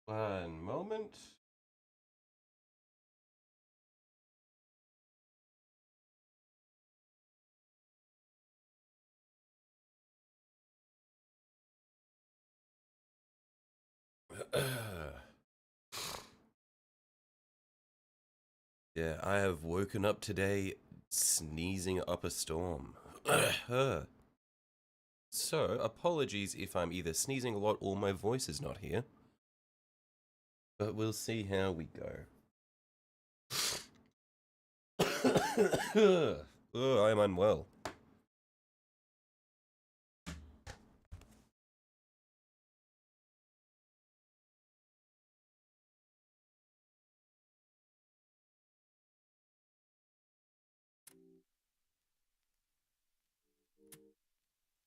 One moment. Yeah, I have woken up today sneezing up a storm. So, apologies if I'm either sneezing a lot or my voice is not here. But we'll see how we go. Oh, I'm unwell.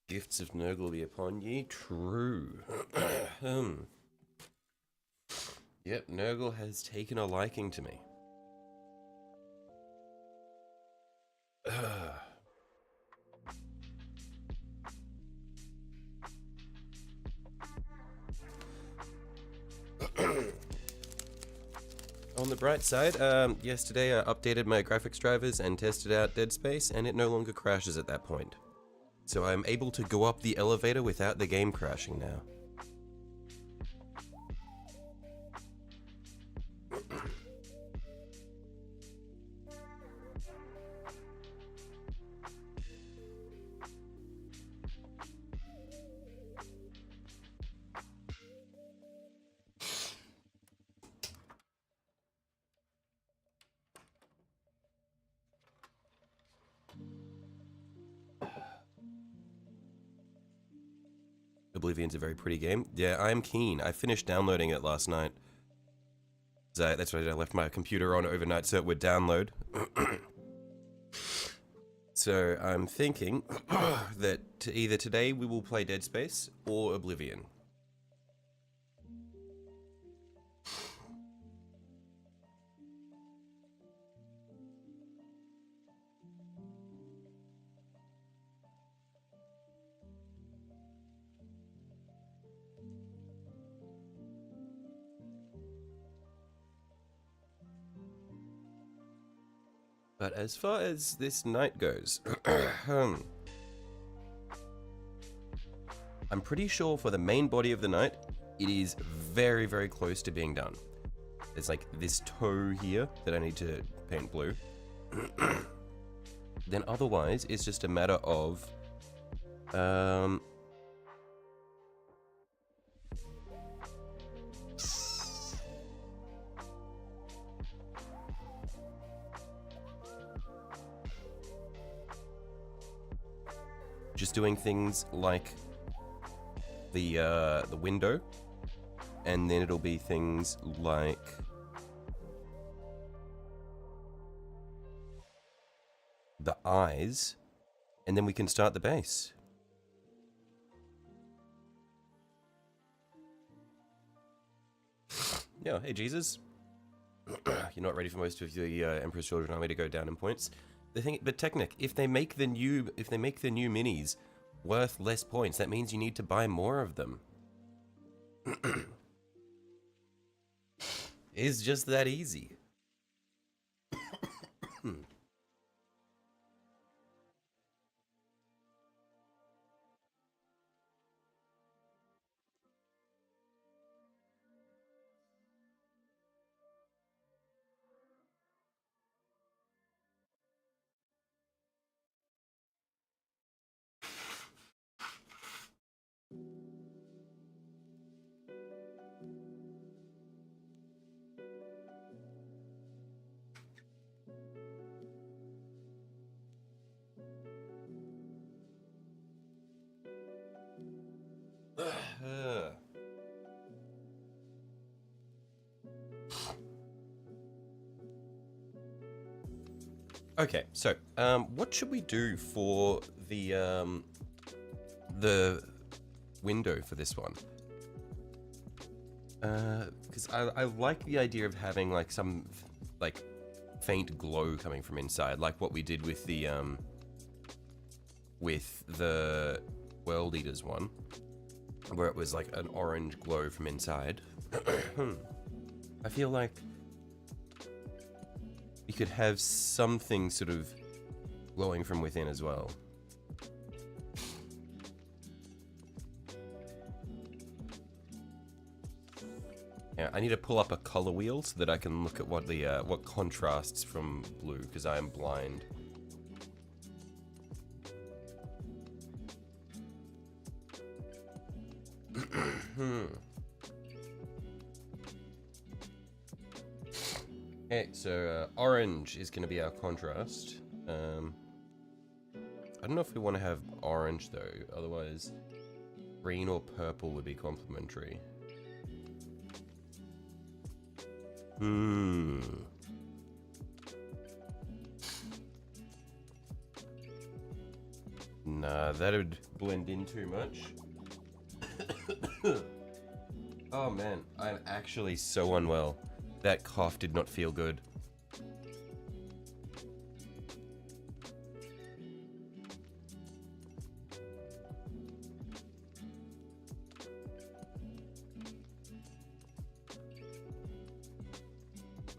Gifts of Nurgle be upon ye. True. Yep, Nurgle has taken a liking to me. On the bright side, yesterday I updated my graphics drivers and tested out Dead Space, and it no longer crashes at that point. So I'm able to go up the elevator without the game crashing now. Oblivion's a very pretty game. Yeah, I'm keen. I finished downloading it last night. So that's why I left my computer on overnight so it would download. So I'm thinking that either today we will play Dead Space or Oblivion. But as far as this night goes, I'm pretty sure for the main body of the night, it is very, very close to being done. There's like this toe here that I need to paint blue. Then otherwise, it's just a matter of just doing things like the window, and then it'll be things like the eyes, and then we can start the base. Yeah, hey Jesus. You're not ready for most of the Emperor's Children Army to go down in points. The thing, but Technic, if they make the new minis worth less points, that means you need to buy more of them. It's just that easy. Okay, so what should we do for the window for this one? Because I like the idea of having like some like faint glow coming from inside, like what we did with the with the World Eaters one, where it was like an orange glow from inside. I feel like you could have something sort of glowing from within as well. Yeah, I need to pull up a color wheel so that I can look at what the what contrasts from blue, because I am blind. Okay, so orange is going to be our contrast. I don't know if we want to have orange though, otherwise green or purple would be complementary. Nah, that would blend in too much. Oh man, I'm actually so unwell. That cough did not feel good.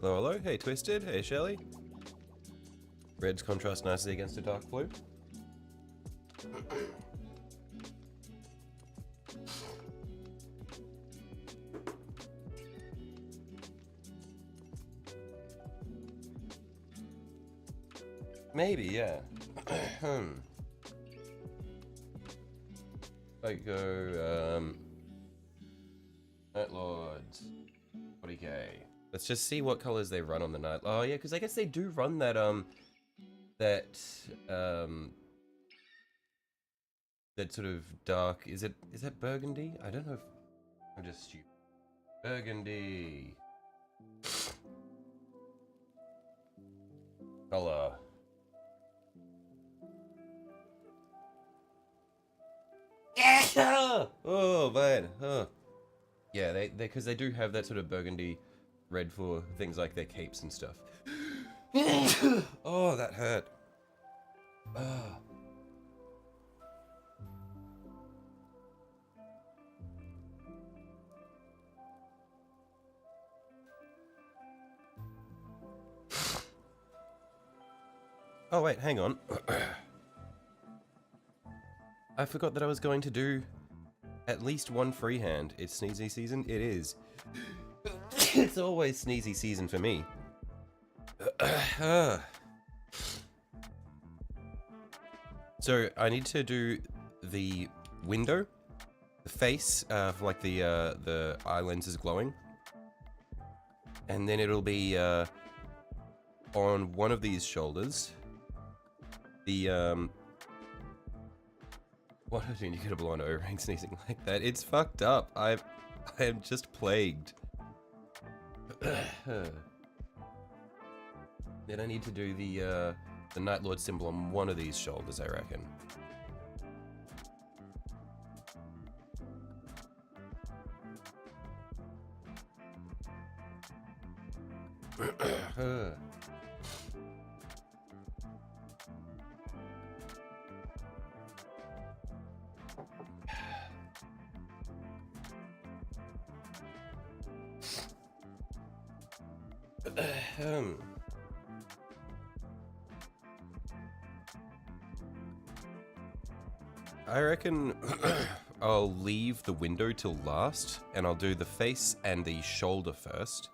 Hello, hello. Hey, Twisted. Hey, Shelly. Reds contrast nicely against a dark blue. Maybe, yeah. I go, Night Lords. 40k. Let's just see what colors they run on the night. Oh yeah, because I guess they do run that that sort of dark. Is that burgundy? I don't know if I'm just stupid. Burgundy color. Yeah! Oh man. Oh. Yeah, they because they do have that sort of burgundy red for things like their capes and stuff. Oh, that hurt. Oh wait, hang on. I forgot that I was going to do at least one freehand. It's sneezy season? It is. It's always sneezy season for me. So I need to do the window, the face, for like the eye lens is glowing, and then it'll be on one of these shoulders. The what I mean, you get a blonde O-ring sneezing like that. It's fucked up. I am just plagued. Then I need to do the Night Lord symbol on one of these shoulders, I reckon. I reckon I'll leave the window till last, and I'll do the face and the shoulder first,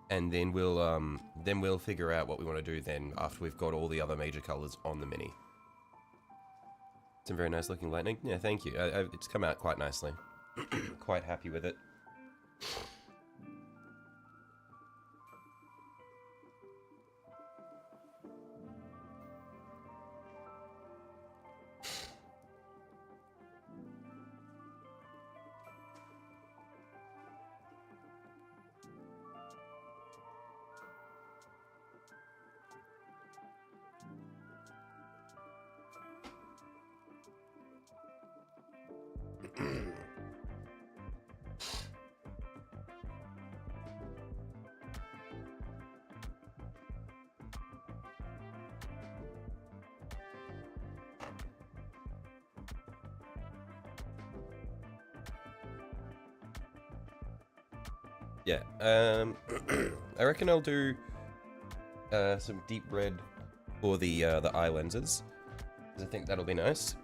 and then we'll figure out what we want to do then after we've got all the other major colors on the mini. Some very nice looking lightning. Yeah, thank you. It's come out quite nicely. Quite happy with it. Yeah. I reckon I'll do some deep red for the eye lenses, because I think that'll be nice.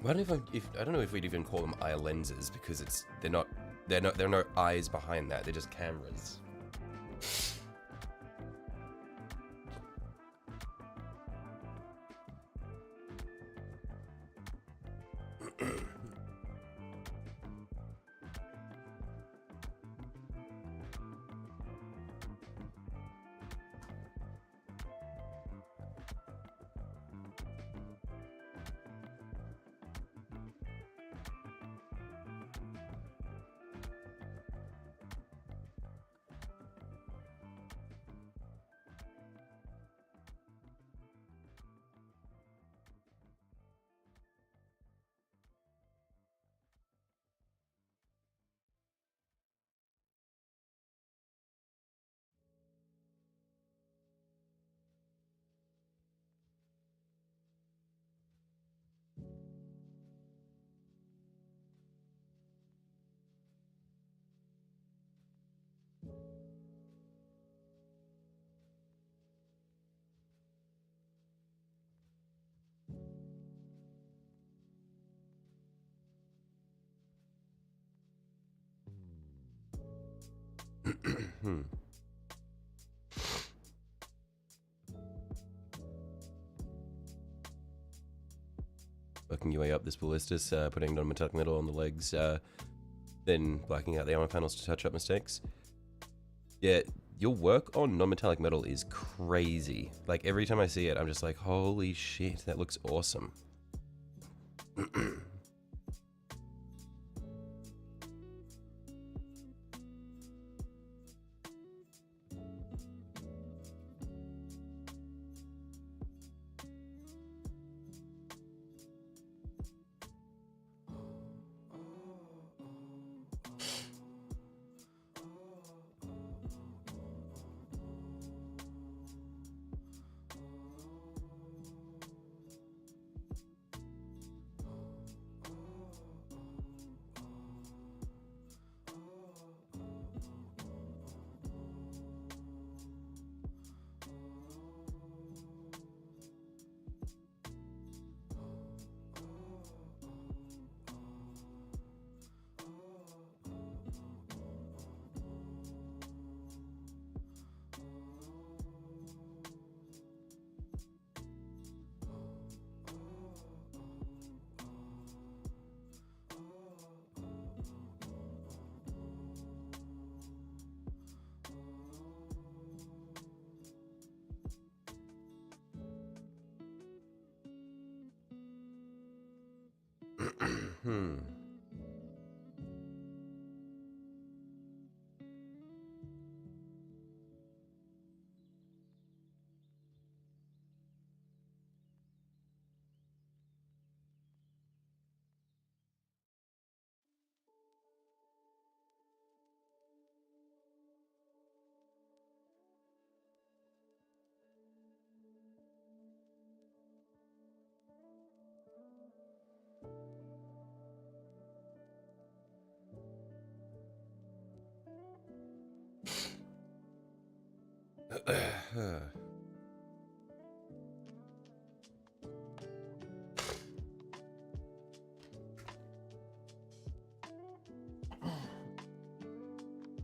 I don't know I don't know if we'd even call them eye lenses, because there are no eyes behind that. They're just cameras. Hmm. Working your way up this ballistas, putting non-metallic metal on the legs, then blacking out the armor panels to touch up mistakes. Yeah, your work on non-metallic metal is crazy. Like, every time I see it, I'm just like, holy shit, that looks awesome. Hmm.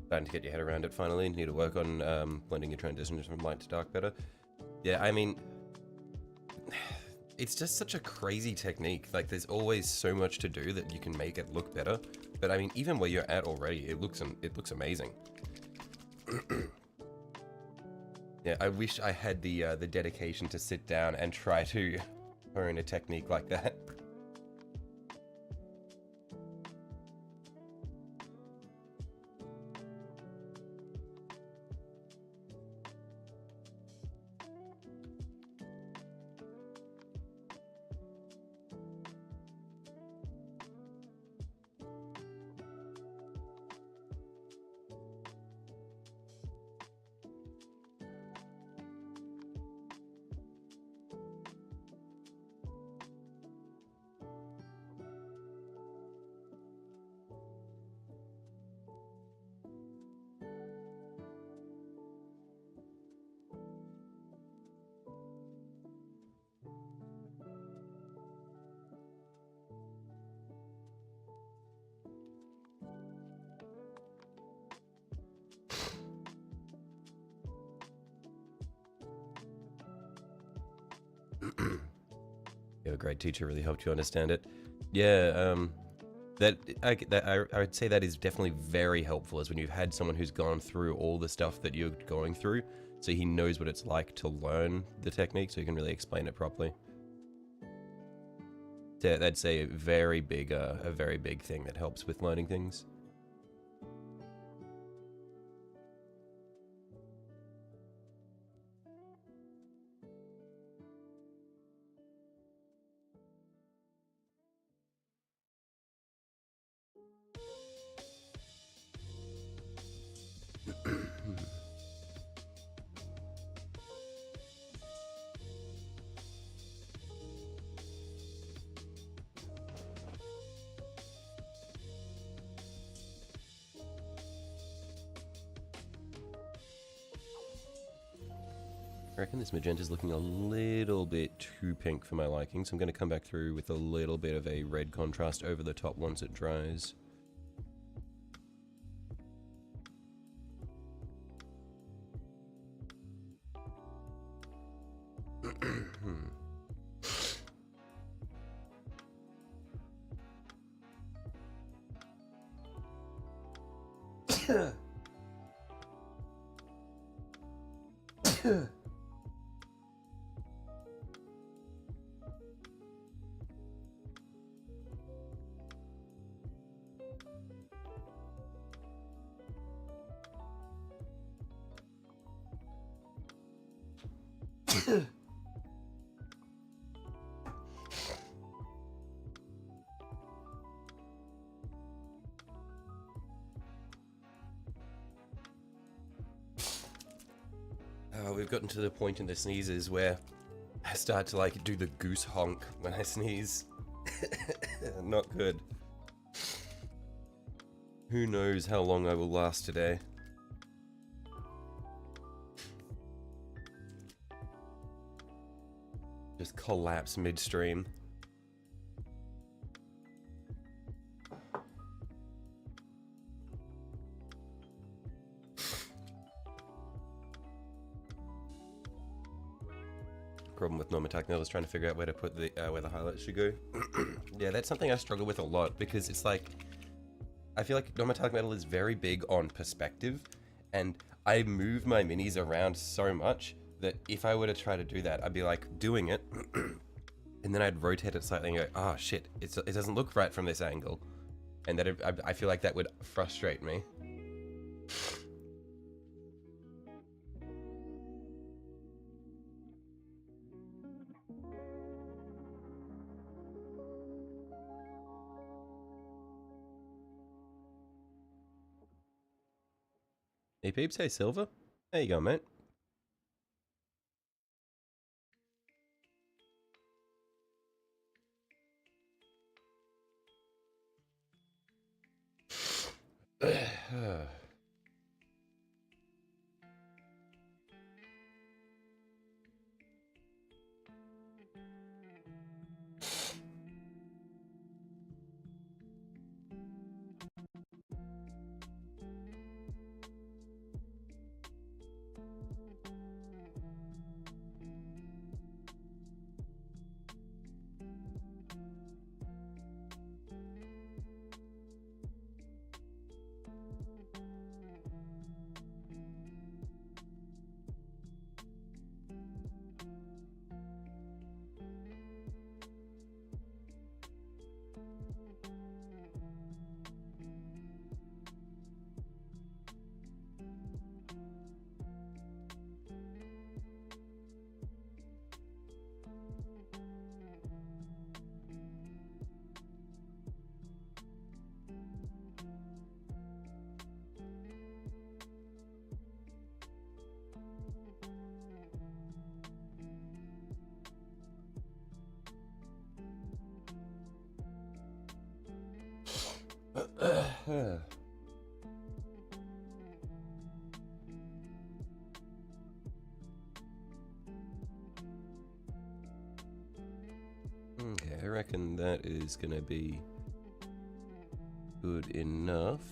Starting to get your head around it finally. Need to work on blending your transitions from light to dark better. Yeah, I mean, it's just such a crazy technique. Like, there's always so much to do that you can make it look better. But I mean, even where you're at already, it looks amazing. Yeah, I wish I had the dedication to sit down and try to hone a technique like that. a great teacher really helped you understand it. Yeah, I would say that is definitely very helpful, is when you've had someone who's gone through all the stuff that you're going through, so he knows what it's like to learn the technique, so he can really explain it properly. Yeah, that's a very big thing that helps with learning things. I reckon this magenta is looking a little bit too pink for my liking, so I'm going to come back through with a little bit of a red contrast over the top once it dries. We've gotten to the point in the sneezes where I start to like do the goose honk when I sneeze. Not good. Who knows how long I will last today. Just collapse midstream. Problem with non-metallic metal is trying to figure out where to put the where the highlights should go. Yeah, that's something I struggle with a lot, because it's like, I feel like non-metallic metal is very big on perspective, and I move my minis around so much that if I were to try to do that, I'd be like doing it and then I'd rotate it slightly and go, oh shit, it doesn't look right from this angle, and that I feel like that would frustrate me. Hey peeps, hey Silver. There you go, mate. Okay, I reckon that is gonna be good enough.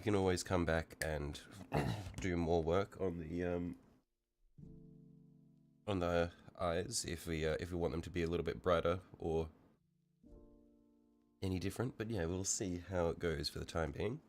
can always come back and do more work on the eyes if we want them to be a little bit brighter or any different. But yeah, we'll see how it goes for the time being.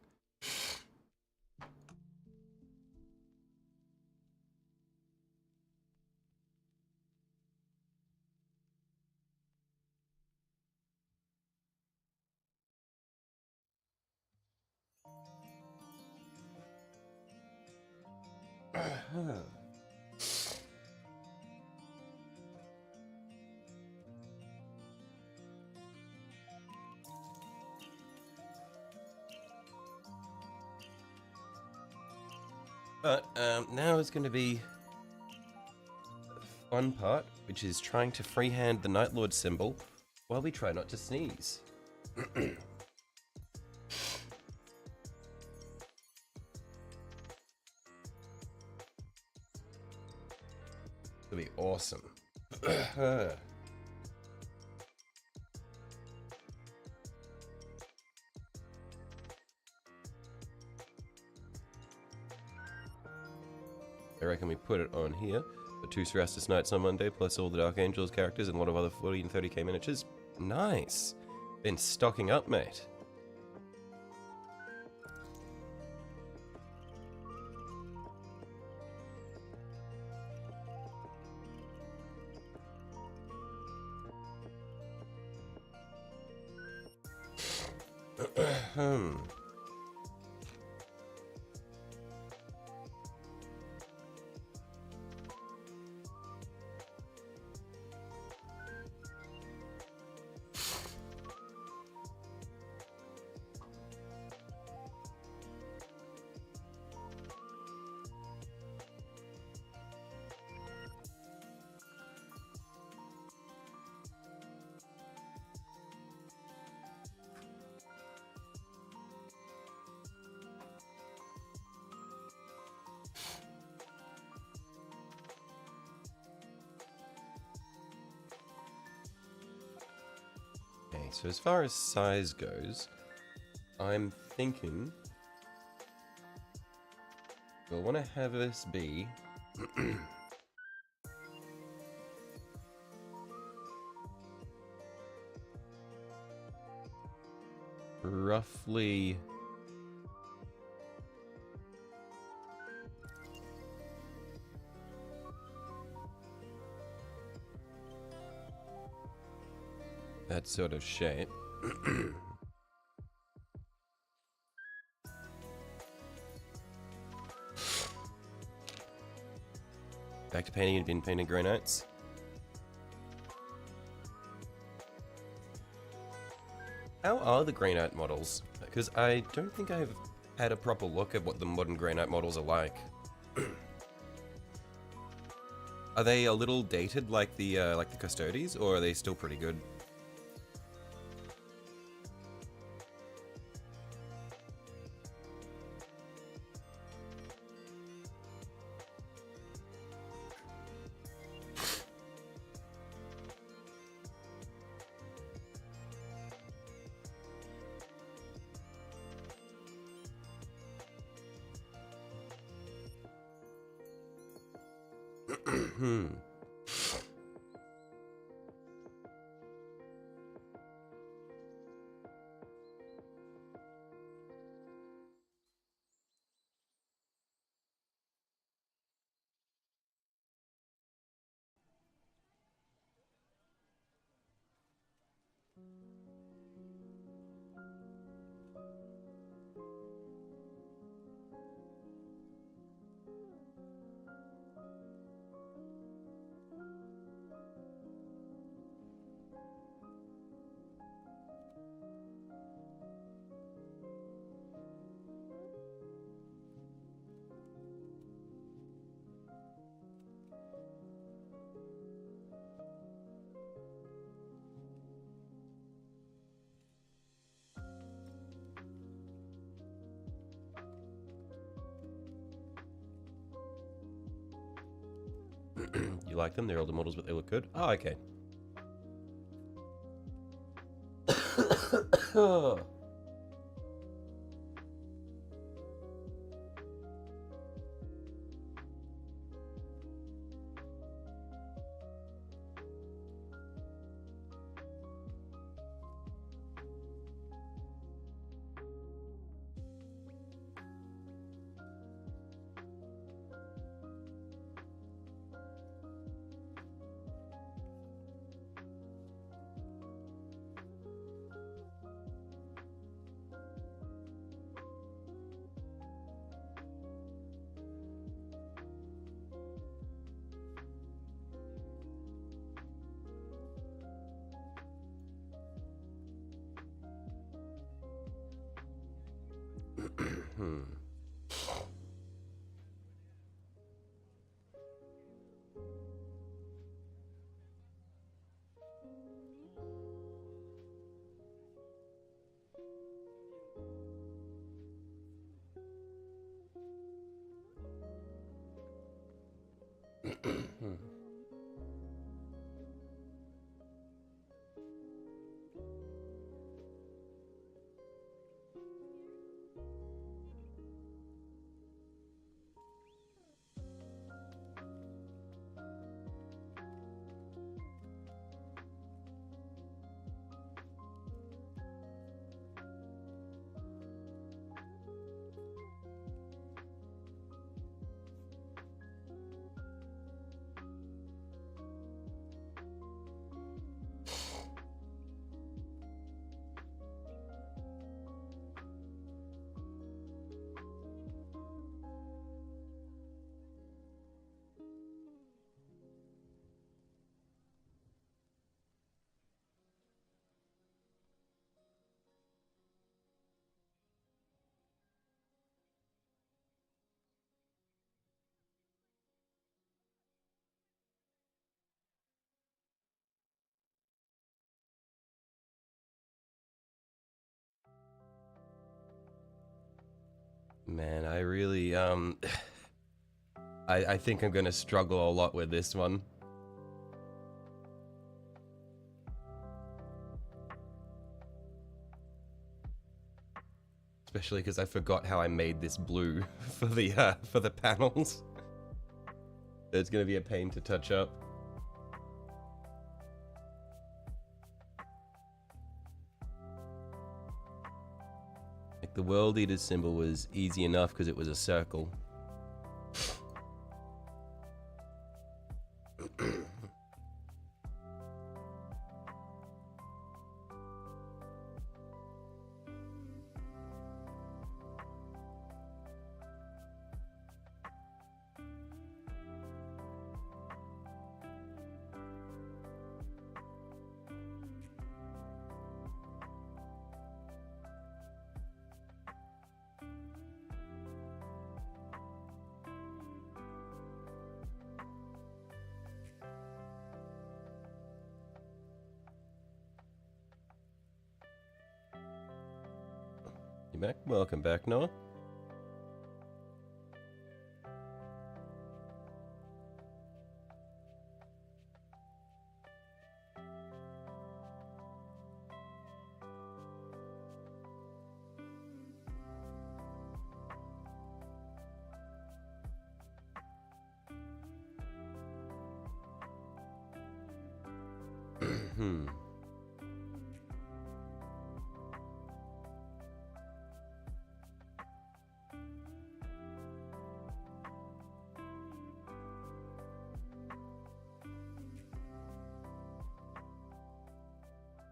But now is going to be the fun part, which is trying to freehand the Night Lord symbol while we try not to sneeze. It'll be awesome. I reckon we put it on here. The 2 Cerastus Knights on Monday, plus all the Dark Angels characters and a lot of other 40 and 30k miniatures. Nice! Been stocking up, mate. So as far as size goes, I'm thinking we'll want to have this be roughly that sort of shape. Back to painting and been painting Grey Knights. How are the Grey Knight models? Because I don't think I've had a proper look at what the modern Grey Knight models are like. Are they a little dated like the Custodes, or are they still pretty good? You like them? They're older models, but they look good. Oh, okay. Man, I really, I think I'm gonna struggle a lot with this one. Especially because I forgot how I made this blue for the panels. It's gonna be a pain to touch up. Like the World Eater symbol was easy enough because it was a circle. You back? Welcome back, Noah.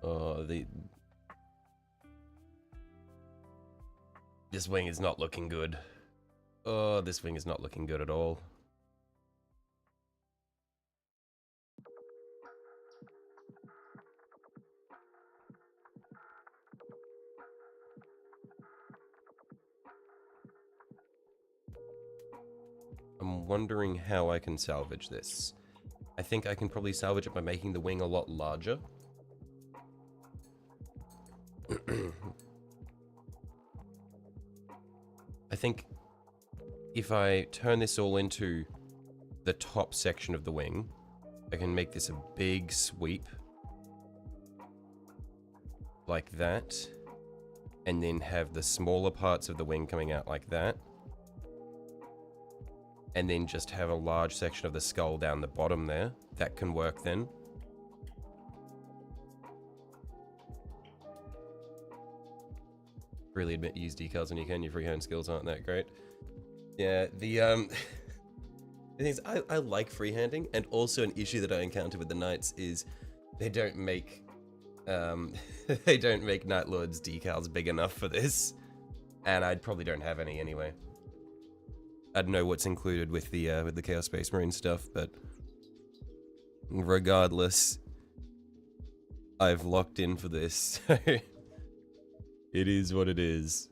Oh, this wing is not looking good. Oh, this wing is not looking good at all. I'm wondering how I can salvage this. I think I can probably salvage it by making the wing a lot larger. I think if I turn this all into the top section of the wing, I can make this a big sweep like that, and then have the smaller parts of the wing coming out like that, and then just have a large section of the skull down the bottom there. That can work then. Really admit you use decals when you can. Your freehand skills aren't that great. Yeah, the thing is, I like freehanding, and also an issue that I encounter with the knights is they don't make they don't make Night Lord's decals big enough for this, and I probably don't have any anyway. I don't know what's included with the Chaos Space Marine stuff, but regardless, I've locked in for this. So it is what it is.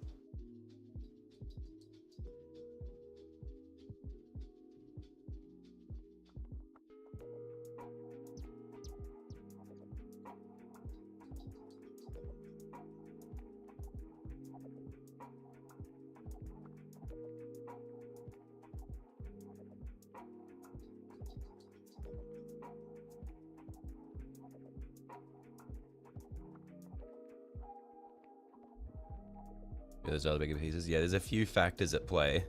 Yeah, there's other bigger pieces. Yeah, there's a few factors at play.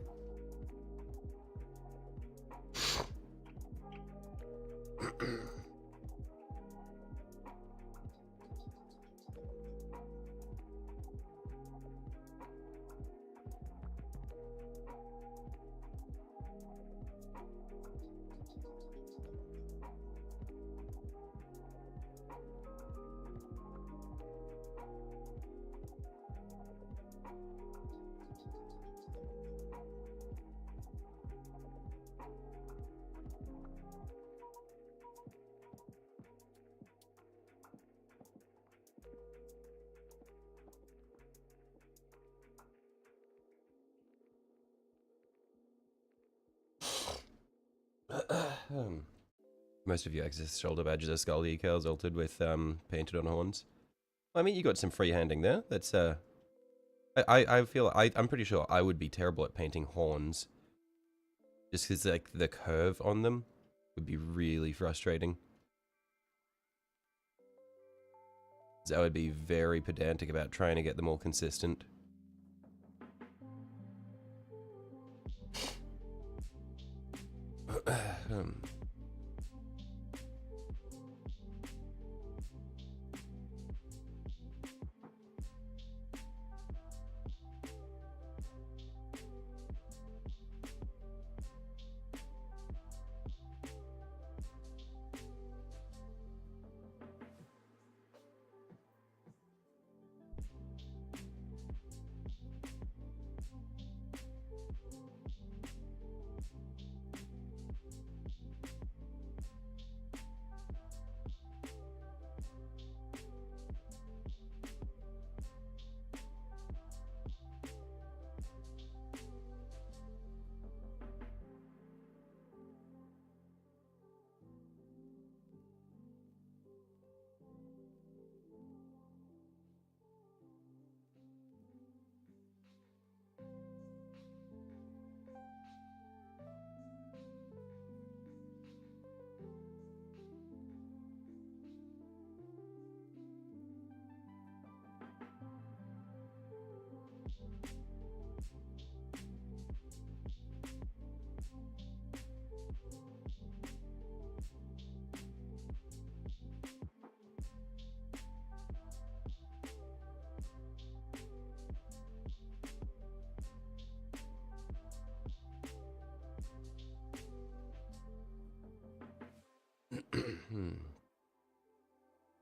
Most of your Exorcist shoulder badges are skull decals altered with painted on horns. I mean, you got some freehanding there. That's I feel I'm pretty sure I would be terrible at painting horns, just because like the curve on them would be really frustrating. I would be very pedantic about trying to get them all consistent.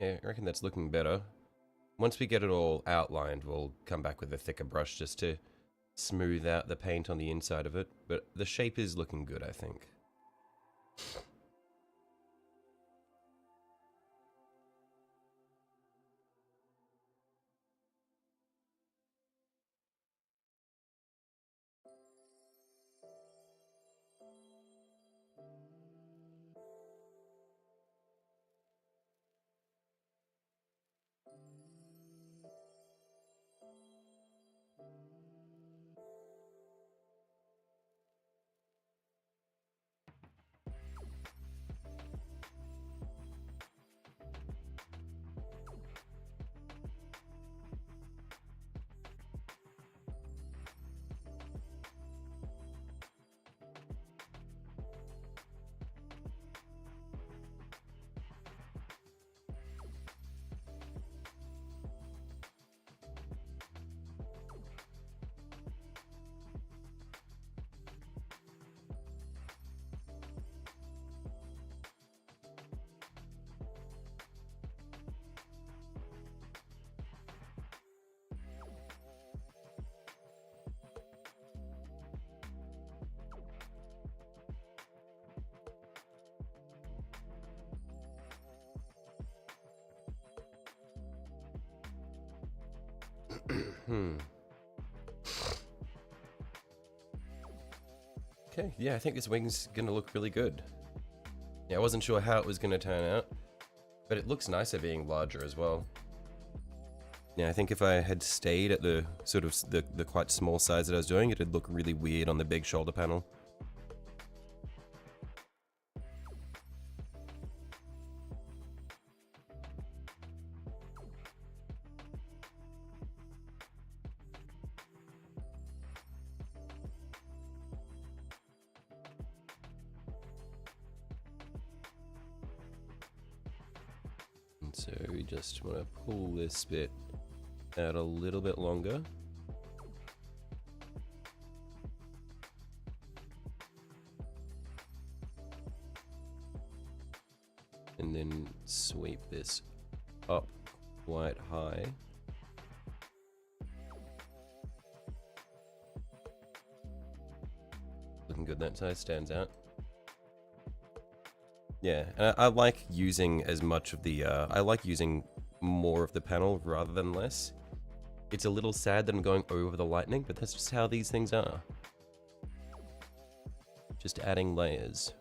Yeah, I reckon that's looking better. Once we get it all outlined, we'll come back with a thicker brush just to smooth out the paint on the inside of it. But the shape is looking good, I think. Okay, yeah, I think this wing's gonna look really good. Yeah, I wasn't sure how it was gonna turn out, but it looks nicer being larger as well. Yeah, I think if I had stayed at the sort of the quite small size that I was doing, it'd look really weird on the big shoulder panel. So we just want to pull this bit out a little bit longer. And then sweep this up quite high. Looking good, that side stands out. Yeah, and I like using as much of the, I like using more of the panel rather than less. It's a little sad that I'm going over the lightning, but that's just how these things are. Just adding layers.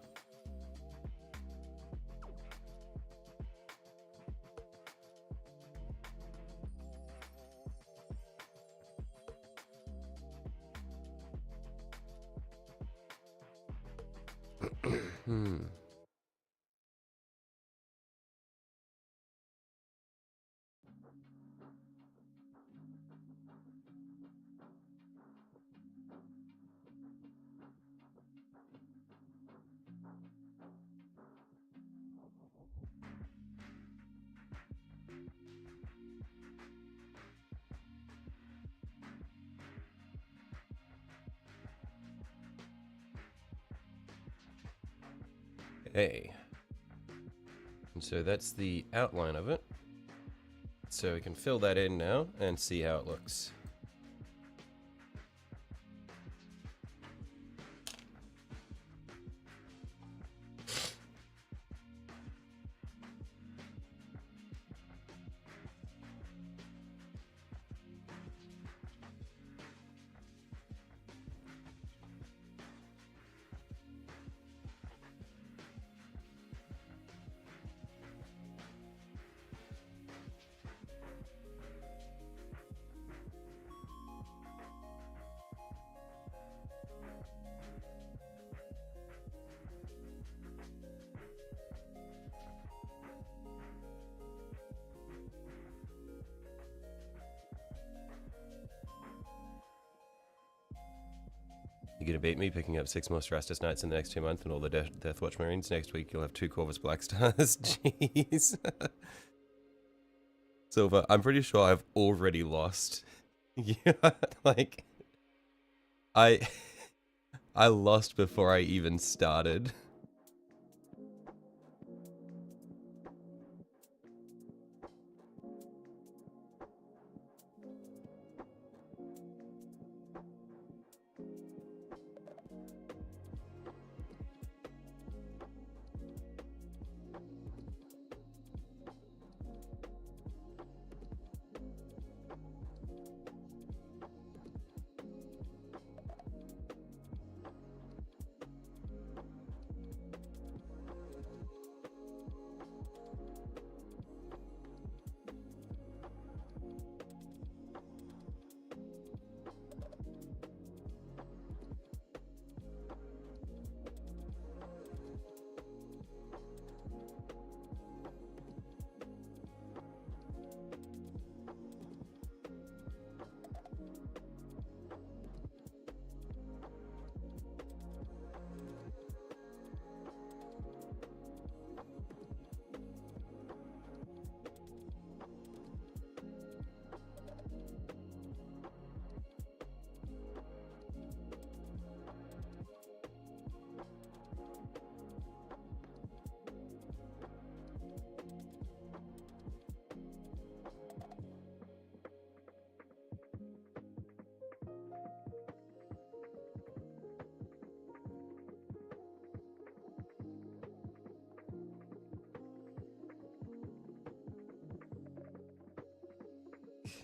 Okay. And so that's the outline of it. So we can fill that in now and see how it looks. You're gonna beat me picking up 6 more Strastus Knights in the next 2 months and all the Deathwatch Marines. Next week you'll have 2 Corvus Blackstars. Jeez. Silver, I'm pretty sure I've already lost. Yeah, like... I lost before I even started.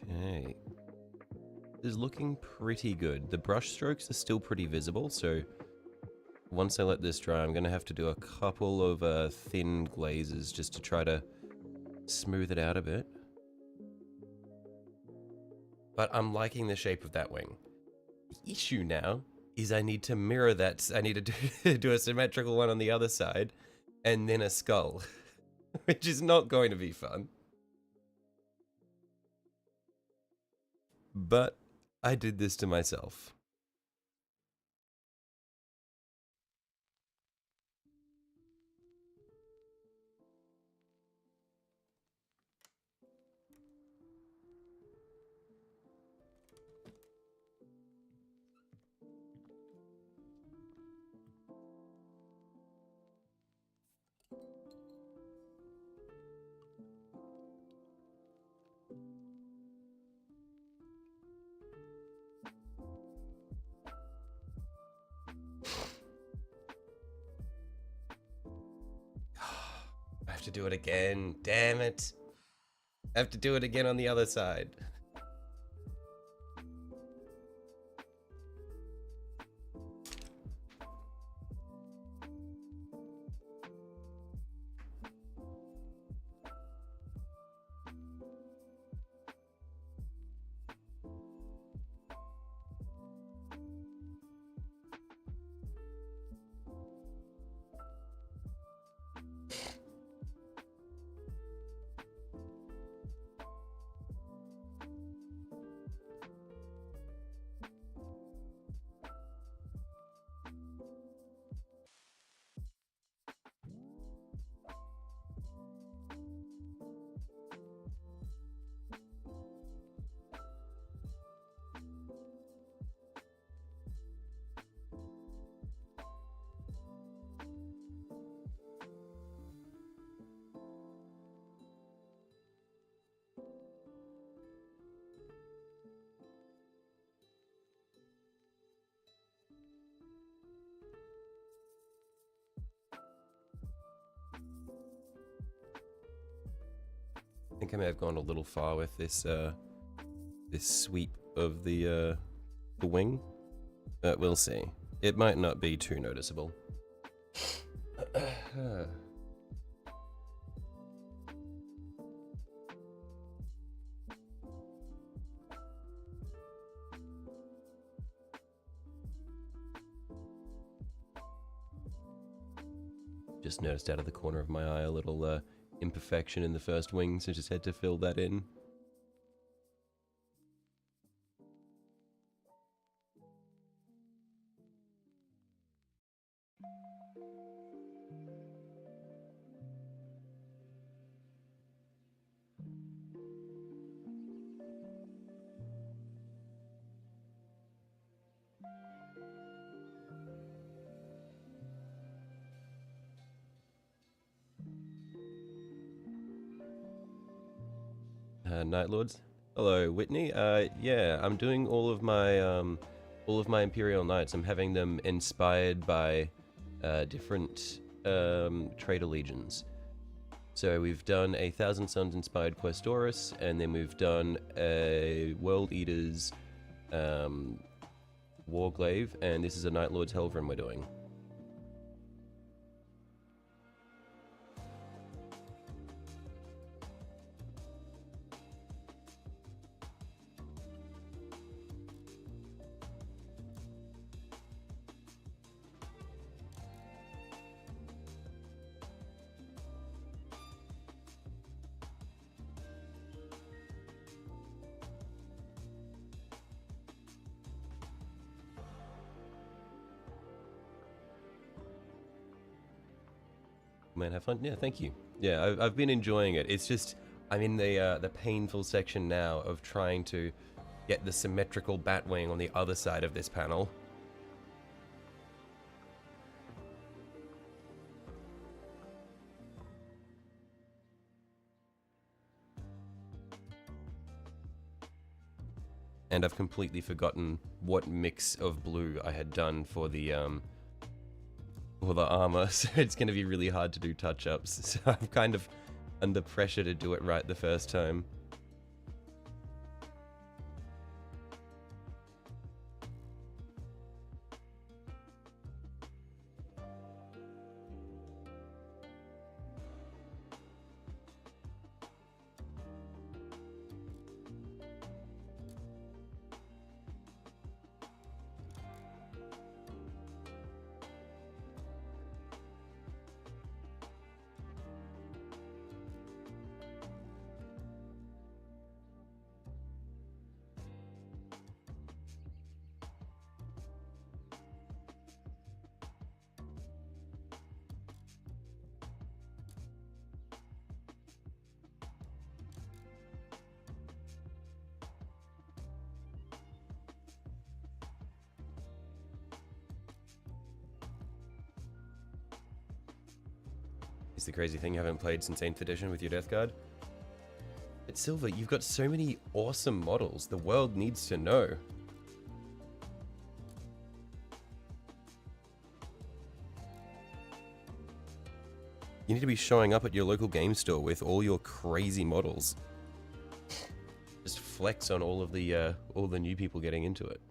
Okay. This is looking pretty good. The brush strokes are still pretty visible, so once I let this dry, I'm going to have to do a couple of thin glazes just to try to smooth it out a bit. But I'm liking the shape of that wing. The issue now is I need to mirror that. I need to do a symmetrical one on the other side, and then a skull, which is not going to be fun. But I did this to myself. to do it again. Damn it. I have to do it again on the other side. I think I may have gone a little far with this this sweep of the wing, but we'll see. It might not be too noticeable. Just noticed out of the corner of my eye a little imperfection in the first wing, so just had to fill that in. Night Lords. Hello, Whitney. Yeah, I'm doing all of my Imperial Knights. I'm having them inspired by different trade allegiance. So we've done a Thousand Suns inspired Questoris, and then we've done a World Eaters Warglaive, and this is a Night Lord's Helverin we're doing. Man, have fun. Yeah, thank you. Yeah, I've been enjoying it. It's just I'm in the painful section now of trying to get the symmetrical Batwing on the other side of this panel. And I've completely forgotten what mix of blue I had done for the armor, so it's going to be really hard to do touch-ups. So I'm kind of under pressure to do it right the first time. It's the crazy thing, you haven't played since 8th edition with your Death Guard. But Silver, you've got so many awesome models. The world needs to know. You need to be showing up at your local game store with all your crazy models. Just flex on all the new people getting into it.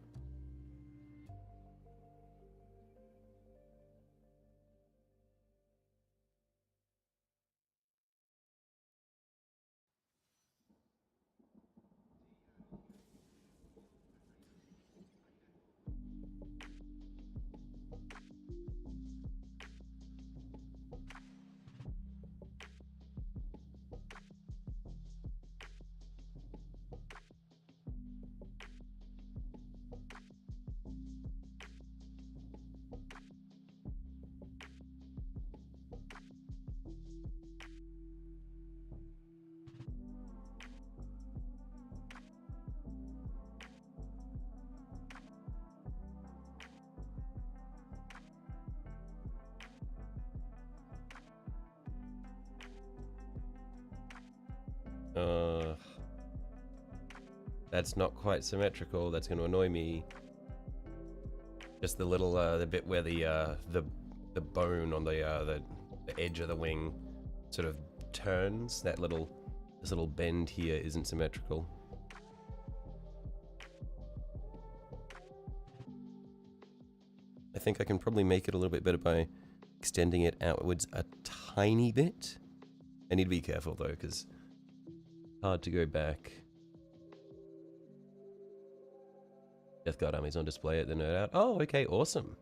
That's not quite symmetrical. That's going to annoy me. Just the little, the bit where the bone on the edge of the wing sort of turns. This little bend here isn't symmetrical. I think I can probably make it a little bit better by extending it outwards a tiny bit. I need to be careful though, because hard to go back. Death Guard armies on display at the Nerd Out. Oh, okay, awesome.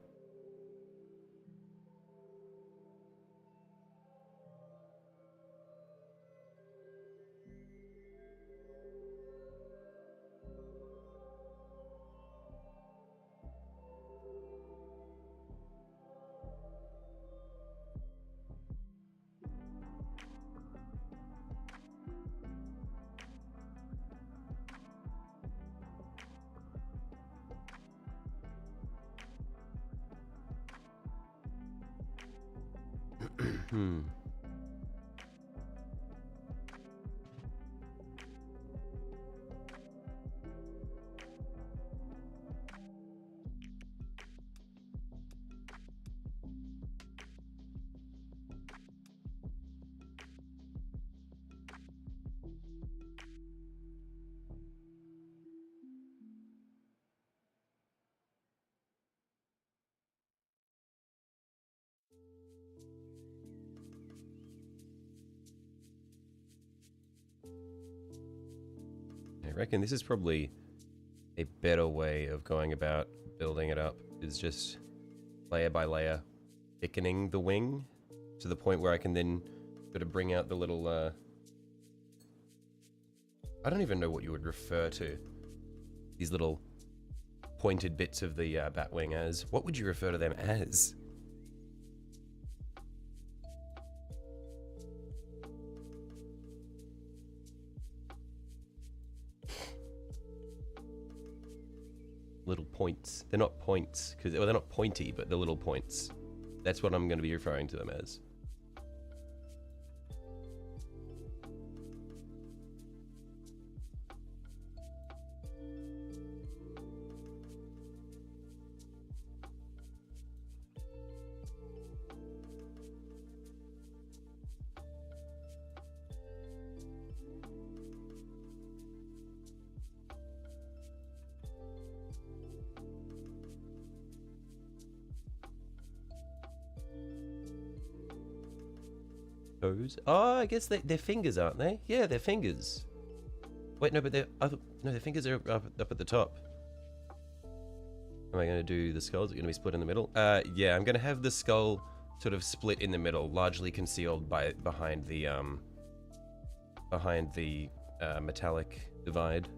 I reckon this is probably a better way of going about building it up, is just layer by layer thickening the wing to the point where I can then sort of bring out the little I don't even know what you would refer to these little pointed bits of the bat wing as. What would you refer to them as? Little points. They're not points, because they're not pointy, but they're little points. That's what I'm going to be referring to them as. Toes? Oh, I guess they're fingers, aren't they? Yeah, they're fingers. Wait, no, but no, their fingers are up at the top. Am I going to do the skulls? Are going to be split in the middle? Yeah, I'm going to have the skull sort of split in the middle, largely concealed behind the metallic divide.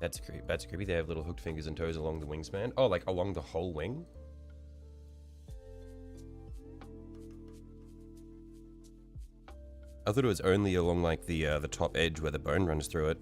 That's creepy. That's creepy. They have little hooked fingers and toes along the wingspan. Oh, like along the whole wing? I thought it was only along like the top edge where the bone runs through it.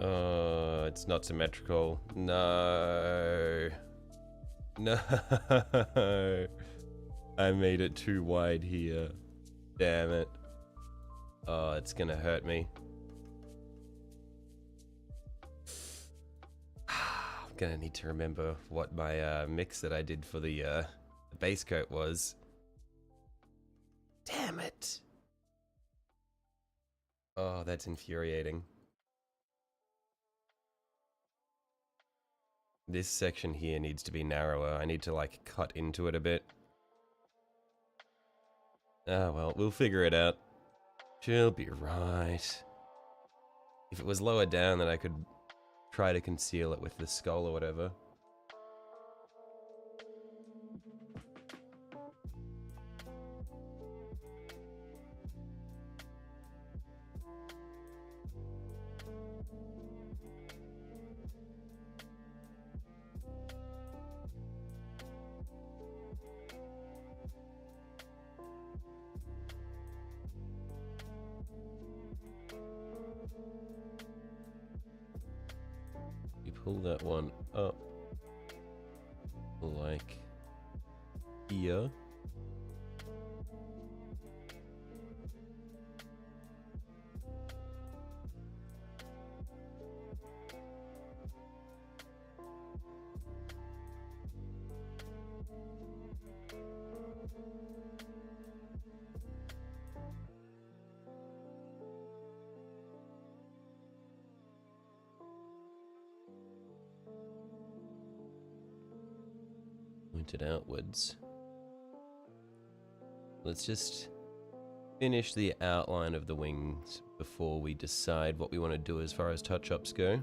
It's not symmetrical. No. No. I made it too wide here. Damn it. Oh, it's gonna hurt me. I'm gonna need to remember what my mix that I did for the base coat was. Damn it. Oh, that's infuriating. This section here needs to be narrower. I need to like cut into it a bit. Ah, well, we'll figure it out. She'll be right. If it was lower down, then I could try to conceal it with the skull or whatever. You pull that one up like here. Pointed outwards. Let's just finish the outline of the wings before we decide what we want to do as far as touch-ups go.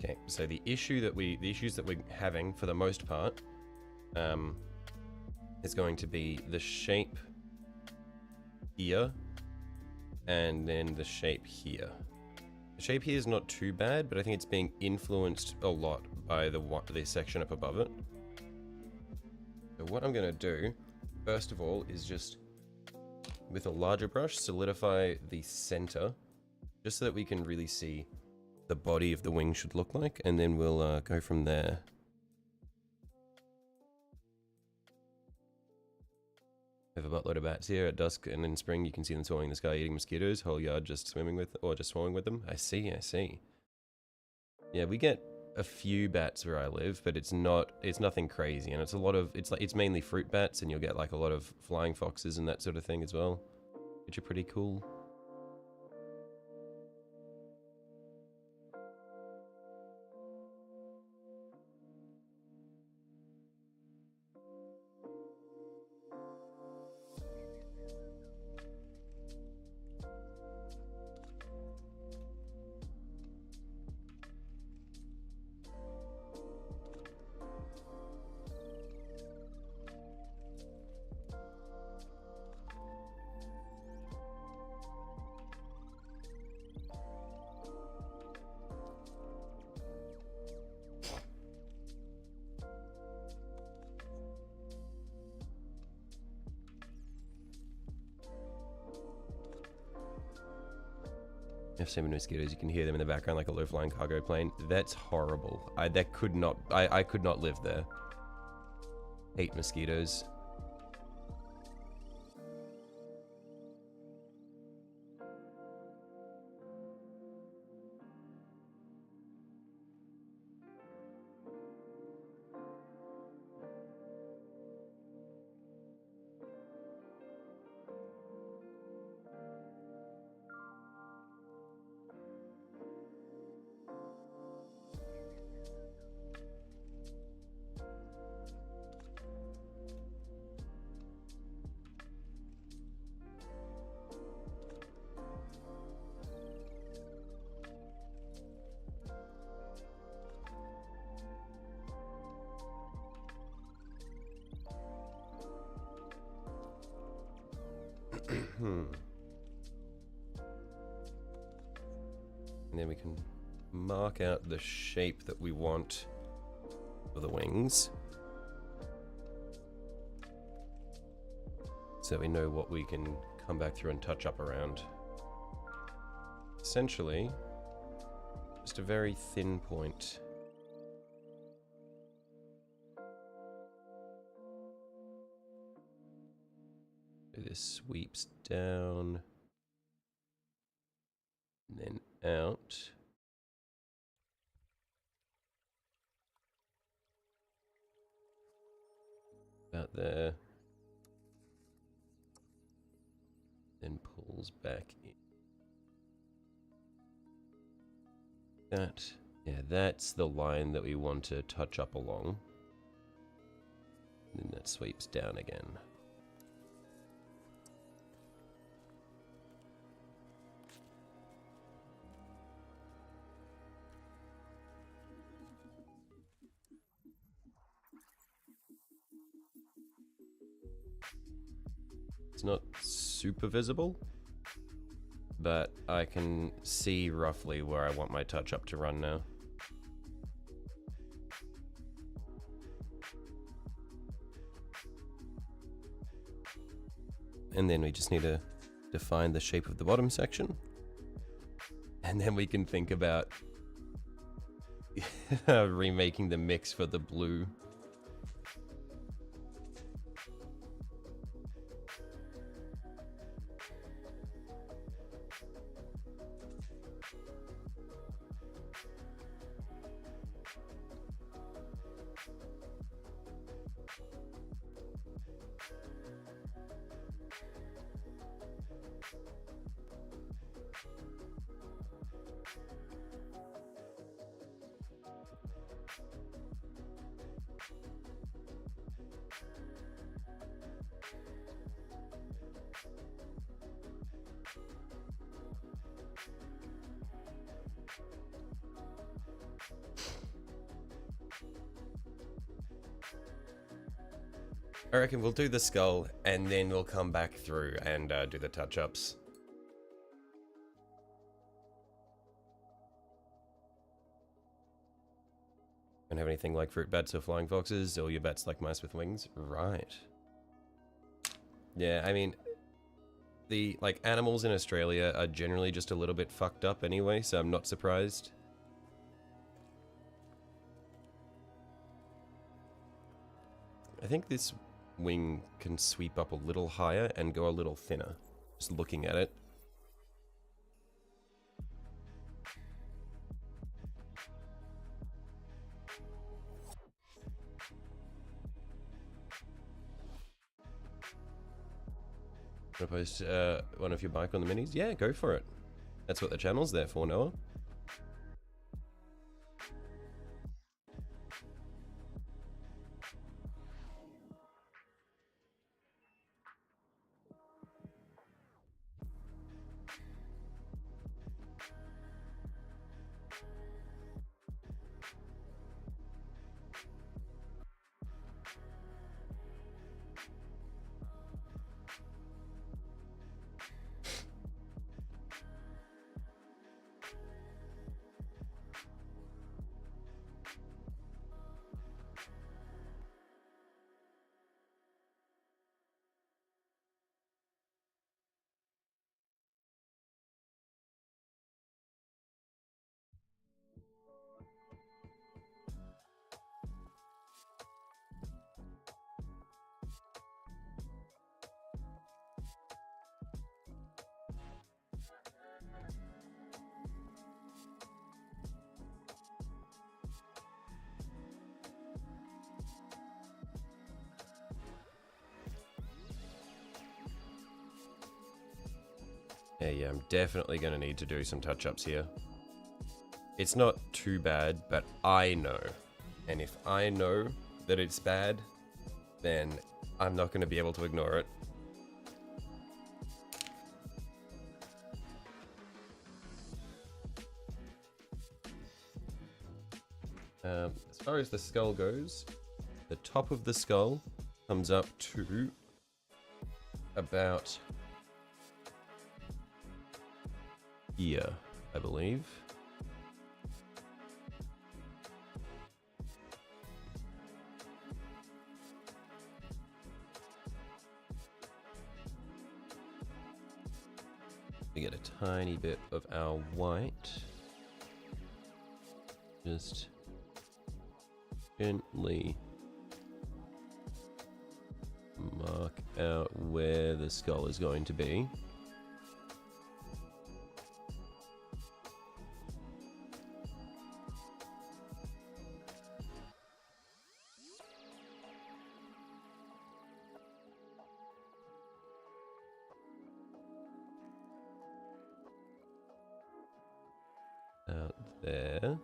Okay, so the issues that we're having for the most part is going to be the shape here and then the shape here. The shape here is not too bad, but I think it's being influenced a lot by the section up above it. So what I'm going to do, first of all, is just with a larger brush solidify the center, just so that we can really see the body of the wing should look like, and then we'll go from there. We have a buttload of bats here. At dusk and in spring you can see them soaring in the sky eating mosquitoes, whole yard just swimming with, or just swarming with them. I see, I see. Yeah, we get a few bats where I live, but it's nothing crazy, and it's mainly fruit bats, and you'll get like a lot of flying foxes and that sort of thing as well, which are pretty cool. You have so many mosquitoes, you can hear them in the background like a low-flying cargo plane. That's horrible. I could not live there. Hate mosquitoes. And then we can mark out the shape that we want for the wings, so we know what we can come back through and touch up around. Essentially, just a very thin point. This sweeps down and then out. About there. Then pulls back in. That's the line that we want to touch up along. And then that sweeps down again. It's not super visible, but I can see roughly where I want my touch up to run now. And then we just need to define the shape of the bottom section. And then we can think about remaking the mix for the blue. I reckon we'll do the skull and then we'll come back through and do the touch-ups. Don't have anything like fruit bats or flying foxes, or your bats like mice with wings? Right. Yeah, I mean, the animals in Australia are generally just a little bit fucked up anyway, so I'm not surprised. I think this wing can sweep up a little higher and go a little thinner, just looking at it. Want to post one of your bike on the minis? Yeah, go for it. That's what the channel's there for, Noah. Yeah, I'm definitely going to need to do some touch-ups here. It's not too bad, but I know. And if I know that it's bad, then I'm not going to be able to ignore it. As far as the skull goes, the top of the skull comes up to about here, I believe. We get a tiny bit of our white. Just gently mark out where the skull is going to be. Out there.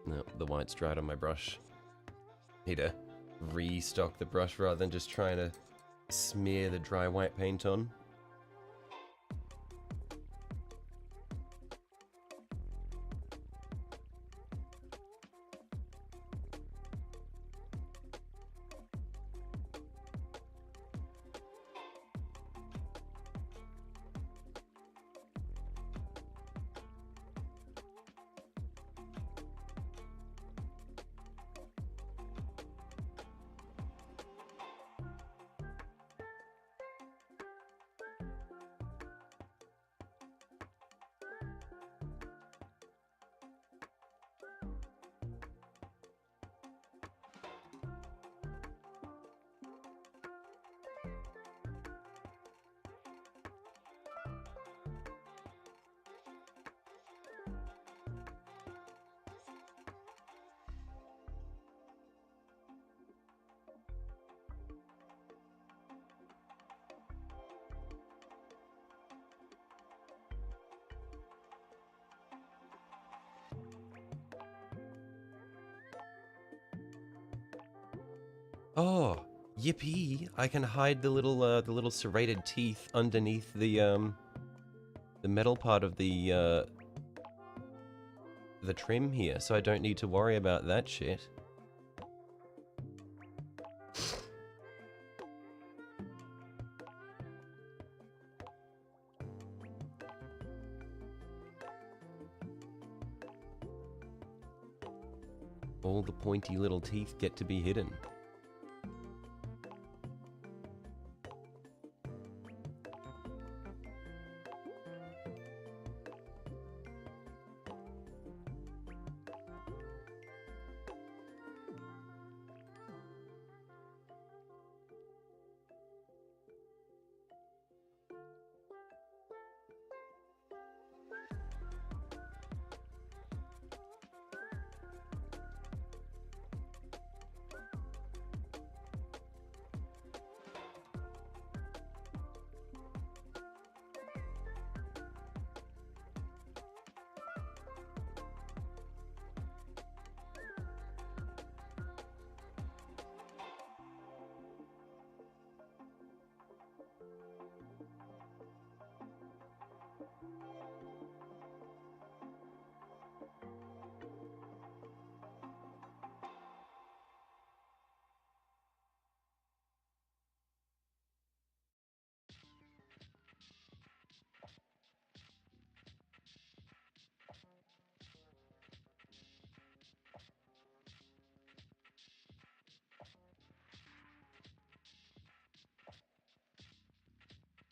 No, the white's dried on my brush. Need to restock the brush rather than just trying to smear the dry white paint on. Oh, yippee! I can hide the little serrated teeth underneath the metal part of the trim here, so I don't need to worry about that shit. All the pointy little teeth get to be hidden.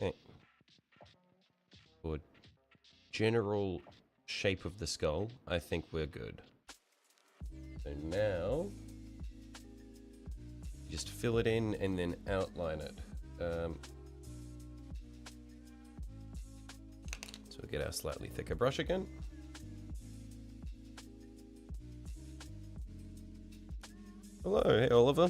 Okay. For general shape of the skull, I think we're good. So now, just fill it in and then outline it. So we'll get our slightly thicker brush again. Hello, hey Oliver.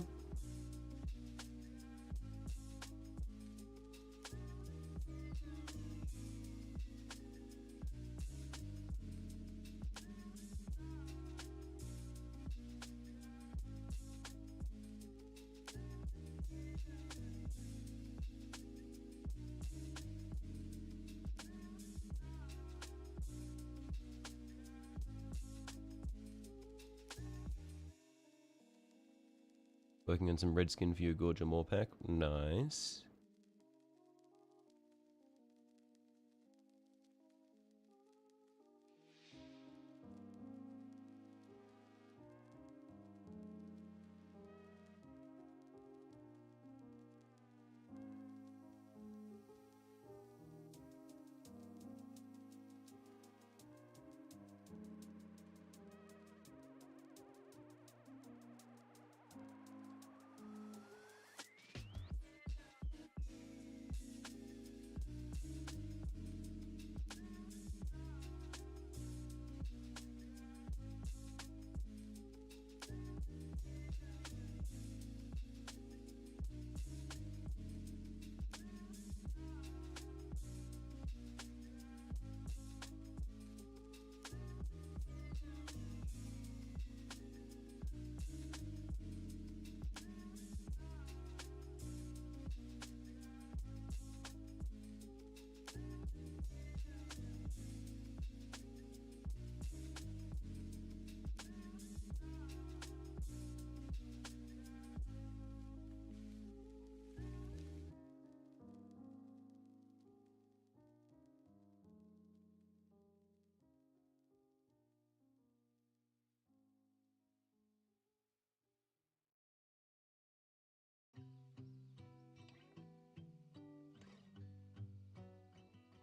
Working on some redskin for your Gorgia Moore pack. Nice.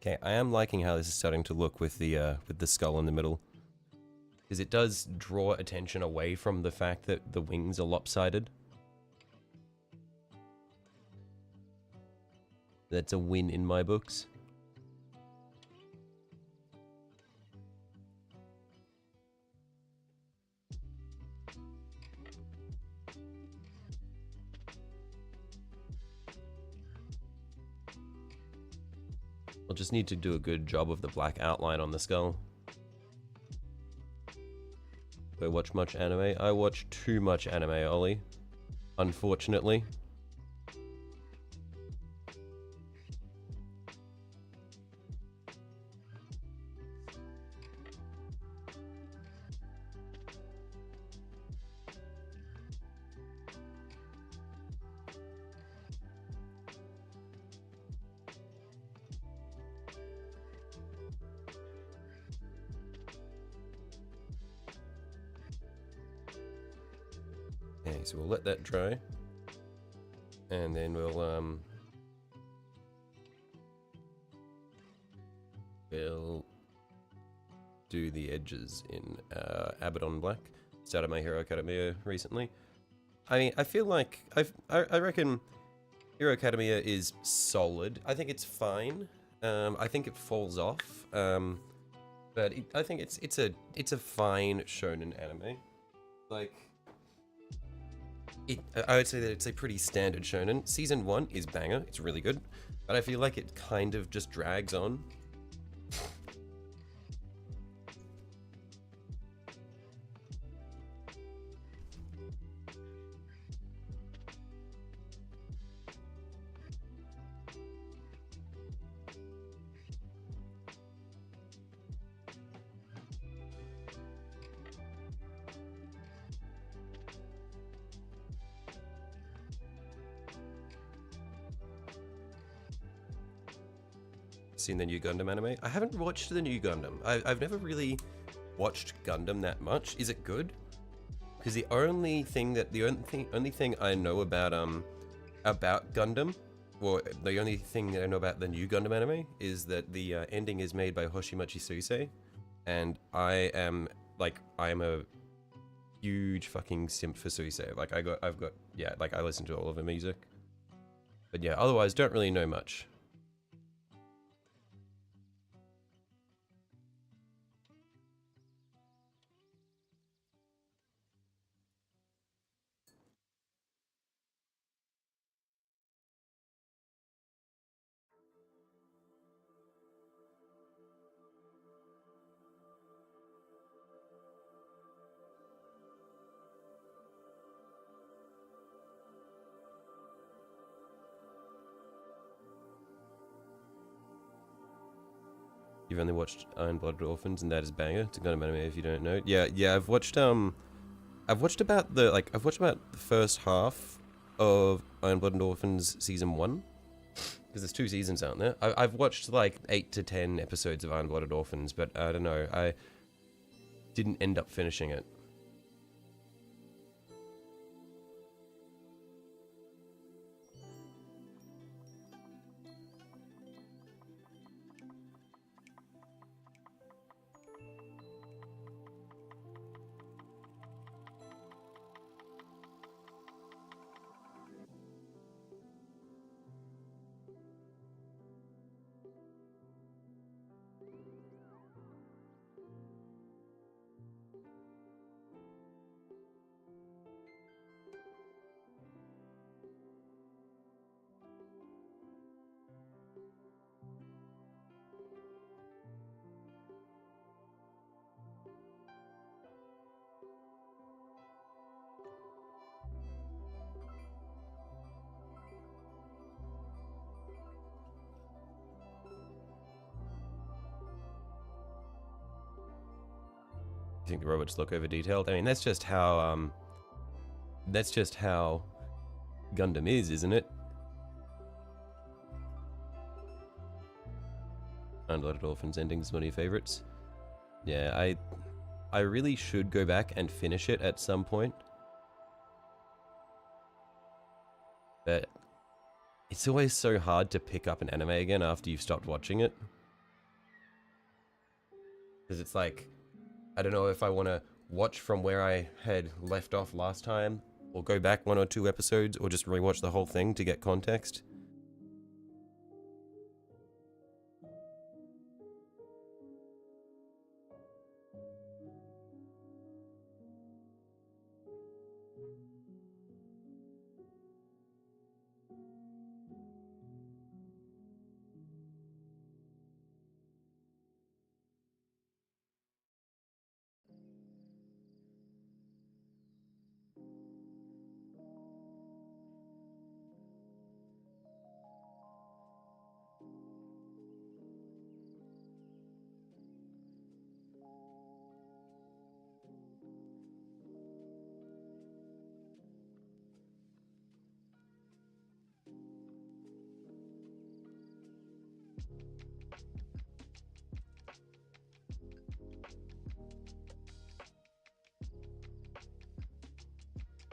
Okay, I am liking how this is starting to look with the skull in the middle. Because it does draw attention away from the fact that the wings are lopsided. That's a win in my books. I'll just need to do a good job of the black outline on the skull. Do I watch much anime? I watch too much anime, Ollie. Unfortunately. Okay, so we'll let that dry. And then we'll do the edges in Abaddon Black. Started My Hero Academia recently. I mean, I feel like I reckon Hero Academia is solid. I think it's fine. I think it falls off. But I think it's a fine shonen anime. Like, I would say that it's a pretty standard shonen. Season 1 is banger. It's really good. But I feel like it kind of just drags on. Seen the new Gundam anime? I haven't watched the new Gundam. I've never really watched Gundam that much. Is it good? Because the only thing I know about Gundam, or the only thing that I know about the new Gundam anime, is that the ending is made by Hoshimachi Suisei, and I am a huge fucking simp for Suisei. Like I listen to all of her music, but yeah, otherwise don't really know much. You've only watched Iron Blooded Orphans, and that is banger. It's a Gundam anime if you don't know. Yeah, I've watched about the first half of Iron Blooded Orphans season 1. Because there's 2 seasons out there. I've watched like 8 to 10 episodes of Iron Blooded Orphans, but I don't know, I didn't end up finishing it. You think the robots look over detailed? I mean, that's just how Gundam is, isn't it? Unloaded Orphans endings, one of your favorites. Yeah, I really should go back and finish it at some point. But it's always so hard to pick up an anime again after you've stopped watching it. Because it's like, I don't know if I want to watch from where I had left off last time, or go back 1 or 2 episodes, or just rewatch the whole thing to get context.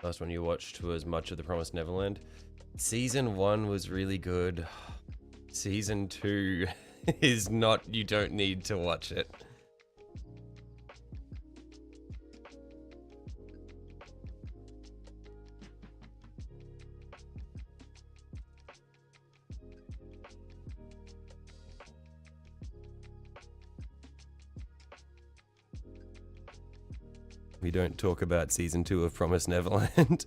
Last one you watched was Much of the Promised Neverland. Season 1 was really good. Season 2 is not, you don't need to watch it. We don't talk about season 2 of Promised Neverland.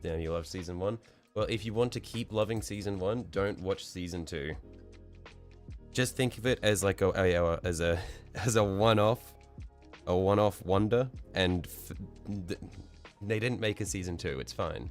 Damn, you love season 1? Well, if you want to keep loving season 1, don't watch season 2. Just think of it as like as a one-off wonder, and they didn't make a season 2. It's fine.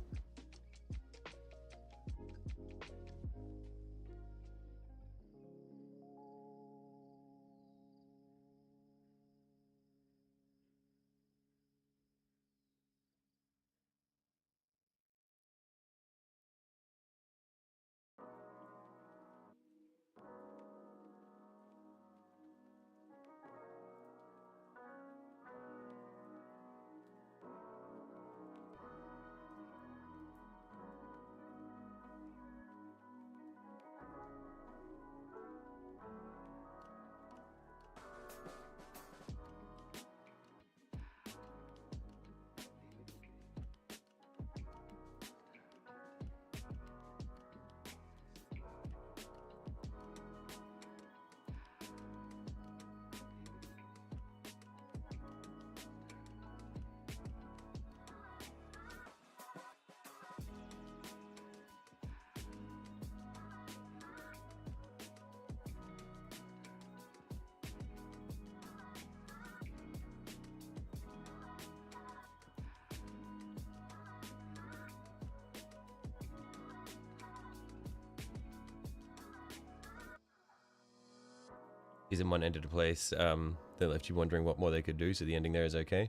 season 1 ended a place that left you wondering what more they could do, so the ending there is okay.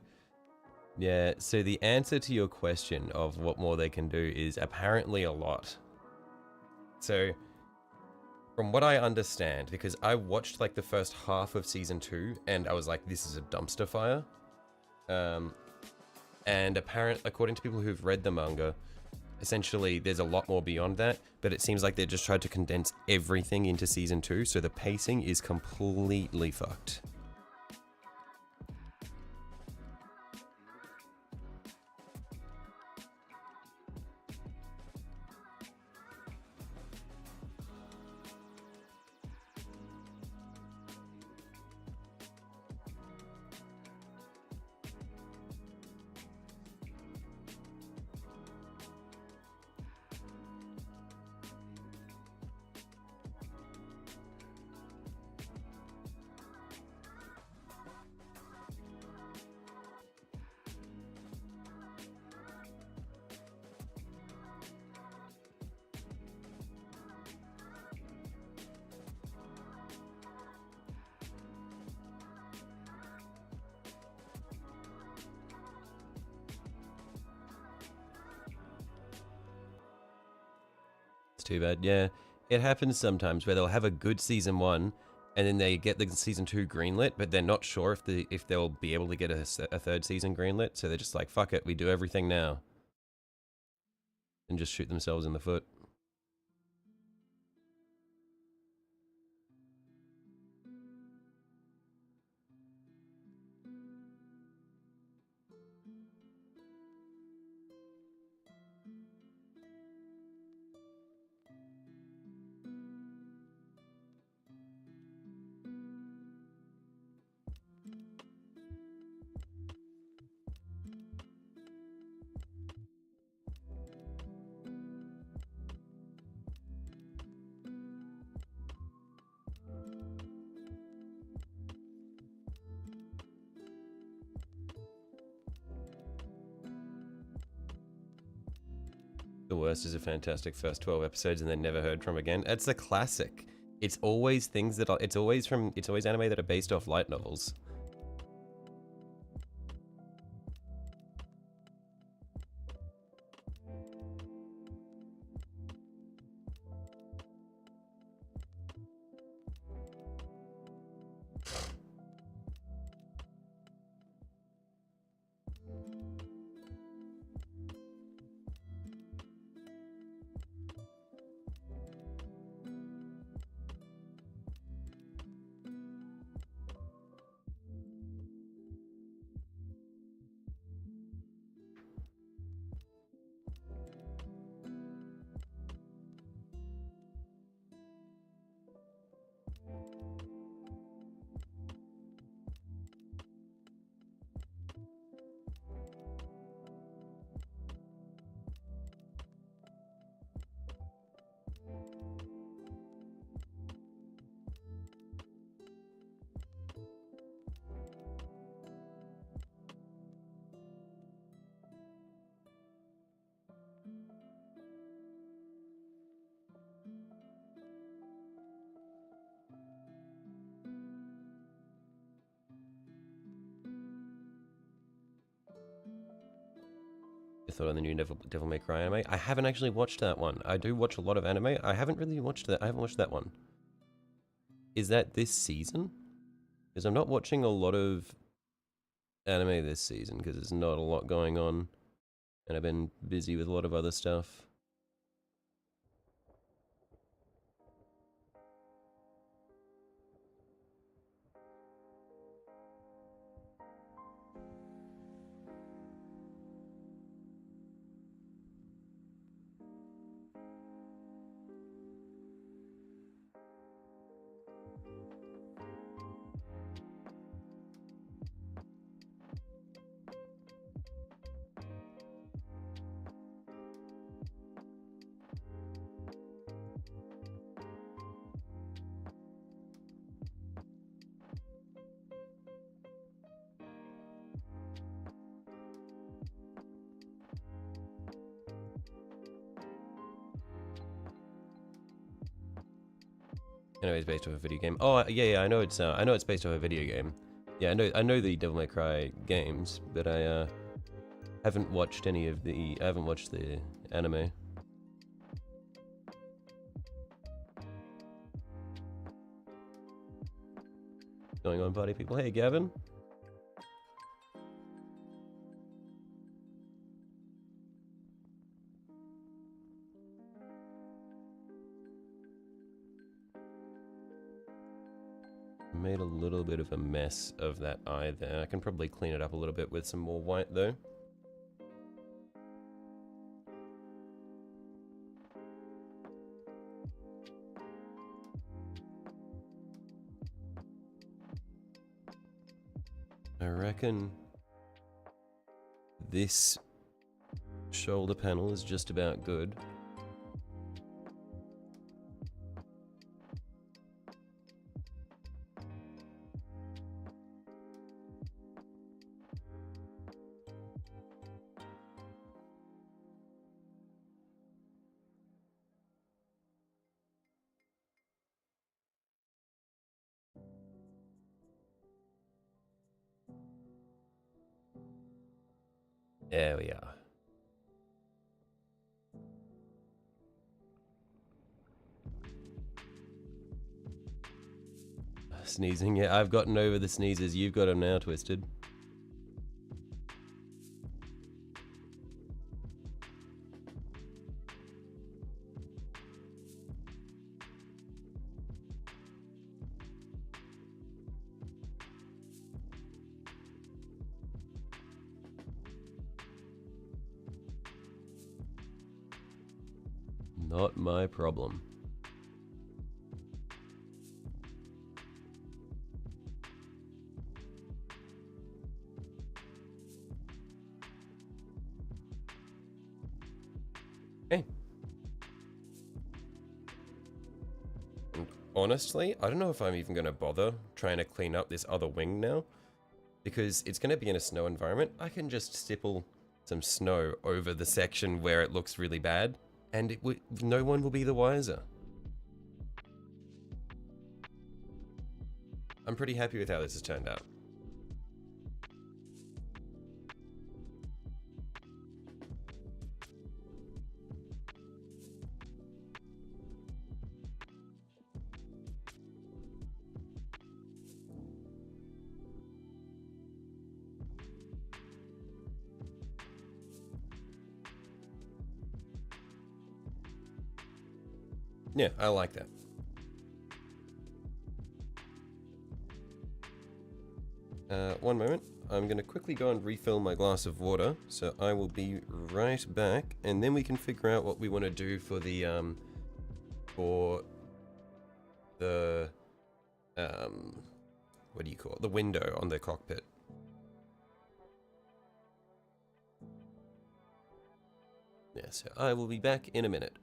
Yeah, so the answer to your question of what more they can do is apparently a lot. So, from what I understand, because I watched like the first half of season 2 and I was like, this is a dumpster fire. And according to people who've read the manga, essentially there's a lot more beyond that, but it seems like they just tried to condense everything into season 2, so the pacing is completely fucked. Too bad. Yeah, it happens sometimes where they'll have a good season 1 and then they get the season 2 greenlit, but they're not sure if they'll be able to get a third season greenlit, so they're just like, fuck it, we do everything now, and just shoot themselves in the foot. The worst is a fantastic first 12 episodes and then never heard from again. It's a classic. It's always things that are, it's always anime that are based off light novels. Thought on the new Devil May Cry anime. I haven't actually watched that one. I do watch a lot of anime. I haven't really watched that. I haven't watched that one. Is that this season? Because I'm not watching a lot of anime this season because there's not a lot going on, and I've been busy with a lot of other stuff. I know it's based off a video game. Oh yeah, I know it's based off a video game. Yeah, I know the Devil May Cry games, but I haven't watched any of the. I haven't watched the anime. Going on, party people? Hey, Gavin. Made a little bit of a mess of that eye there. I can probably clean it up a little bit with some more white though. I reckon this shoulder panel is just about good. There we are. Sneezing, yeah, I've gotten over the sneezes. You've got them now, Twisted. Not my problem. Okay. And honestly, I don't know if I'm even going to bother trying to clean up this other wing now, because it's going to be in a snow environment. I can just stipple some snow over the section where it looks really bad, and no one will be the wiser. I'm pretty happy with how this has turned out. Yeah, I like that. One moment. I'm going to quickly go and refill my glass of water, so I will be right back, and then we can figure out what we want to do for the, what do you call it? The window on the cockpit. Yeah, so I will be back in a minute.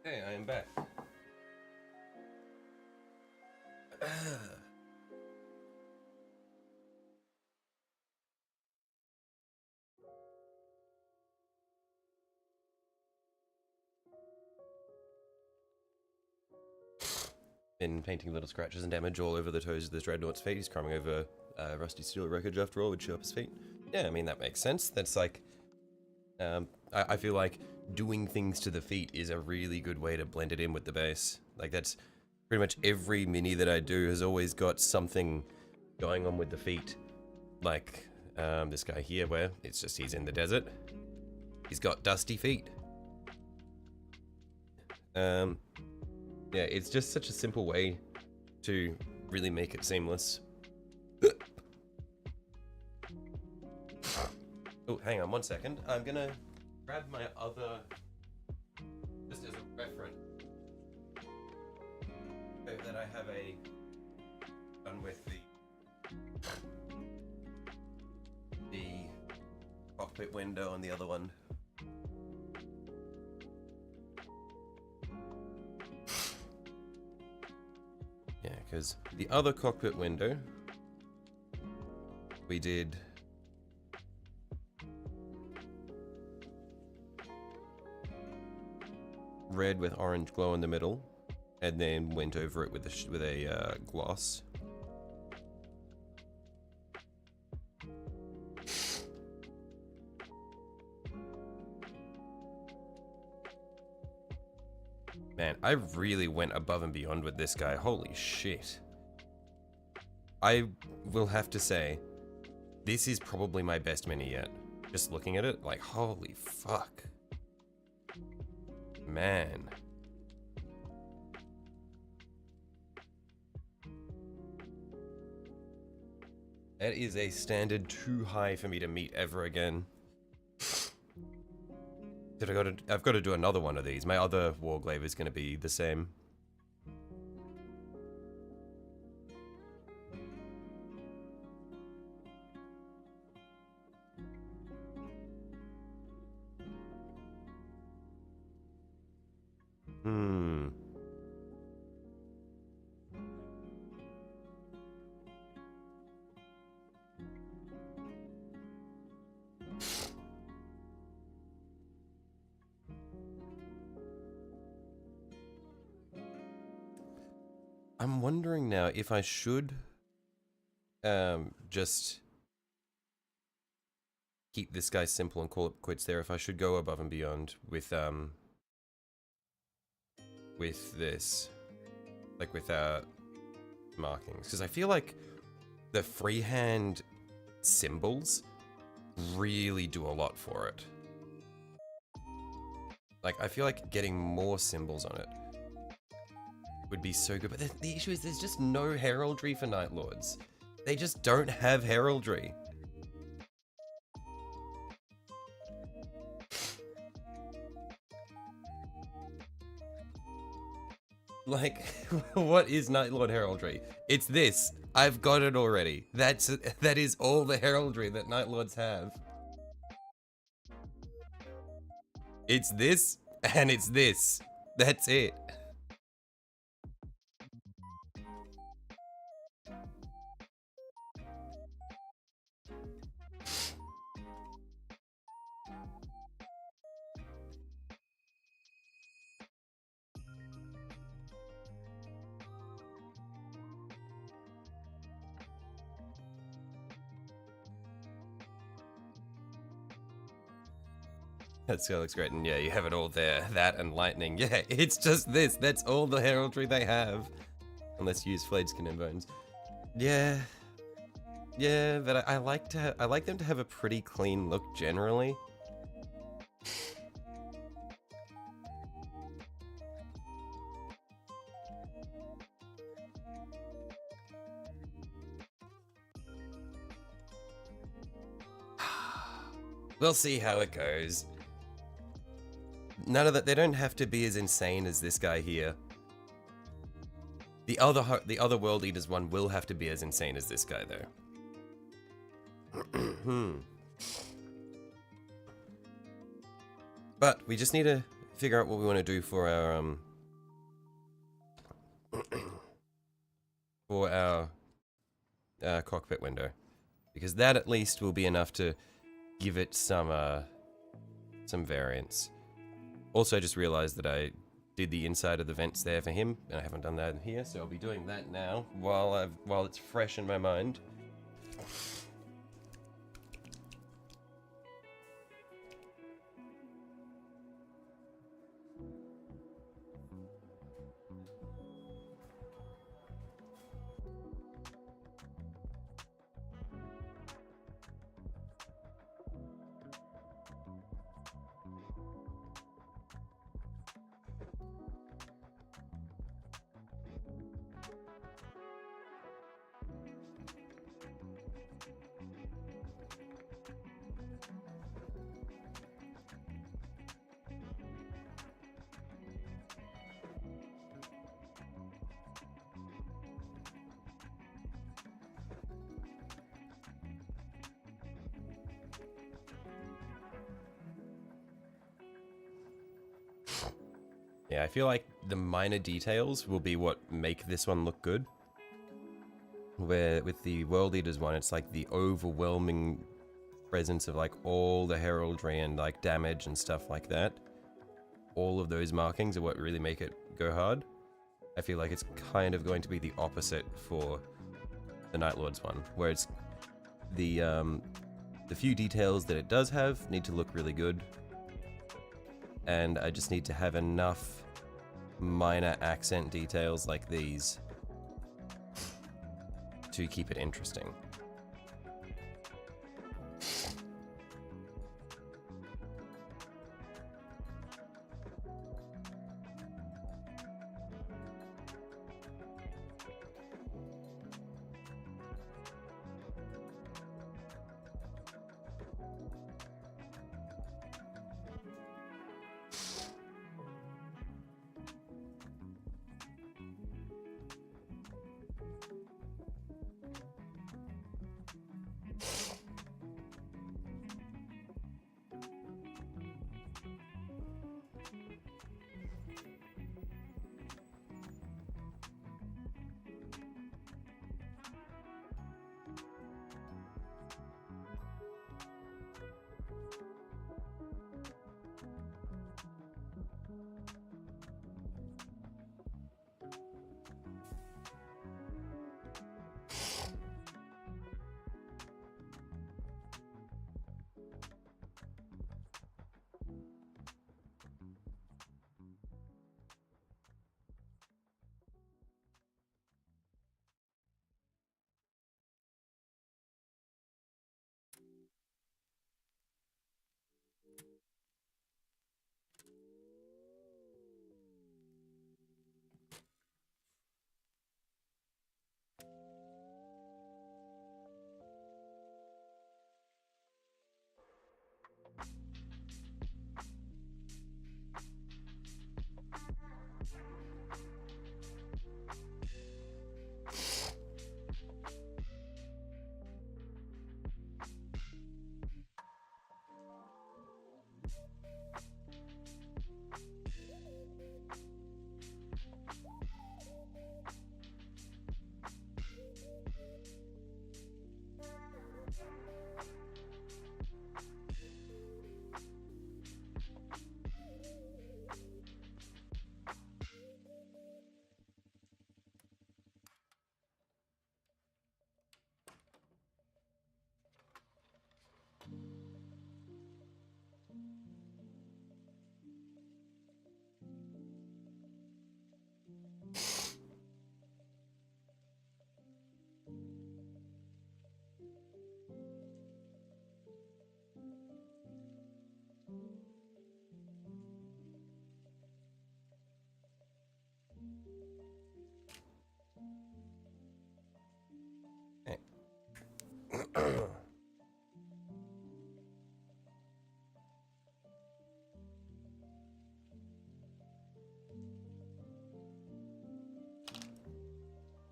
Hey, I am back. Been painting little scratches and damage all over the toes of this Dreadnought's feet. He's crumbing over rusty steel wreckage after all, would show up his feet. Yeah, I mean, that makes sense. That's like... I feel like doing things to the feet is a really good way to blend it in with the base. Like, that's pretty much every mini that I do has always got something going on with the feet. Like, this guy here, where it's just he's in the desert. He's got dusty feet. Yeah, it's just such a simple way to really make it seamless. Oh, hang on 1 second. I'm gonna grab my other, just as a reference, so that I have a done with the cockpit window on the other one. Yeah, because the other cockpit window, we did red with orange glow in the middle, and then went over it with a gloss. Man, I really went above and beyond with this guy. Holy shit. I will have to say, this is probably my best mini yet. Just looking at it, like, holy fuck. Man. That is a standard too high for me to meet ever again. I've got to do another one of these. My other Warglaive is going to be the same. I'm wondering now if I should just keep this guy simple and call it quits there. If I should go above and beyond with this, like without markings, because I feel like the freehand symbols really do a lot for it. Like, I feel like getting more symbols on it would be so good, but the issue is there's just no heraldry for Night Lords. They just don't have heraldry. Like, what is Night Lord heraldry? It's this. I've got it already. That is all the heraldry that Night Lords have. It's this, and it's this. That's it. That still looks great, and yeah, you have it all there. That and lightning. Yeah, it's just this. That's all the heraldry they have. Unless you use flayed skin and bones. Yeah. Yeah, but I like them to have a pretty clean look generally. We'll see how it goes. None of that. They don't have to be as insane as this guy here. The other World Eaters one will have to be as insane as this guy, though. But we just need to figure out what we want to do for our for our cockpit window, because that at least will be enough to give it some variance. Also, I just realized that I did the inside of the vents there for him, and I haven't done that in here, so I'll be doing that now while it's fresh in my mind. Yeah, I feel like the minor details will be what make this one look good. Where with the World Eaters one, it's like the overwhelming presence of like all the heraldry and like damage and stuff like that. All of those markings are what really make it go hard. I feel like it's kind of going to be the opposite for the Night Lord's one, where it's the few details that it does have need to look really good. And I just need to have enough minor accent details like these to keep it interesting.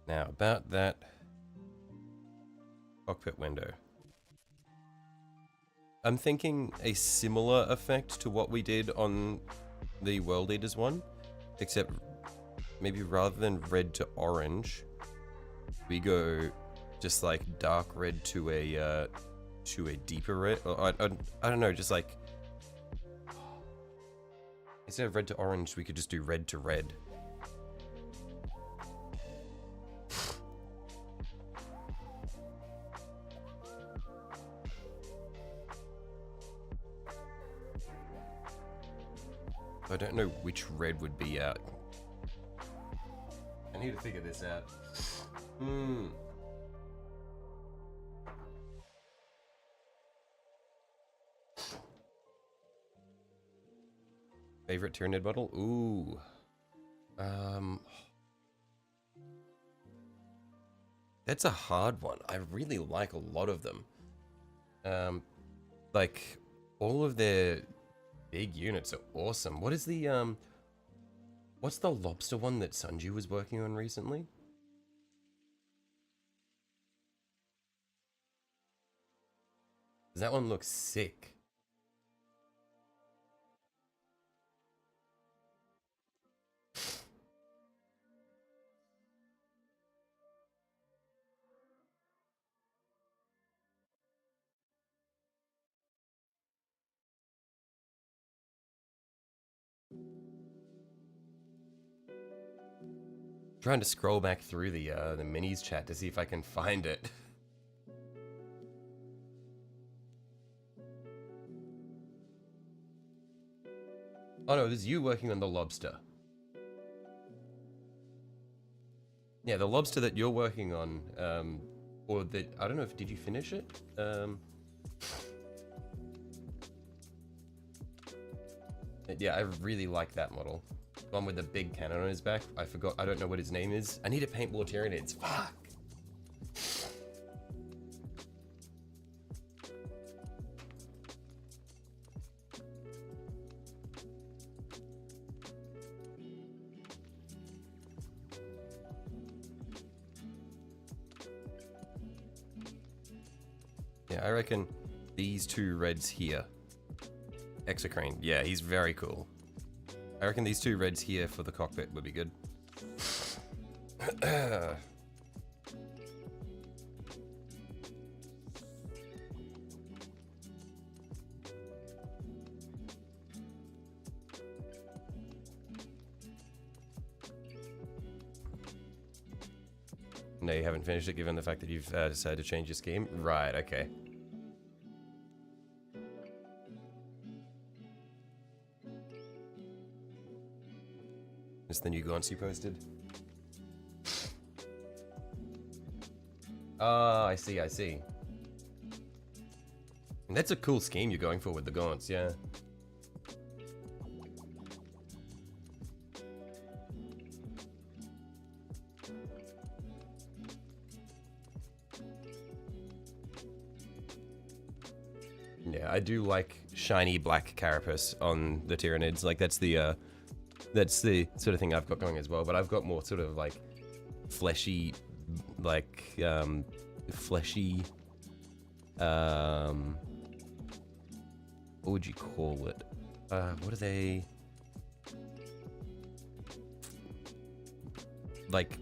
Now, about that cockpit window. I'm thinking a similar effect to what we did on the World Eaters one, except maybe rather than red to orange, we go just like dark red to a deeper red. Or I don't know, just like instead of red to orange, we could just do red to red. I don't know which red would be out. I need to figure this out. Favorite Tyranid model? Ooh. That's a hard one. I really like a lot of them. Like all of their big units are awesome. What is the what's the lobster one that Sunju was working on recently? That one looks sick. Trying to scroll back through the minis chat to see if I can find it. Oh no, this is you working on the lobster. Yeah, the lobster that you're working on, or that, I don't know if, did you finish it? Yeah, I really like that model. One with the big cannon on his back. I forgot, I don't know what his name is. I need to paint more Tyranids. Fuck! Yeah, I reckon these two reds here. Exocrane, yeah, he's very cool. I reckon these two reds here for the cockpit would be good. No, you haven't finished it given the fact that you've decided to change your scheme? Right, okay. It's the new Gaunts you posted? Ah, I see, I see. And that's a cool scheme you're going for with the Gaunts, yeah. Yeah, I do like shiny black carapace on the Tyranids. Like that's the sort of thing I've got going as well. But I've got more sort of like fleshy, like fleshy. What would you call it? What are they? Like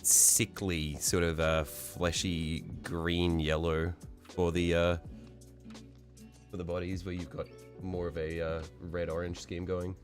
sickly, sort of fleshy green yellow for the bodies, where you've got more of a red-orange scheme going.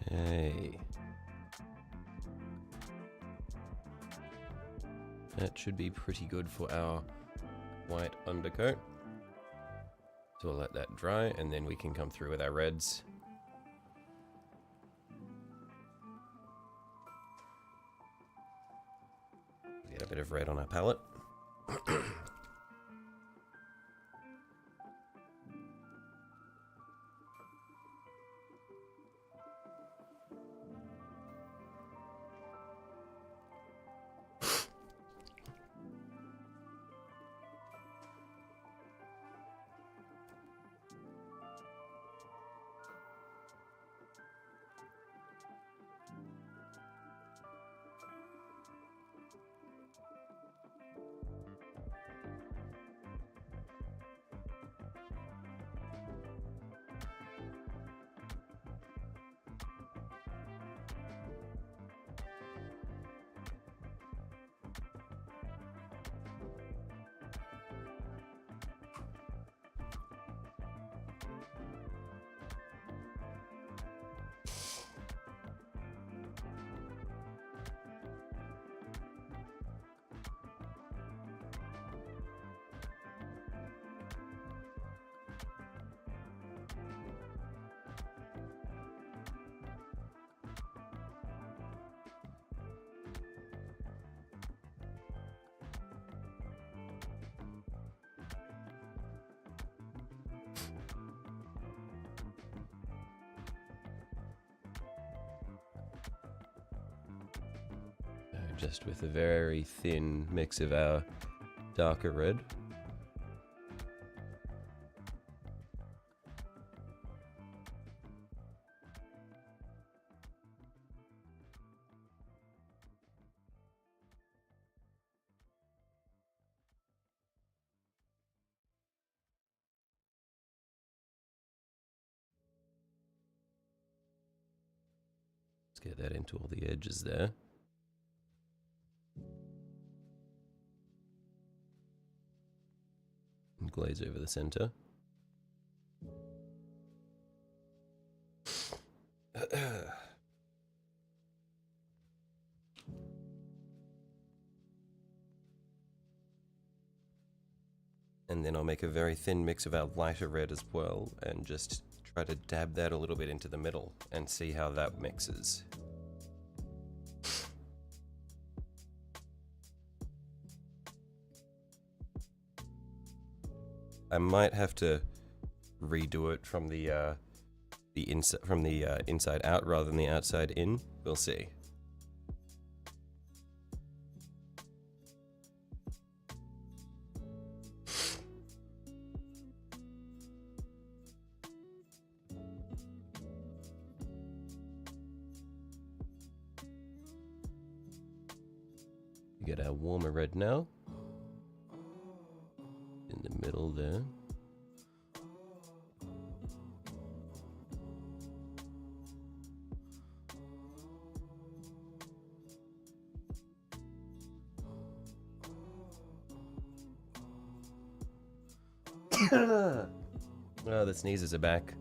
Okay. That should be pretty good for our white undercoat. So we'll let that dry, and then we can come through with our reds. Get a bit of red on our palette. Just with a very thin mix of our darker red. Let's get that into all the edges there. And glaze over the center. And then I'll make a very thin mix of our lighter red as well, and just try to dab that a little bit into the middle and see how that mixes. I might have to redo it from the inside out rather than the outside in. We'll see. Get our warmer red now. In the middle there. Oh, the sneezes are back.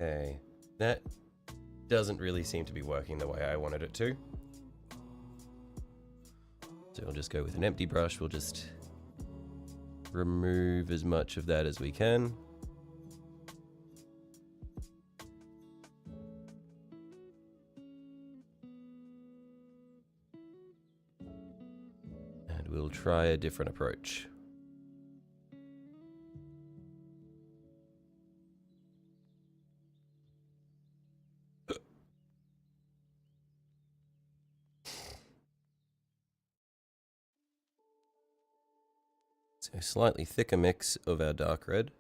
Okay, that doesn't really seem to be working the way I wanted it to. So we'll just go with an empty brush. We'll just remove as much of that as we can. And we'll try a different approach. So slightly thicker mix of our dark red.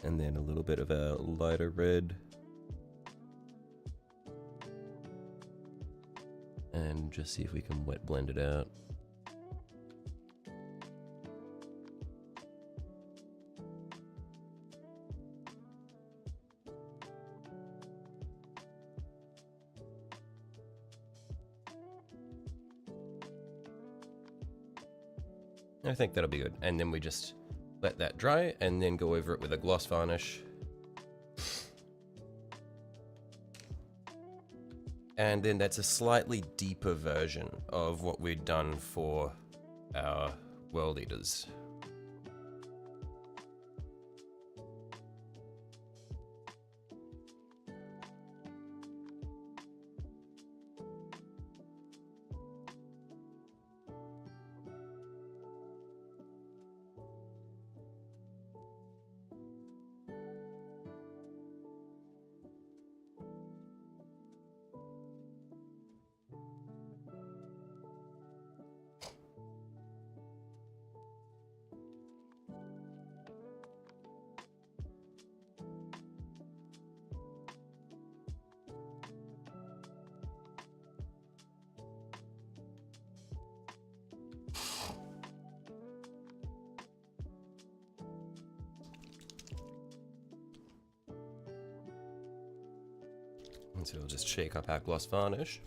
And then a little bit of a lighter red. And just see if we can wet blend it out. I think that'll be good. And then we just let that dry and then go over it with a gloss varnish. And then that's a slightly deeper version of what we'd done for our World Eaters. And so we'll just shake up our gloss varnish.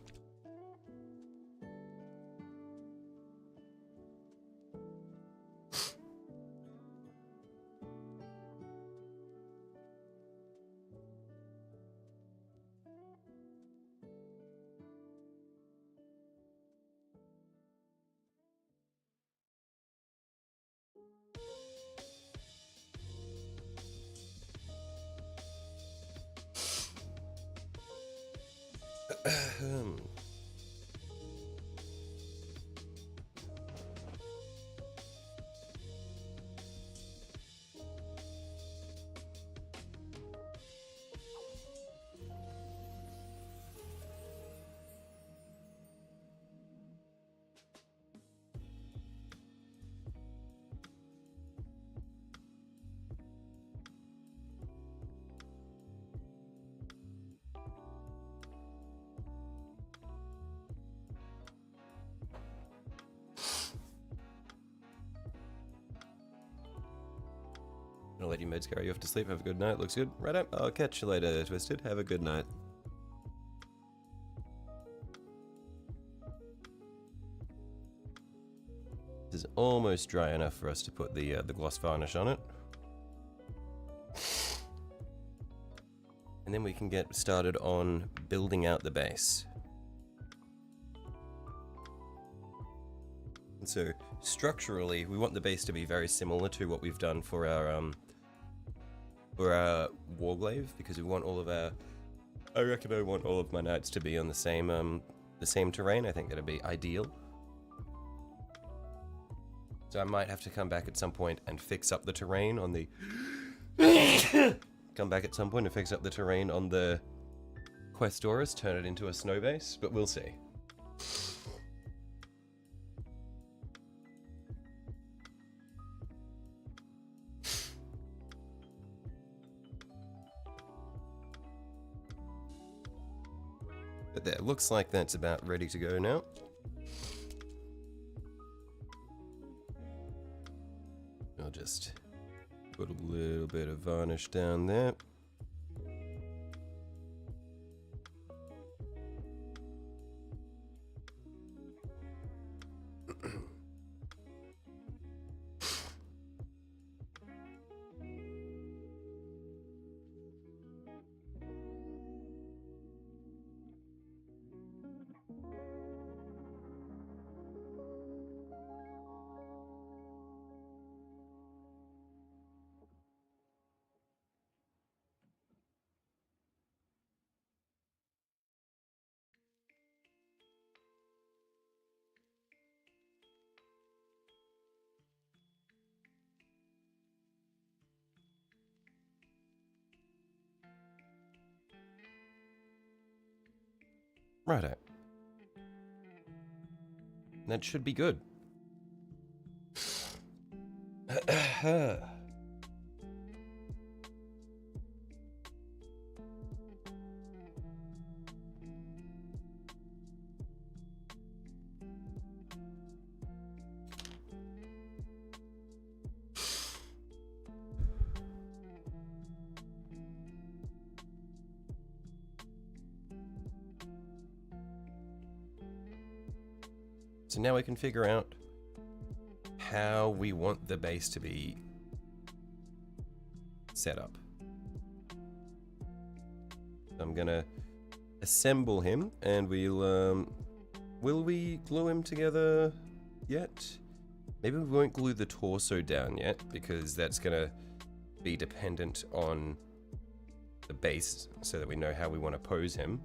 I'll let you meds carry you off to sleep. Have a good night. Looks good. Right up. I'll catch you later, Twisted. Have a good night. This is almost dry enough for us to put the gloss varnish on it. And then we can get started on building out the base. And so, structurally, we want the base to be very similar to what we've done for our Warglaive, because we want all of our... I reckon I want all of my knights to be on the same terrain. I think that'd be ideal. So I might have to come back at some point and fix up the terrain on the... come back at some point and fix up the terrain on the Questoris, turn it into a snow base, but we'll see. But there, looks like that's about ready to go now. I'll just put a little bit of varnish down there. Righto. That should be good. So now we can figure out how we want the base to be set up. I'm gonna assemble him, and we'll will we glue him together yet? Maybe we won't glue the torso down yet, because that's gonna be dependent on the base, so that we know how we want to pose him.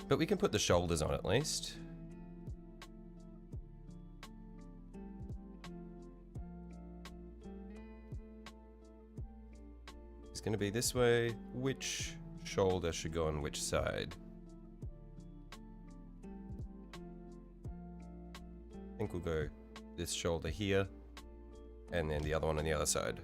But we can put the shoulders on at least. It's going to be this way. Which shoulder should go on which side? I think we'll go this shoulder here, and then the other one on the other side.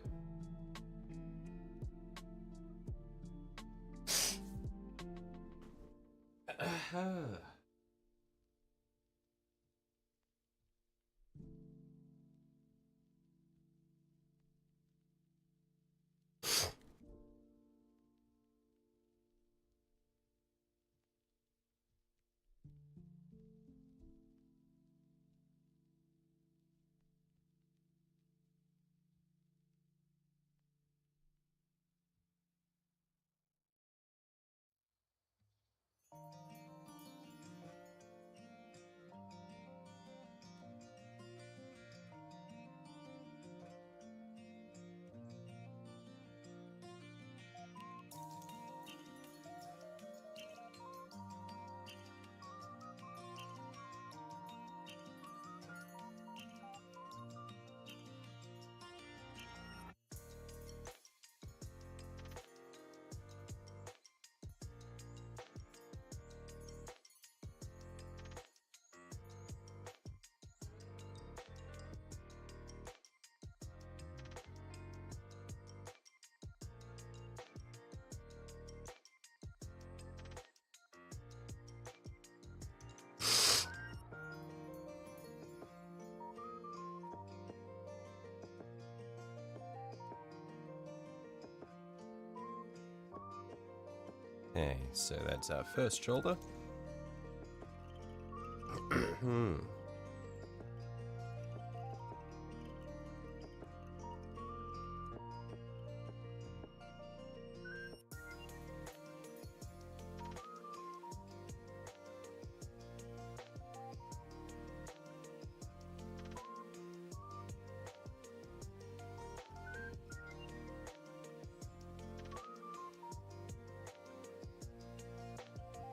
Okay, so that's our first shoulder.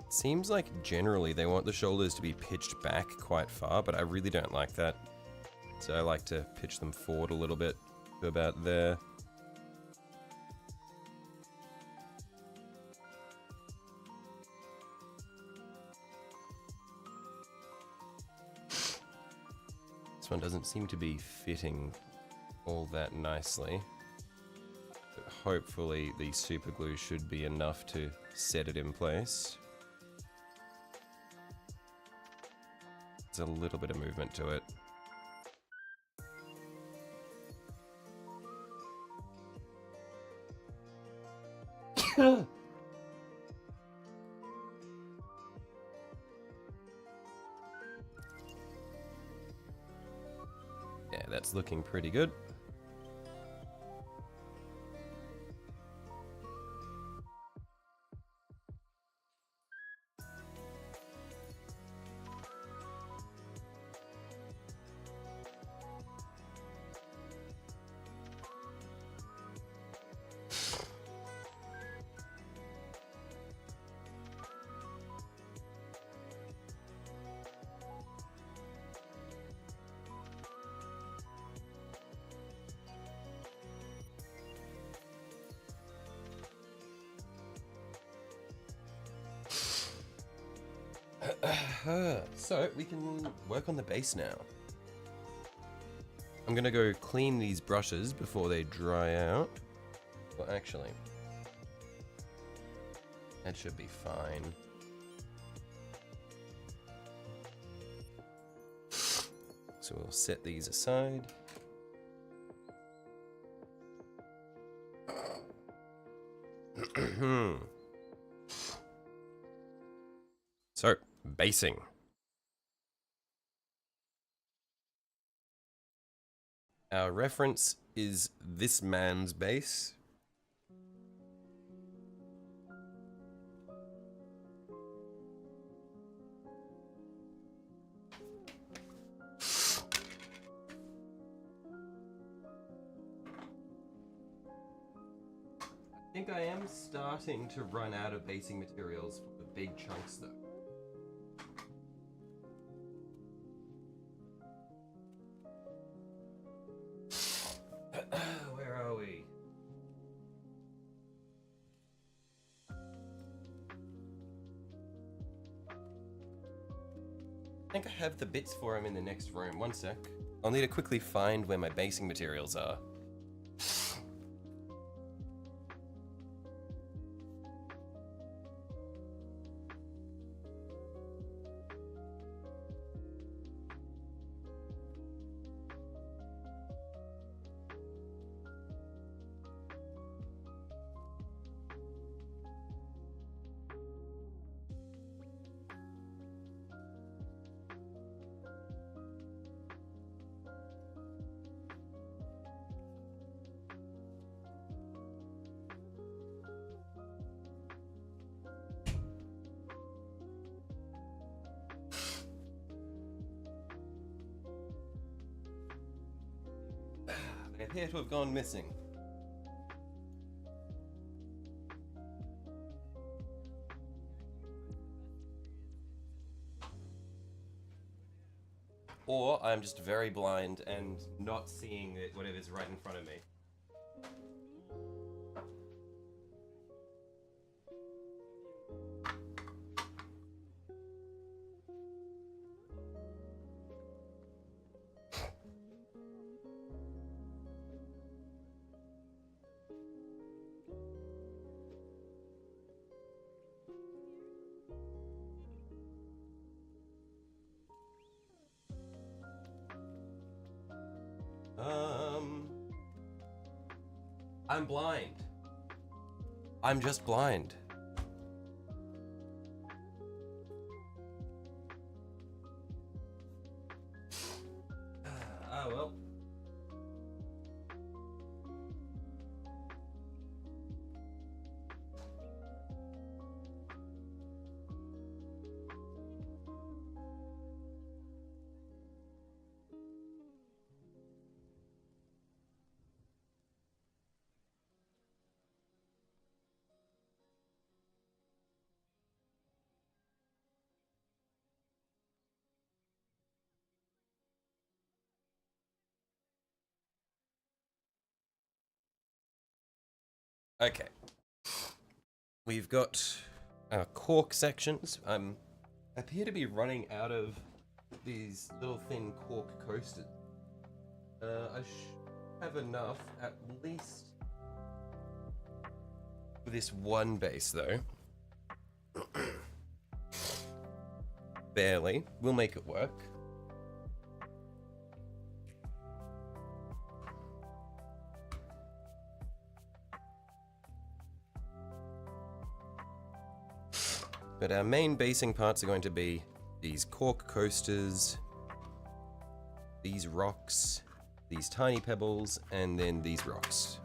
Seems like generally they want the shoulders to be pitched back quite far, but I really don't like that. So I like to pitch them forward a little bit to about there. This one doesn't seem to be fitting all that nicely. But hopefully the super glue should be enough to set it in place. There's a little bit of movement to it. Yeah, that's looking pretty good. So we can work on the base now. I'm gonna go clean these brushes before they dry out. Well, actually, that should be fine. So we'll set these aside. So, basing. Our reference is this man's base. I think I am starting to run out of basing materials for the big chunks though. Where are we? I think I have the bits for him in the next room. One sec. I'll need to quickly find where my basing materials are. They appear to have gone missing. Or I'm just very blind and not seeing whatever's right in front of me. I'm blind. I'm just blind. Ah, well. Okay. We've got our cork sections. I appear to be running out of these little thin cork coasters. I have enough at least for this one base though. Barely. We'll make it work. But our main basing parts are going to be these cork coasters, these rocks, these tiny pebbles, and then these rocks.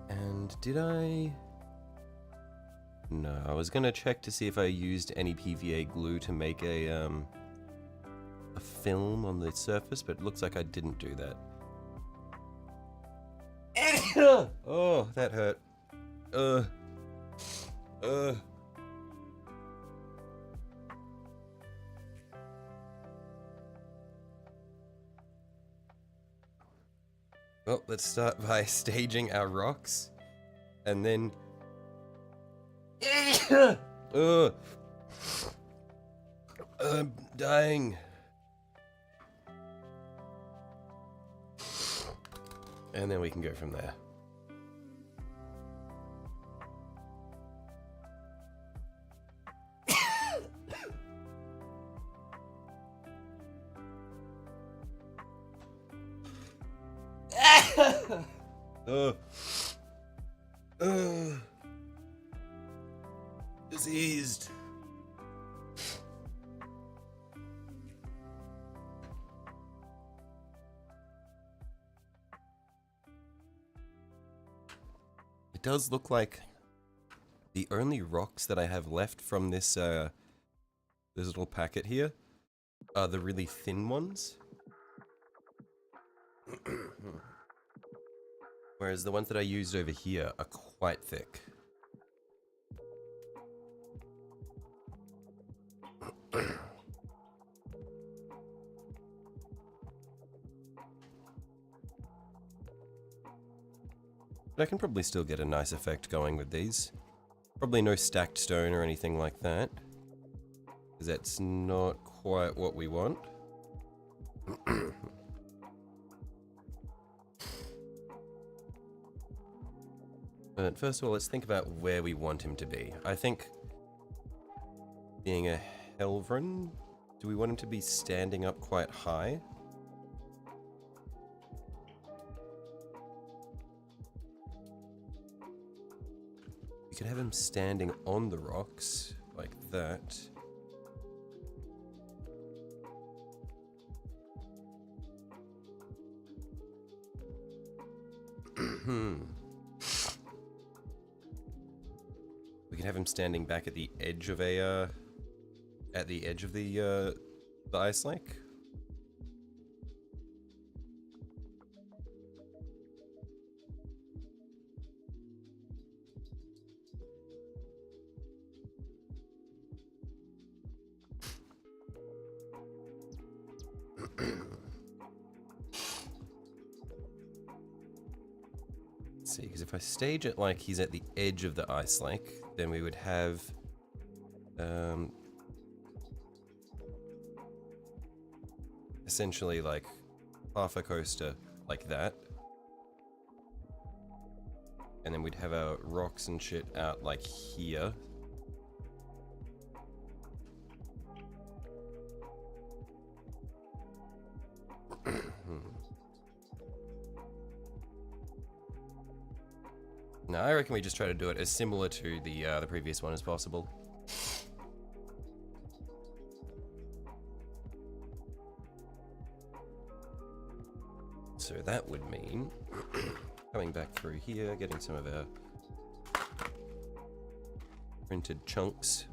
And did I... No, I was gonna check to see if I used any PVA glue to make a film on the surface, but it looks like I didn't do that. Oh, that hurt. Well, let's start by staging our rocks, and then... I'm dying. And then we can go from there. Diseased. It does look like the only rocks that I have left from this this little packet here are the really thin ones. Whereas the ones that I used over here are quite thick. But I can probably still get a nice effect going with these. Probably no stacked stone or anything like that, because that's not quite what we want. But first of all, let's think about where we want him to be. I think being a Helvrin, do we want him to be standing up quite high? We could have him standing on the rocks, like that. We could have him standing back at the edge of the ice lake. See, because if I stage it like he's at the edge of the ice lake, then we would have essentially like half a coaster like that, and then we'd have our rocks and shit out like here. No, I reckon we just try to do it as similar to the previous one as possible. So that would mean coming back through here, getting some of our printed chunks.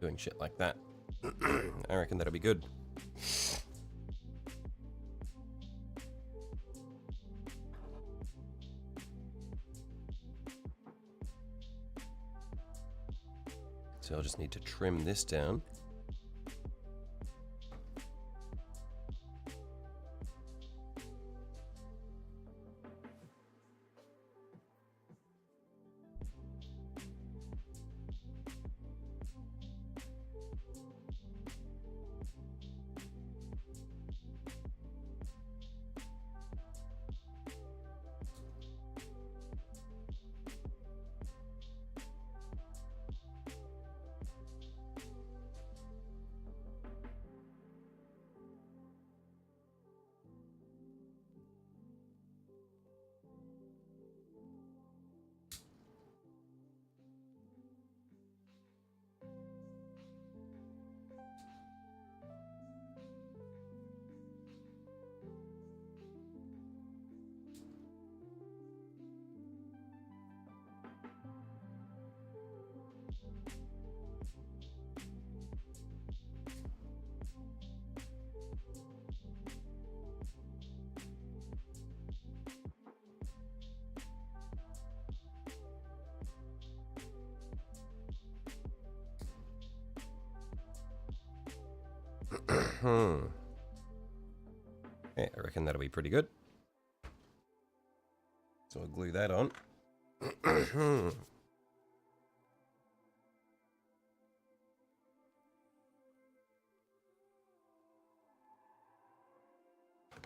Doing shit like that. I reckon that'll be good. So I'll just need to trim this down. Yeah, I reckon that'll be pretty good. So I'll glue that on.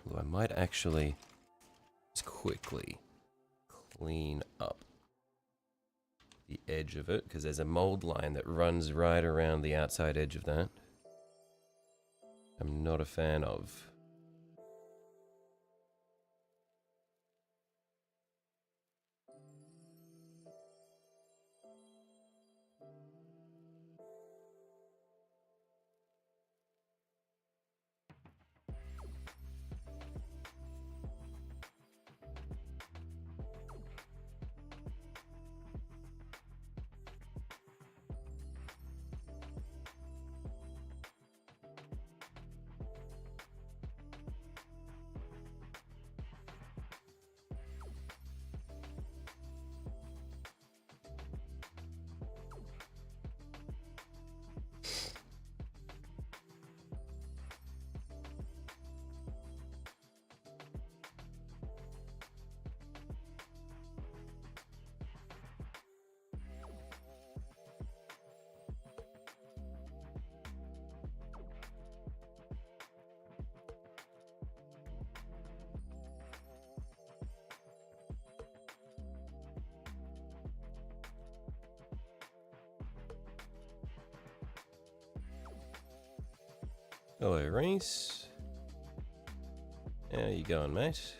Although I might actually just quickly clean up the edge of it, because there's a mold line that runs right around the outside edge of that. I'm not a fan of. Hello, Reese. How you going, mate?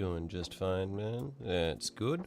Doing just fine, man. That's good.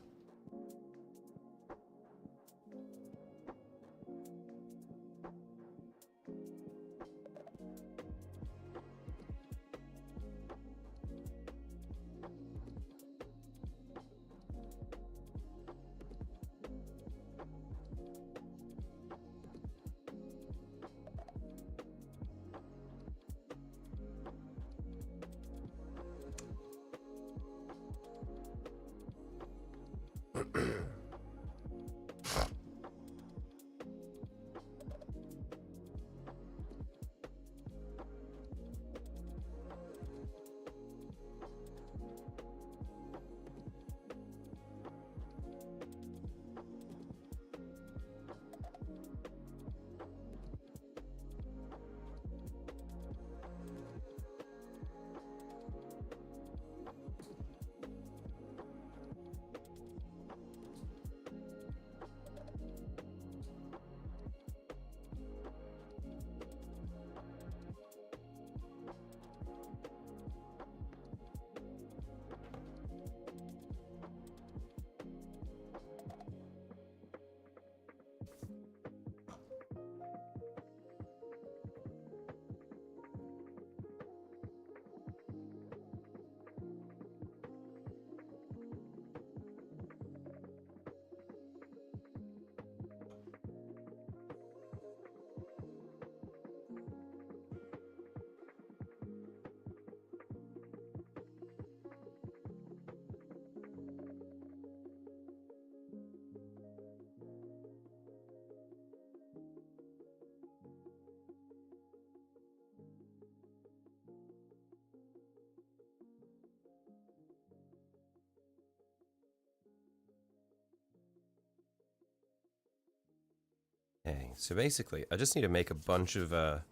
Okay, so basically, I just need to make a bunch of a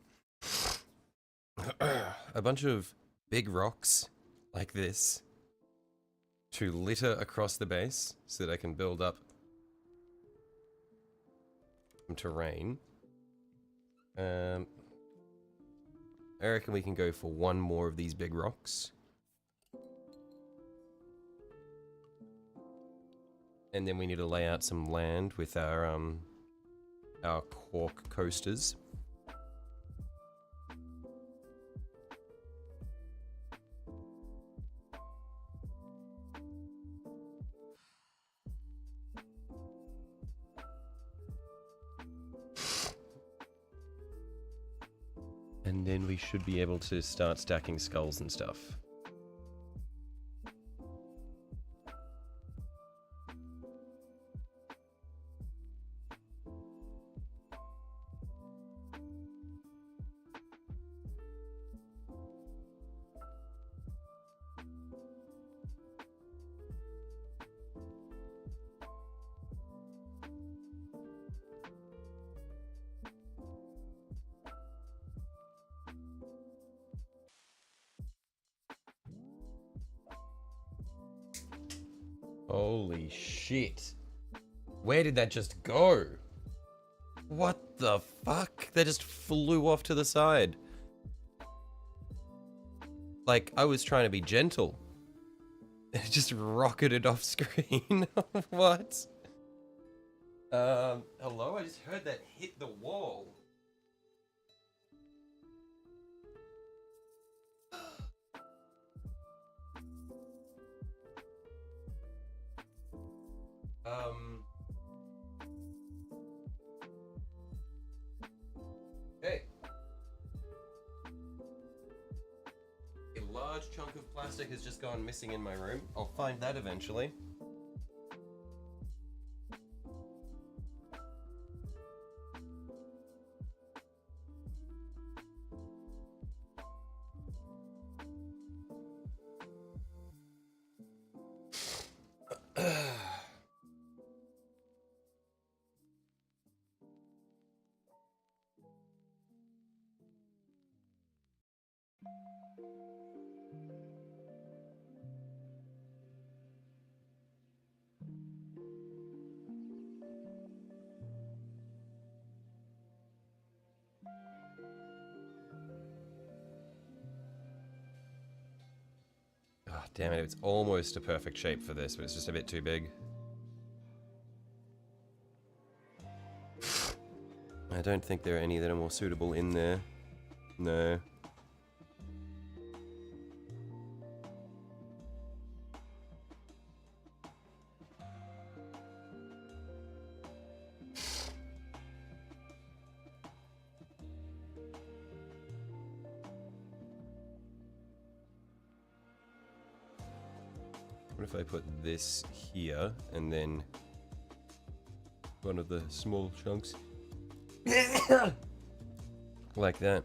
bunch of big rocks like this to litter across the base so that I can build up some terrain. I reckon we can go for one more of these big rocks. And then we need to lay out some land with our cork coasters. And then we should be able to start stacking skulls and stuff. Holy shit. Where did that just go? What the fuck? That just flew off to the side. Like, I was trying to be gentle. It just rocketed off screen. What? Hello? I just heard that hit the wall. Hey. A large chunk of plastic has just gone missing in my room. I'll find that eventually. God Damn it, it's almost a perfect shape for this, but it's just a bit too big. I don't think there are any that are more suitable in there. No. What if I put this here and then one of the small chunks like that?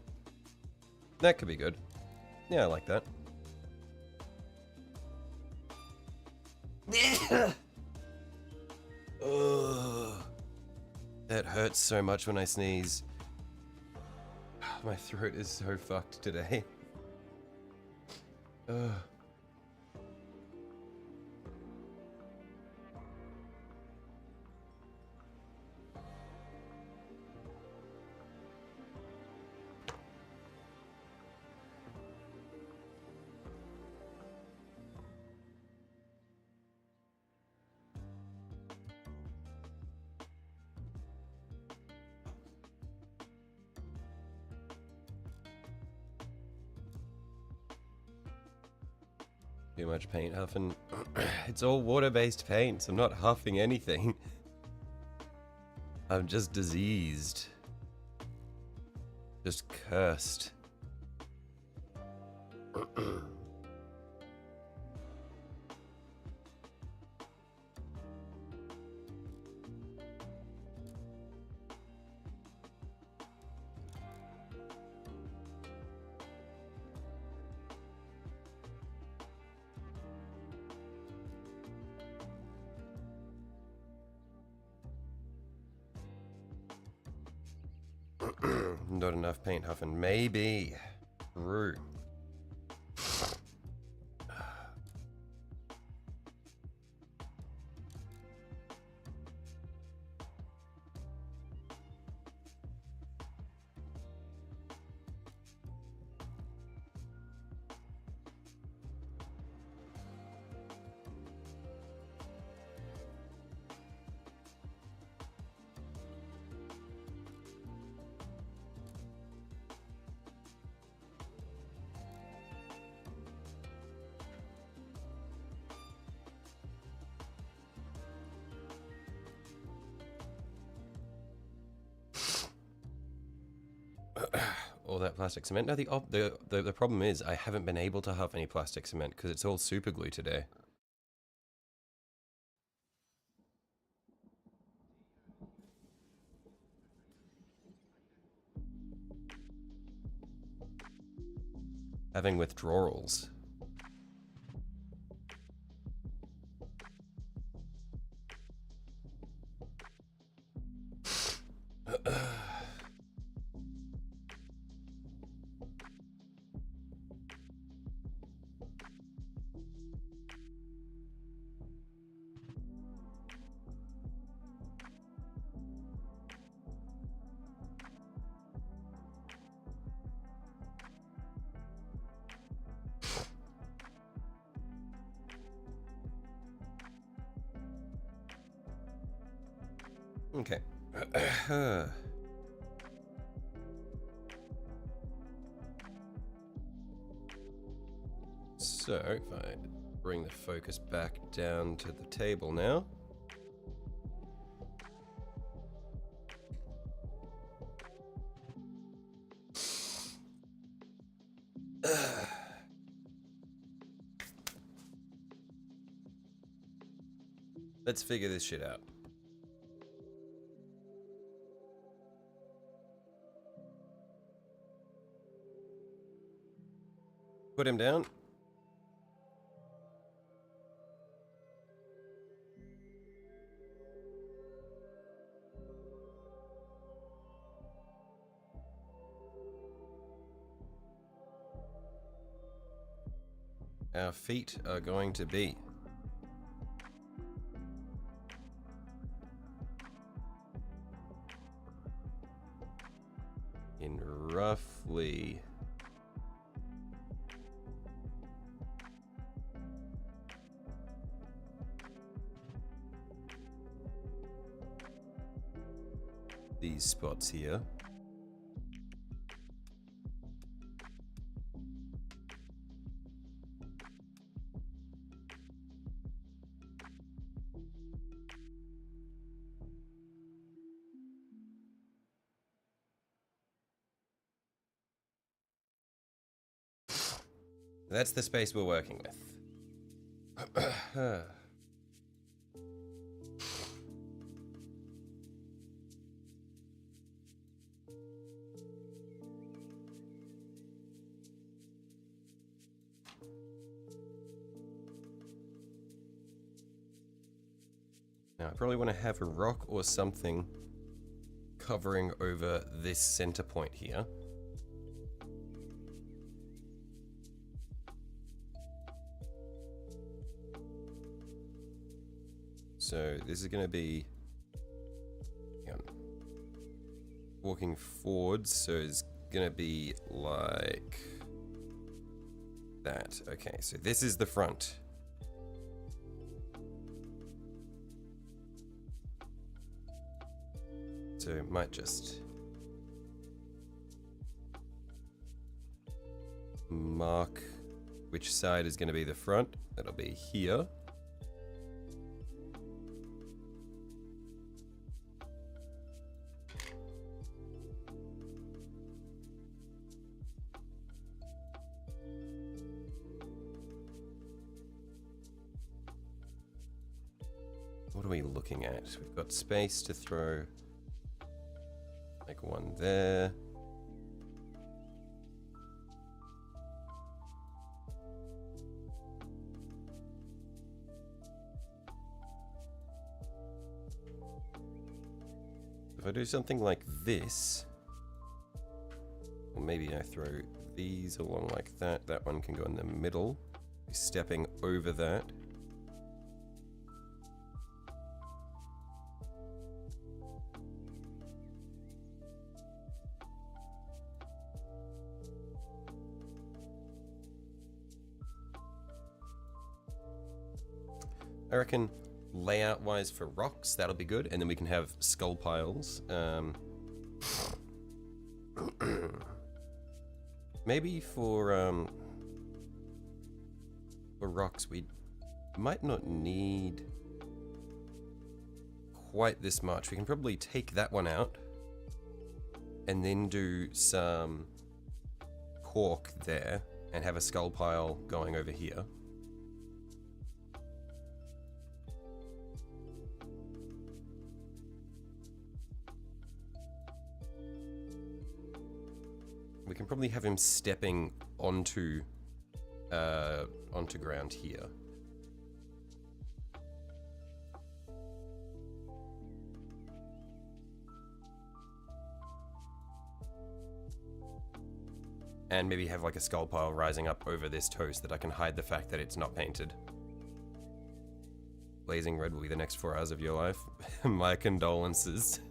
That could be good. Yeah, I like that. Ugh. That hurts so much when I sneeze. My throat is so fucked today. Ugh. Too much paint huffing. It's all water-based paints. I'm not huffing anything. I'm just diseased. Just cursed. Not enough paint huffing. Maybe. True. All that plastic cement. No, the problem is I haven't been able to huff any plastic cement because it's all super glue today. Having withdrawals. Okay. So, if I bring the focus back down to the table now. Let's figure this shit out. Put him down. Our feet are going to be in roughly these spots here. That's the space we're working with. Now, I probably want to have a rock or something covering over this center point here. So this is going to be walking forwards, so it's going to be like that. Okay, so this is the front. So it might just mark which side is going to be the front. That'll be here. What are we looking at? We've got space to throw like one there. If I do something like this, or maybe I throw these along like that, that one can go in the middle, stepping over that. I reckon layout wise for rocks, that'll be good, and then we can have skull piles. Maybe for rocks we might not need quite this much. We can probably take that one out and then do some cork there and have a skull pile going over here. We can probably have him stepping onto ground here. And maybe have like a skull pile rising up over this toast that I can hide the fact that it's not painted. Blazing red will be the next 4 hours of your life. My condolences.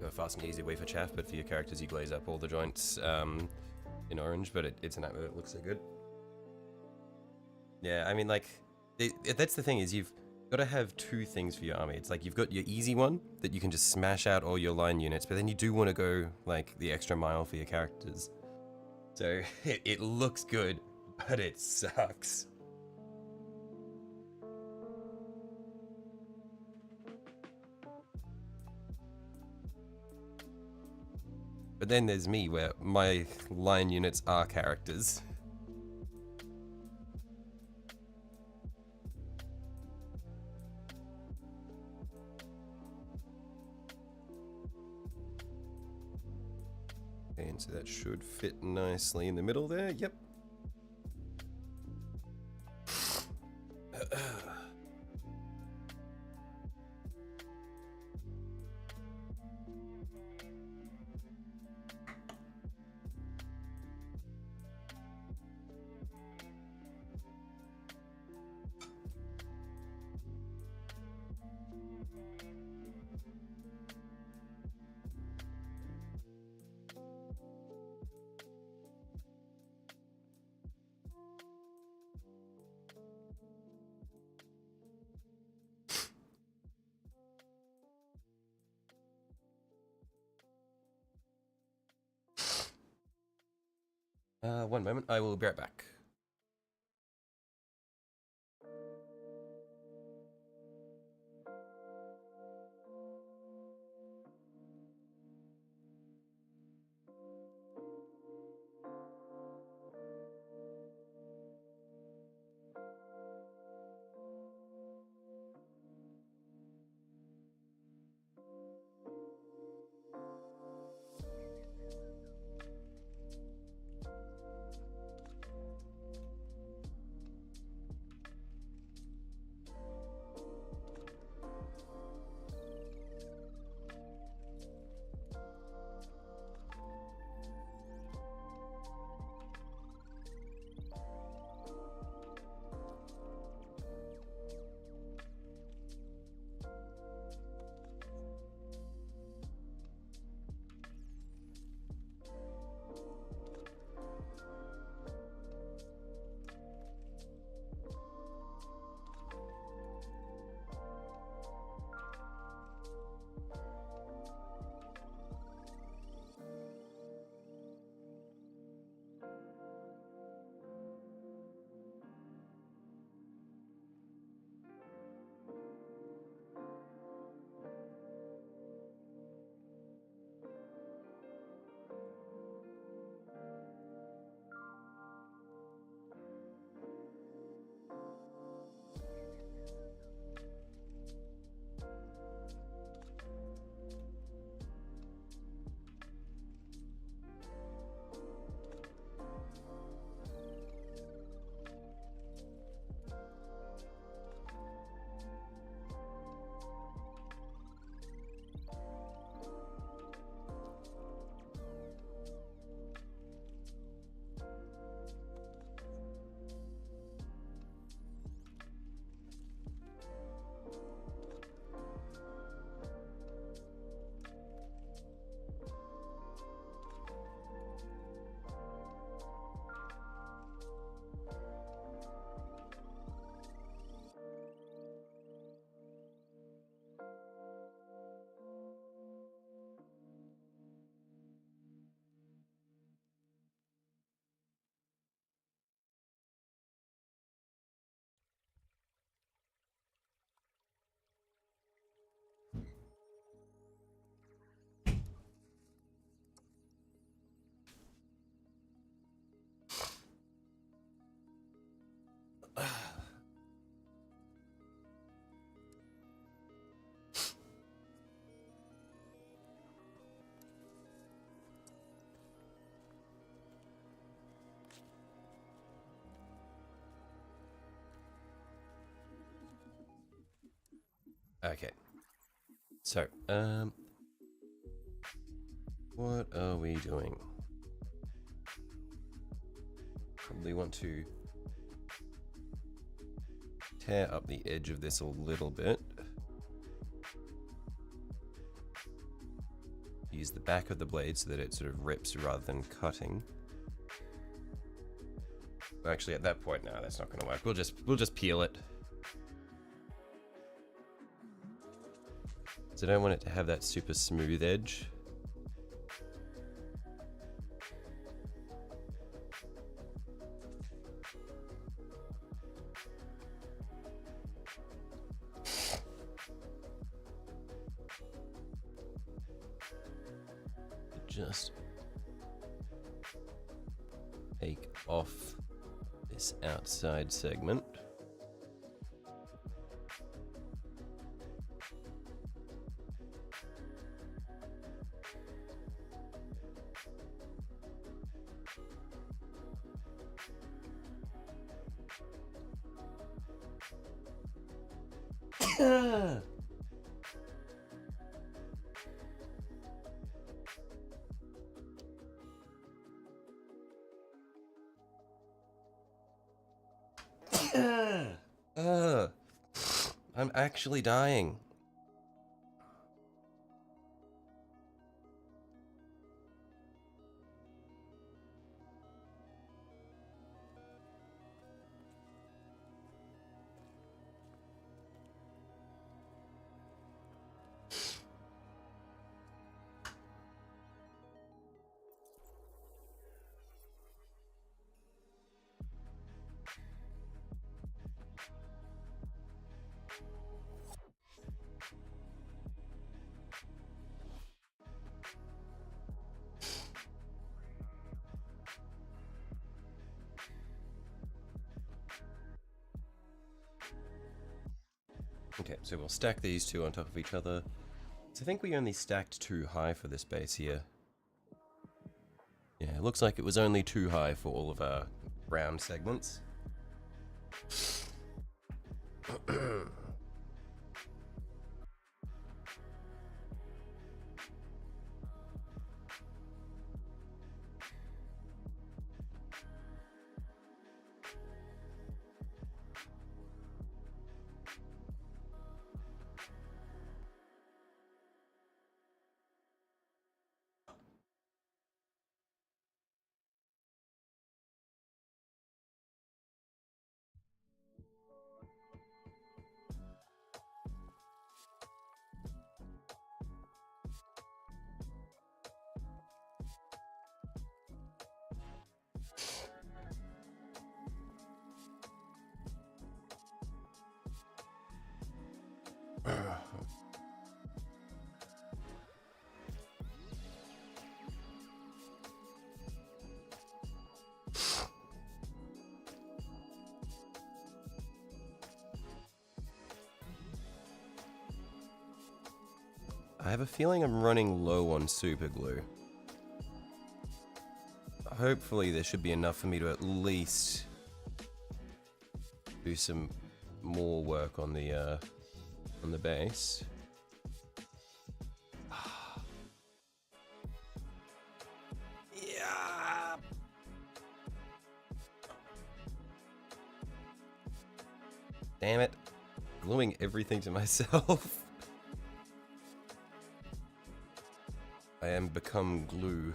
A fast and easy way for chaff, but for your characters you glaze up all the joints in orange, but it's an act that looks so good. Yeah, I mean, like, that's the thing is you've got to have two things for your army. It's like you've got your easy one that you can just smash out all your line units, but then you do want to go like the extra mile for your characters. So it looks good, but it sucks. But then there's me, where my line units are characters. And so that should fit nicely in the middle there. Yep. One moment, I will be right back. Okay. So, what are we doing? Probably want to tear up the edge of this a little bit. Use the back of the blade so that it sort of rips rather than cutting. Actually, at that point, no, that's not going to work. We'll just peel it. So I don't want it to have that super smooth edge. Just take off this outside segment. I'm actually dying. Okay, so we'll stack these two on top of each other. So I think we only stacked too high for this base here. Yeah, it looks like it was only too high for all of our round segments. I have a feeling I'm running low on super glue. Hopefully there should be enough for me to at least do some more work on the base. Yeah. Damn it. Gluing everything to myself. I am become glue.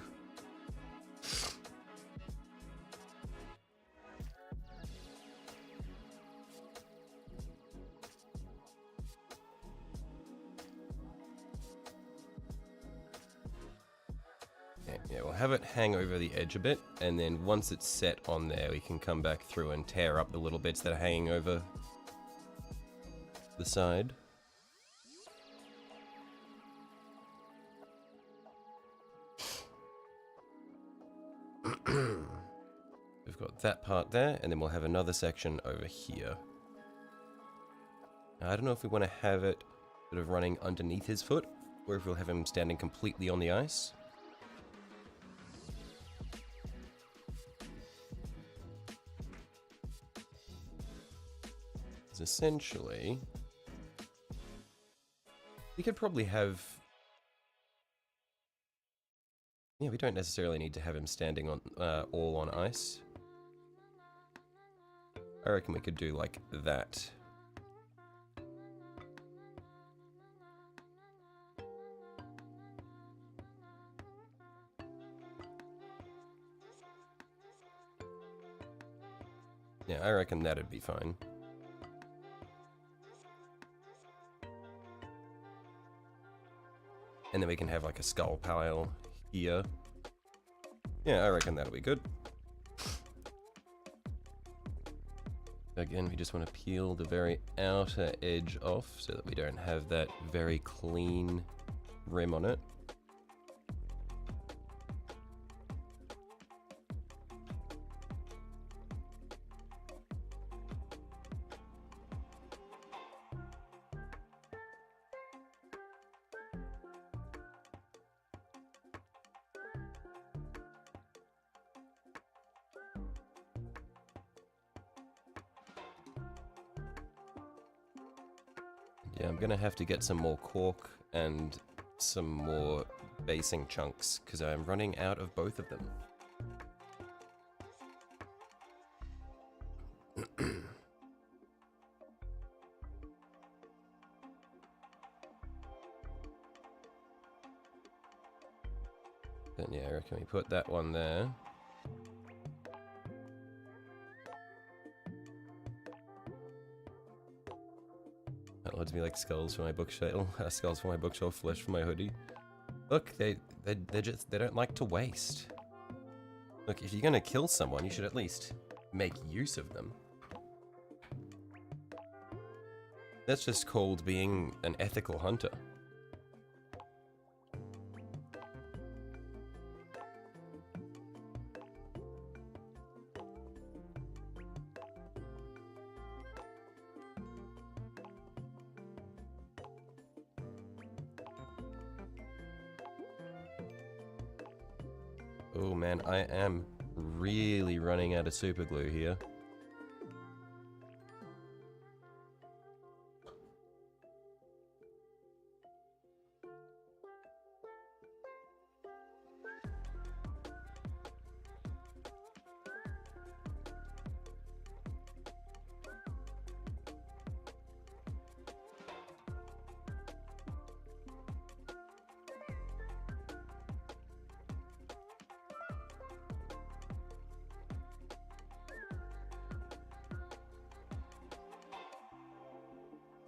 Okay, yeah, we'll have it hang over the edge a bit, and then once it's set on there, we can come back through and tear up the little bits that are hanging over the side. We've got that part there, and then we'll have another section over here. Now, I don't know if we want to have it sort of running underneath his foot, or if we'll have him standing completely on the ice. 'Cause essentially, we could probably have... Yeah, we don't necessarily need to have him standing on all on ice. I reckon we could do like that. Yeah, I reckon that'd be fine. And then we can have like a skull pile here. Yeah, I reckon that'll be good. Again, we just want to peel the very outer edge off so that we don't have that very clean rim on it. Yeah, I'm gonna have to get some more cork and some more basing chunks because I'm running out of both of them. Then yeah, I reckon we put that one there. That looks to me like skulls for my bookshelf, skulls for my bookshelf, flesh for my hoodie. Look, they don't like to waste. Look, if you're gonna kill someone, you should at least make use of them. That's just called being an ethical hunter. Oh man, I am really running out of super glue here.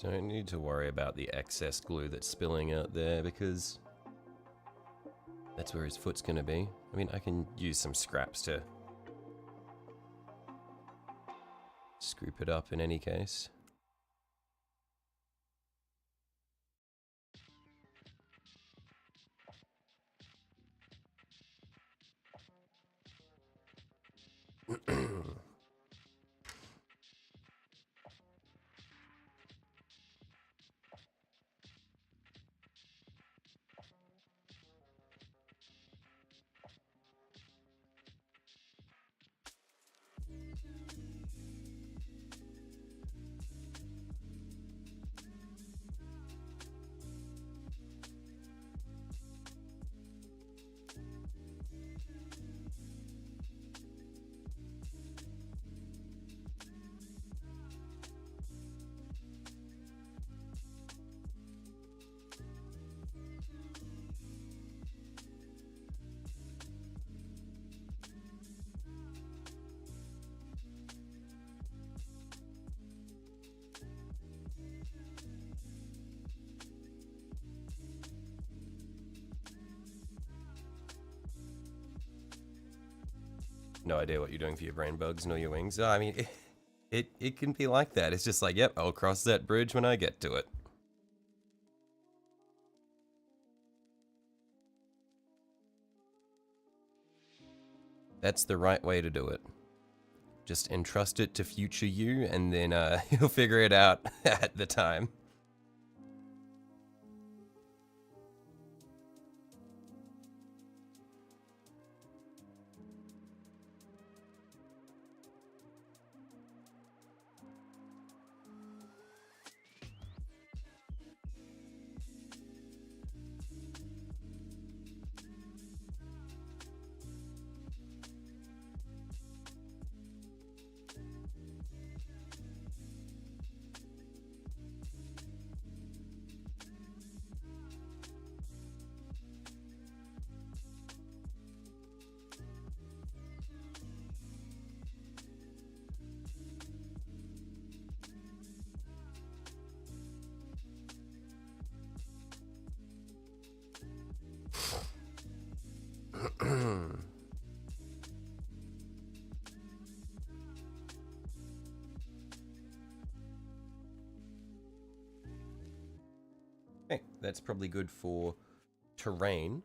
Don't need to worry about the excess glue that's spilling out there because that's where his foot's gonna be. I mean, I can use some scraps to scoop it up in any case. No idea what you're doing for your brain bugs nor your wings. I mean, it can be like that. It's just like, yep, I'll cross that bridge when I get to it. That's the right way to do it. Just entrust it to future you, and then you'll figure it out at the time. that's probably good for terrain.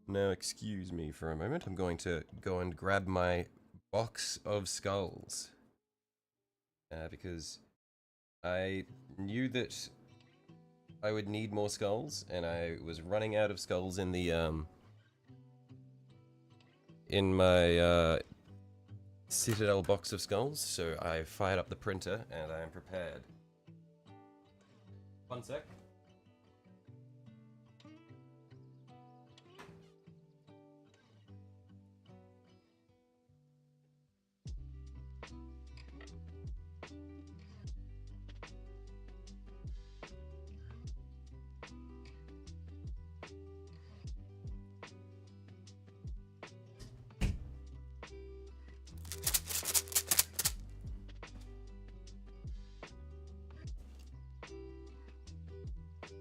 Now, excuse me for a moment. I'm going to go and grab my box of skulls. Because I knew that I would need more skulls, and I was running out of skulls in the, in my, Citadel box of skulls, so I fired up the printer, and I am prepared. One sec.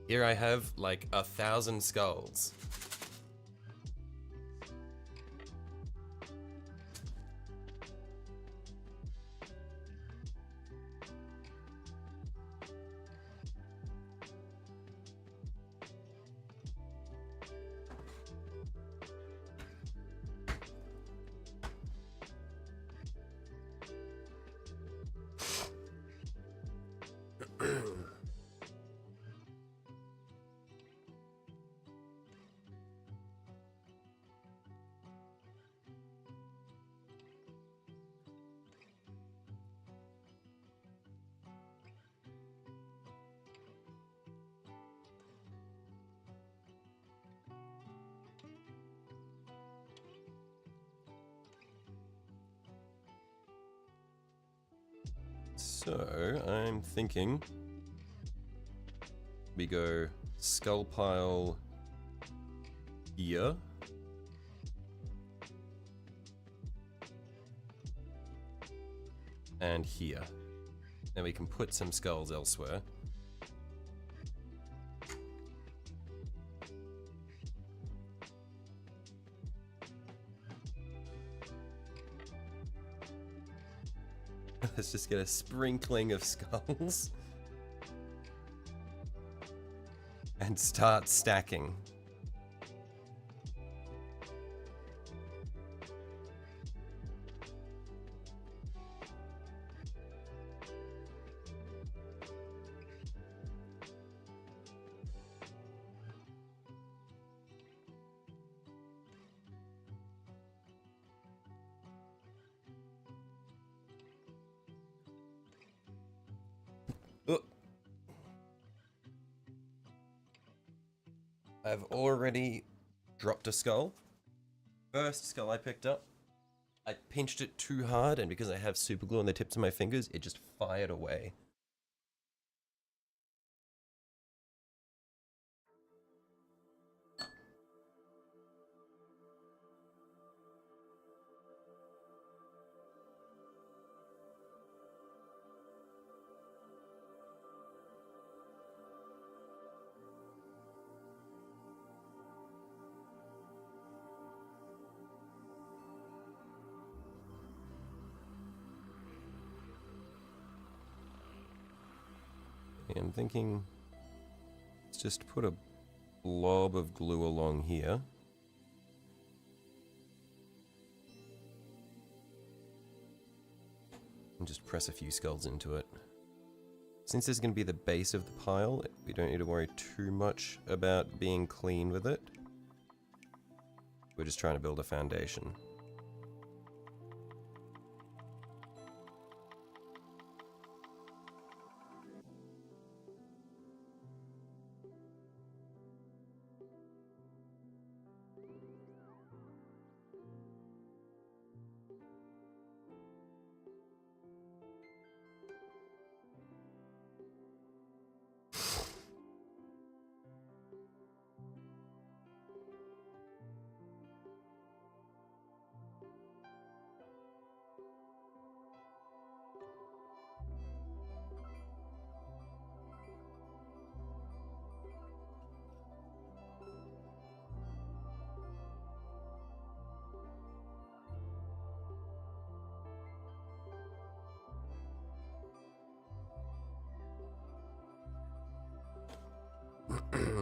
Here I have, like, 1,000 skulls. So, I'm thinking we go skull pile here. And here. Then we can put some skulls elsewhere. Let's just get a sprinkling of skulls. And start stacking. I've already dropped a skull. First skull I picked up, I pinched it too hard, and because I have super glue on the tips of my fingers, it just fired away. I'm thinking, let's just put a blob of glue along here. And just press a few skulls into it. Since this is going to be the base of the pile, we don't need to worry too much about being clean with it. We're just trying to build a foundation. I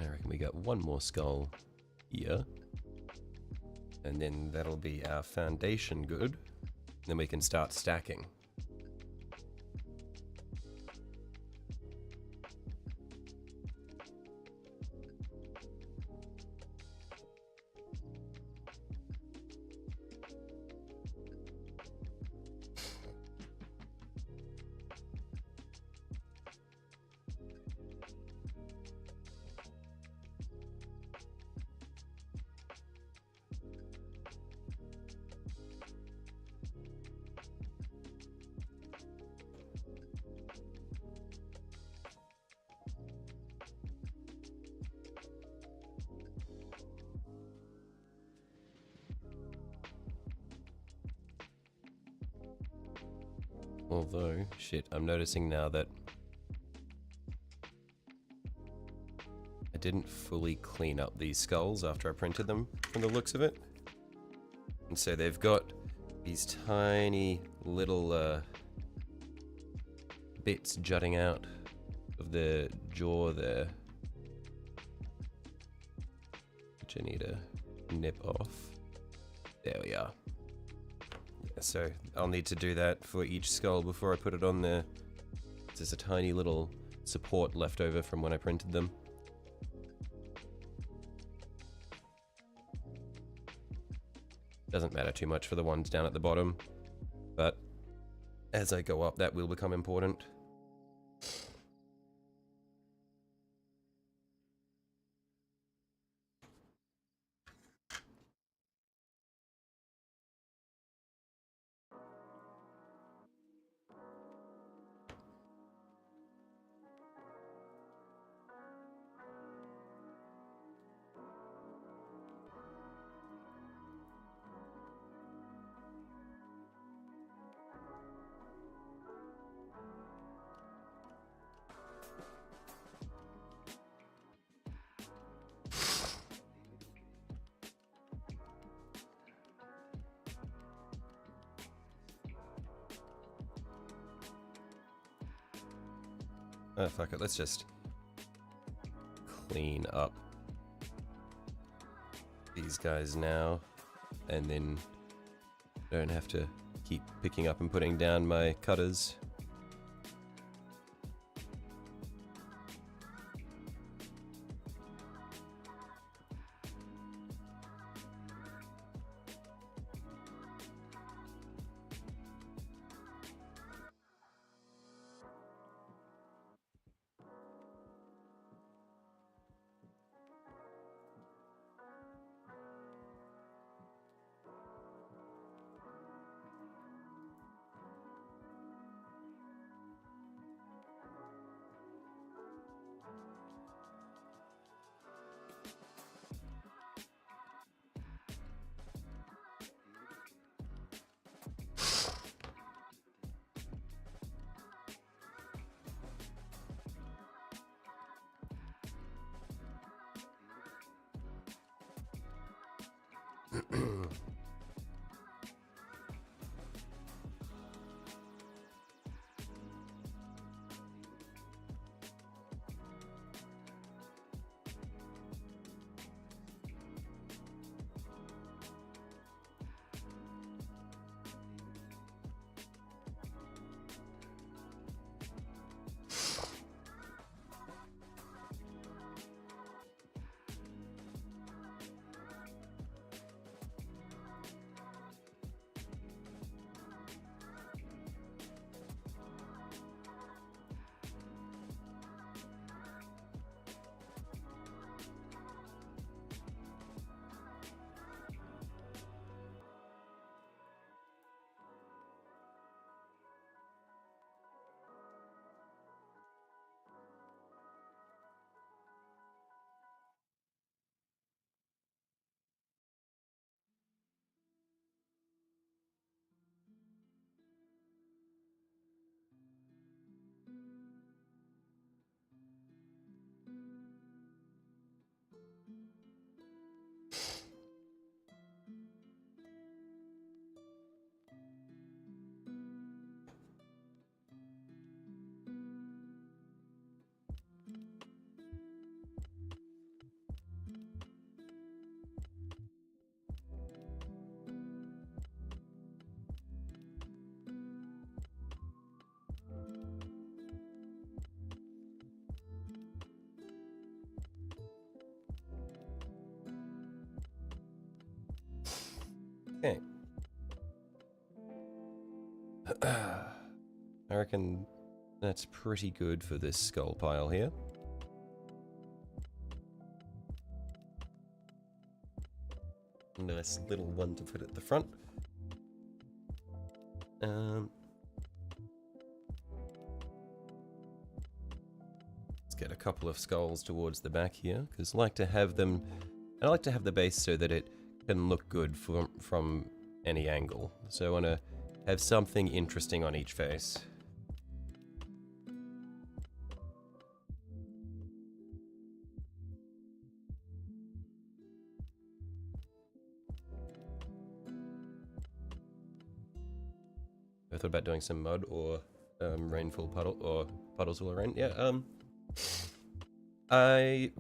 reckon we got one more skull here. And then that'll be our foundation good. Then we can start stacking. Although, shit, I'm noticing now that I didn't fully clean up these skulls after I printed them from the looks of it. And so they've got these tiny little bits jutting out of the jaw there, which I need to nip off. There we are. So I'll need to do that for each skull before I put it on there. There's a tiny little support left over from when I printed them. Doesn't matter too much for the ones down at the bottom, but as I go up, that will become important. Oh, fuck it, let's just clean up these guys now, and then don't have to keep picking up and putting down my cutters. I reckon that's pretty good for this skull pile here. Nice little one to put at the front. Let's get a couple of skulls towards the back here, because I like to have them. I like to have the base so that it can look good from any angle. So I want to have something interesting on each face. I thought about doing some mud or rainfall puddle or puddles all around. Yeah. I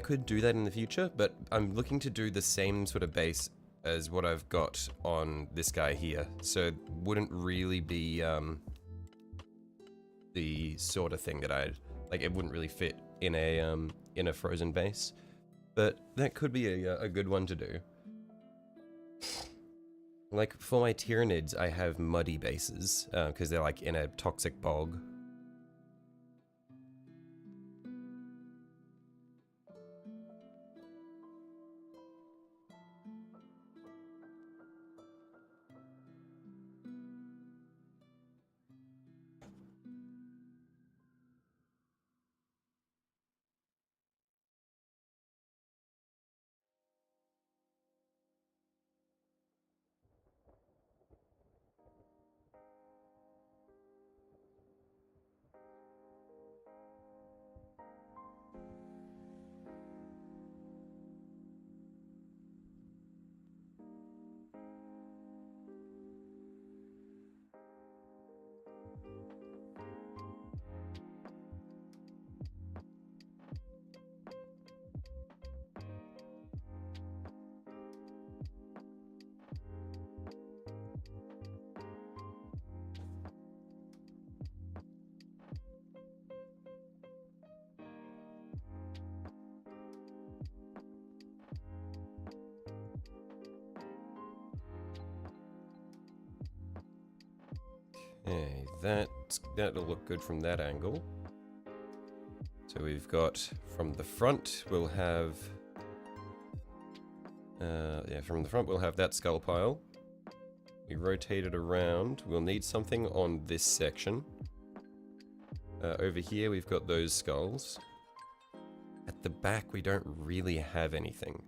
could do that in the future, but I'm looking to do the same sort of base as what I've got on this guy here. So it wouldn't really be the sort of thing that I'd like. It wouldn't really fit in a frozen base, but that could be a good one to do. Like, for my Tyranids, I have muddy bases, because they're, like, in a toxic bog. Okay, that'll look good from that angle. So we've got from the front, we'll have from the front we'll have that skull pile. We rotate it around. We'll need something on this section. Over here we've got those skulls. At the back we don't really have anything.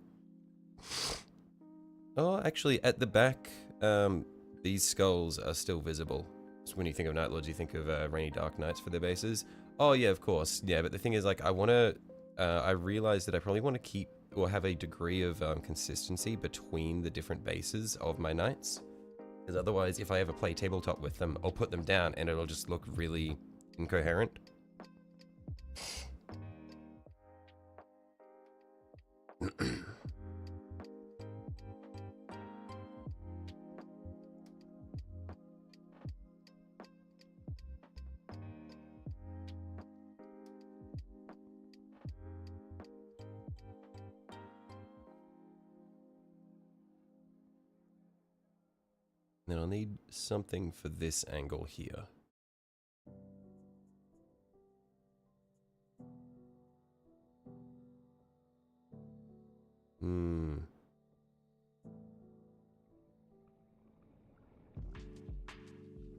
Oh, actually at the back these skulls are still visible. So when you think of Night Lords, you think of Rainy Dark Nights for their bases. Oh yeah, of course. Yeah, but the thing is, like, I realized that I probably want to keep or have a degree of consistency between the different bases of my knights. Because otherwise, if I ever play tabletop with them, I'll put them down and it'll just look really incoherent. Then I'll need something for this angle here.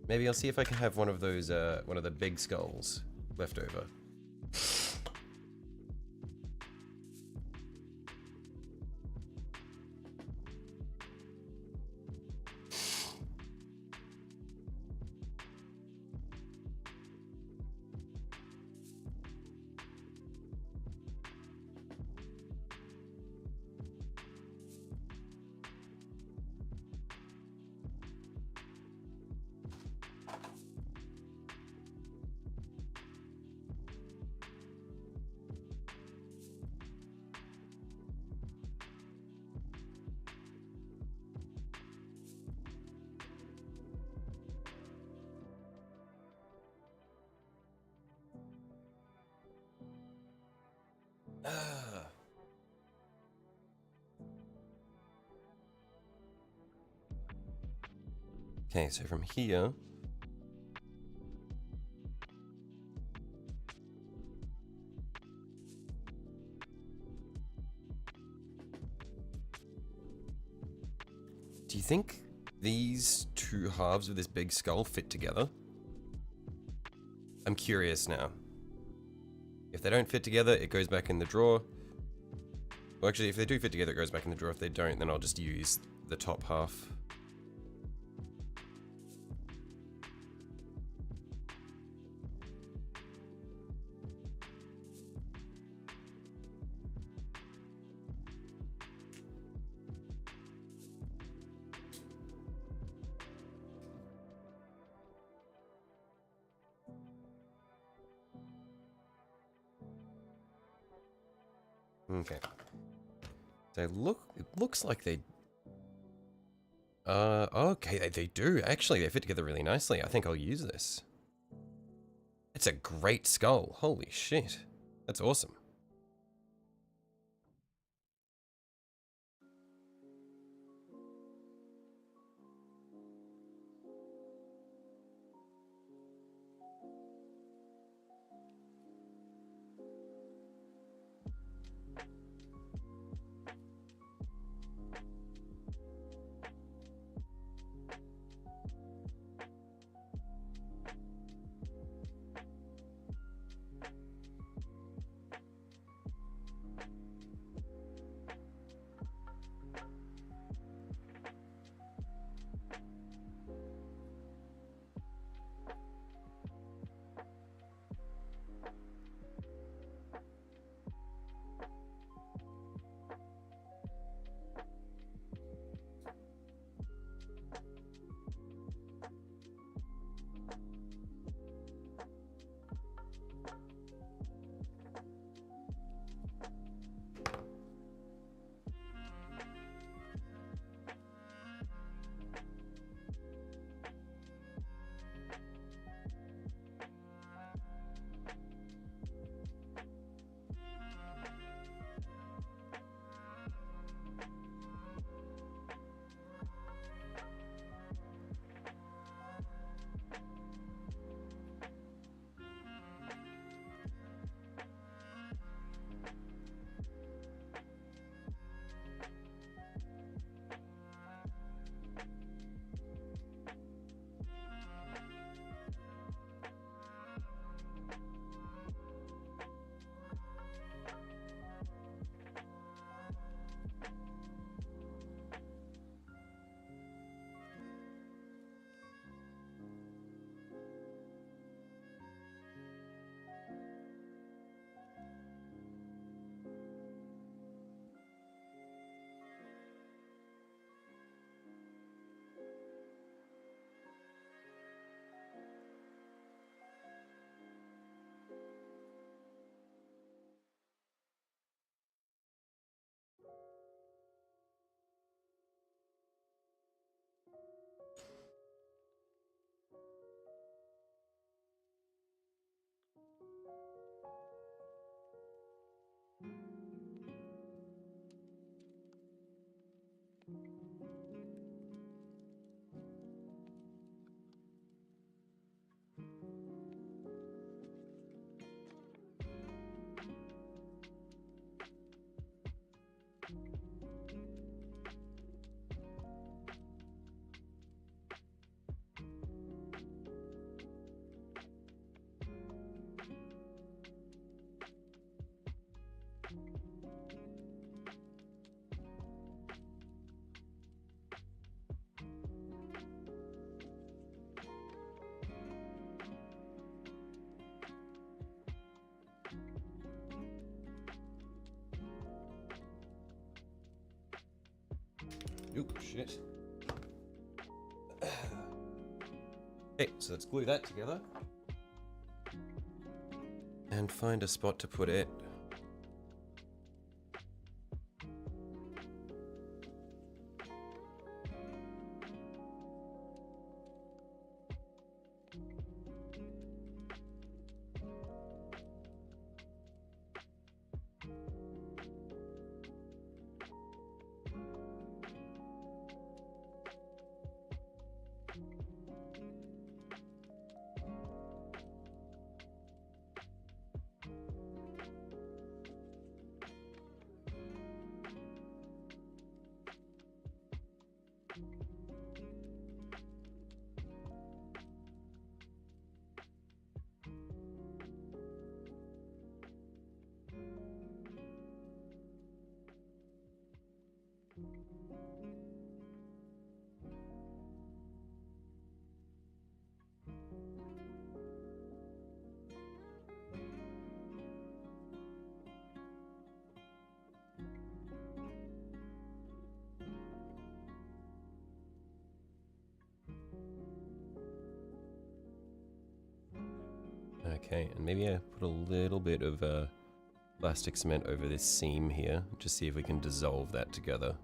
Maybe I'll see if I can have one of those, one of the big skulls left over. Okay, so from here... Do you think these two halves of this big skull fit together? I'm curious now. If they don't fit together, it goes back in the drawer. Well, actually, if they do fit together, it goes back in the drawer. If they don't, then I'll just use the top half. Okay. It looks like they... okay, they do. Actually, they fit together really nicely. I think I'll use this. It's a great skull. Holy shit. That's awesome. Oop, shit. Okay, so let's glue that together. And find a spot to put it. Okay, and maybe I put a little bit of plastic cement over this seam here, just see if we can dissolve that together.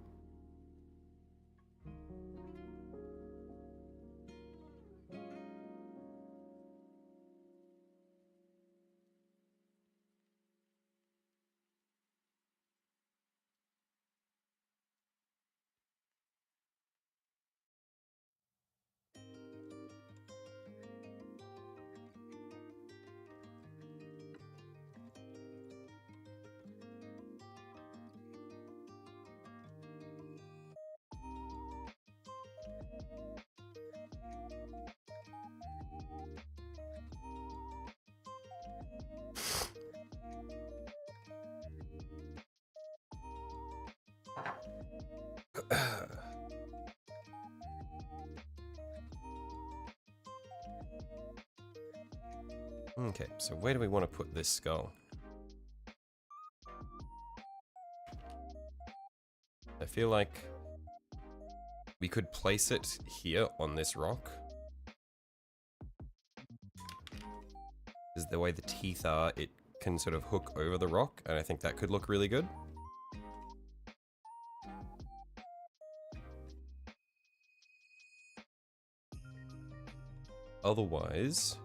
Okay, so where do we want to put this skull? I feel like we could place it here on this rock. Because the way the teeth are, it can sort of hook over the rock, and I think that could look really good. Otherwise,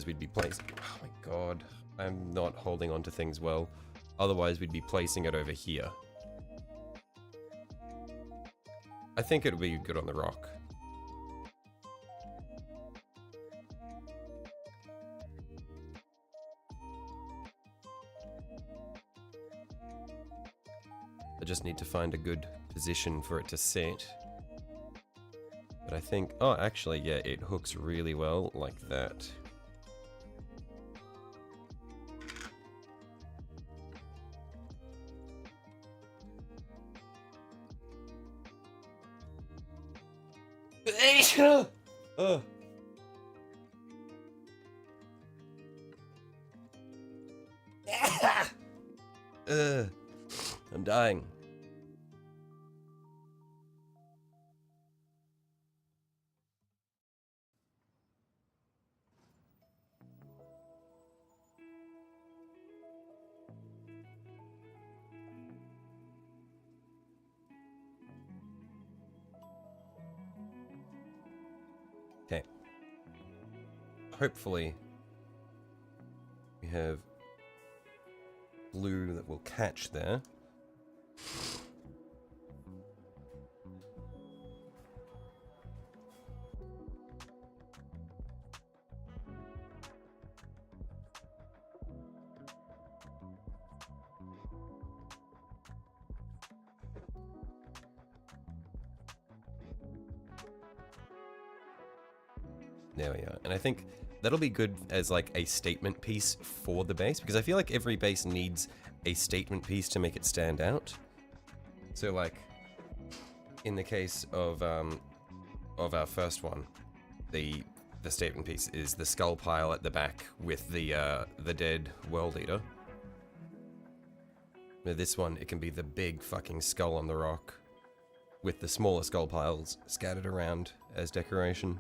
we'd be placing... Oh my god, I'm not holding on to things well. Otherwise, we'd be placing it over here. I think it would be good on the rock. I just need to find a good position for it to sit. But I think... Oh, actually, yeah, it hooks really well like that. Oh. I'm dying. Okay. Hopefully, we have glue that will catch there. There we are. And I think that'll be good as like a statement piece for the base, because I feel like every base needs a statement piece to make it stand out. So like in the case of our first one, the statement piece is the skull pile at the back with the dead world eater. With this one, it can be the big fucking skull on the rock with the smaller skull piles scattered around as decoration.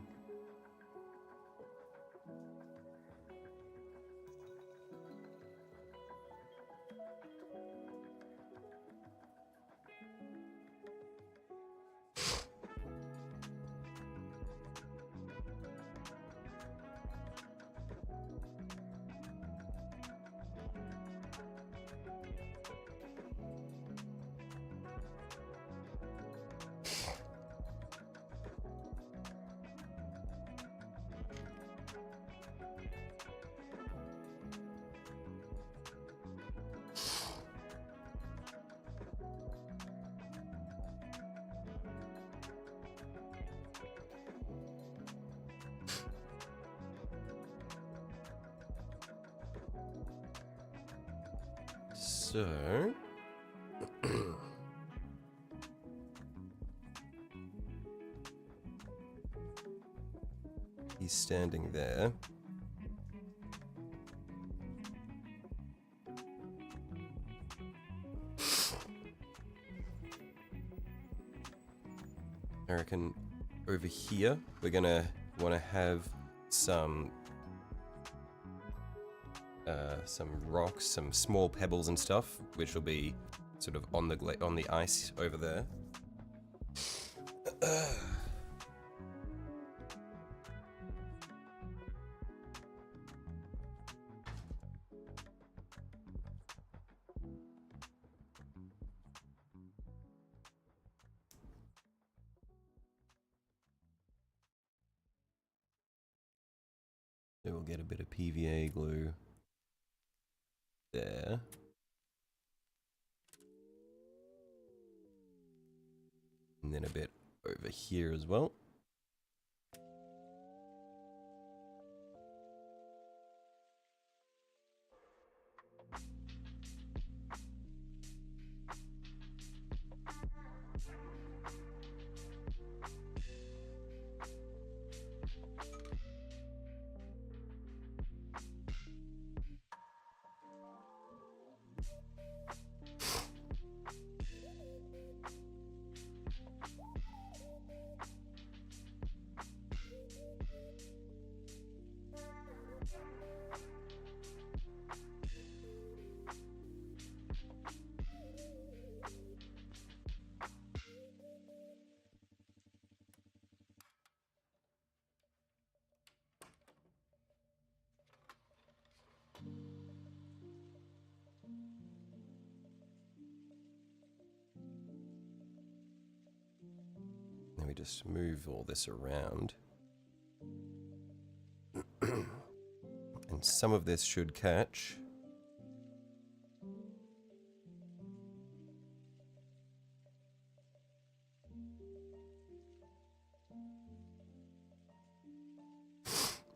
So, he's standing there. I reckon over here, we're gonna want to have some rocks, some small pebbles and stuff, which will be sort of on the ice over there. So we'll get a bit of PVA glue there. And then a bit over here as well. Then we just move all this around. And some of this should catch.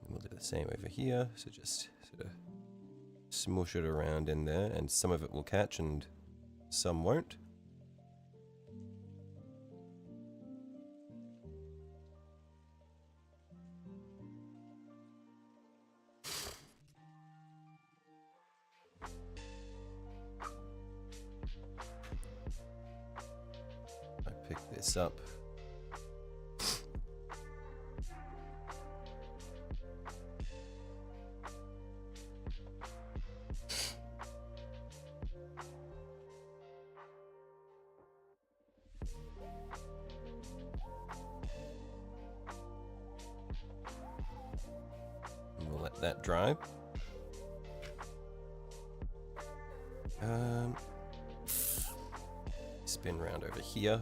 We'll do the same over here. So just sort of smush it around in there, and some of it will catch and some won't. Up. And we'll let that dry. Spin around over here.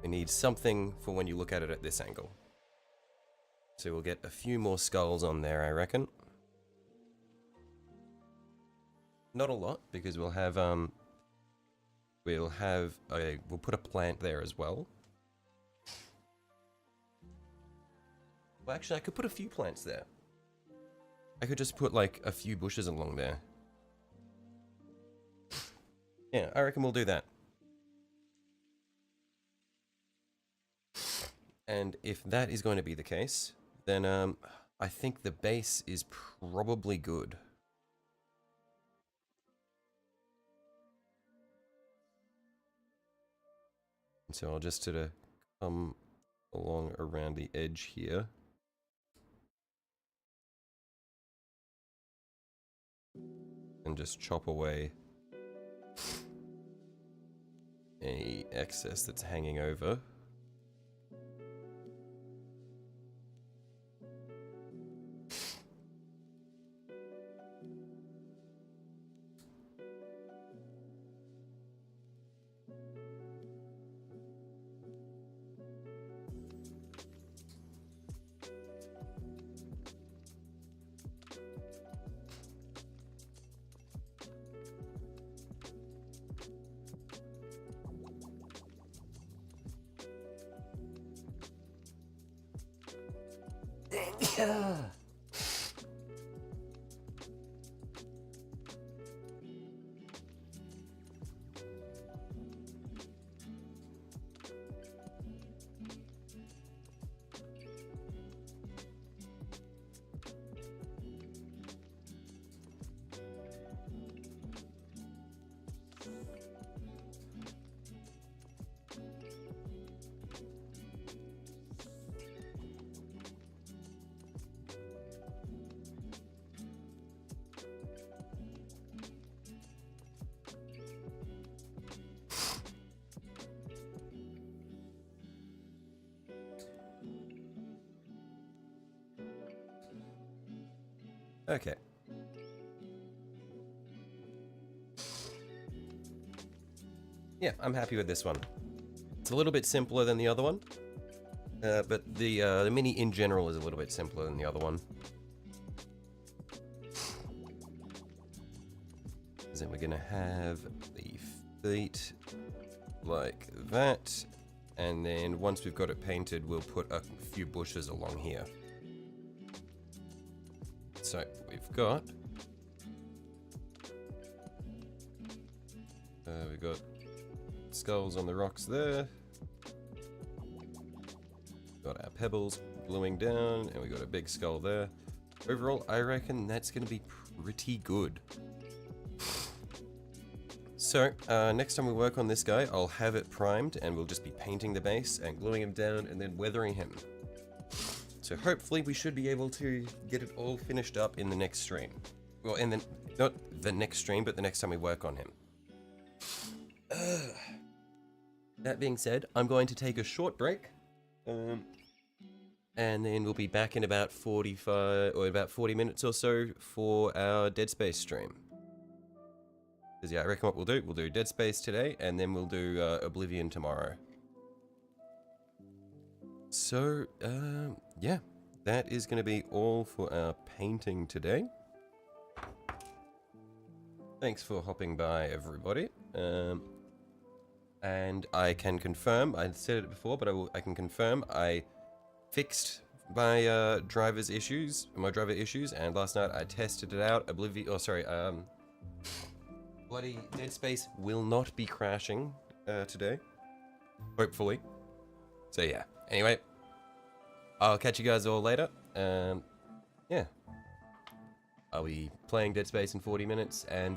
We need something for when you look at it at this angle. So we'll get a few more skulls on there, I reckon. Not a lot, because we'll put a plant there as well. Well, actually, I could put a few plants there. I could just put like a few bushes along there. Yeah, I reckon we'll do that. And if that is going to be the case, then I think the base is probably good. And so I'll just sort of come along around the edge here. And just chop away any excess that's hanging over. Okay. Yeah, I'm happy with this one. It's a little bit simpler than the other one, but the mini in general is a little bit simpler than the other one. Then we're gonna have the feet like that, and then once we've got it painted, we'll put a few bushes along here. So we've got skulls on the rocks there. Got our pebbles gluing down, and we got a big skull there. Overall, I reckon that's gonna be pretty good. So, next time we work on this guy, I'll have it primed, and we'll just be painting the base and gluing him down and then weathering him. So hopefully we should be able to get it all finished up in the next stream. Well, in the, not the next stream, but the next time we work on him. That being said, I'm going to take a short break. And then we'll be back in about 45, or about 40 minutes or so for our Dead Space stream. Because yeah, I reckon what we'll do Dead Space today, and then we'll do Oblivion tomorrow. So, yeah, that is going to be all for our painting today. Thanks for hopping by, everybody. And I can confirm, I said it before, but I can confirm I fixed my driver issues, and last night I tested it out. Bloody Dead Space will not be crashing today, hopefully. So yeah, anyway, I'll catch you guys all later. Yeah, I'll be playing Dead Space in 40 minutes, and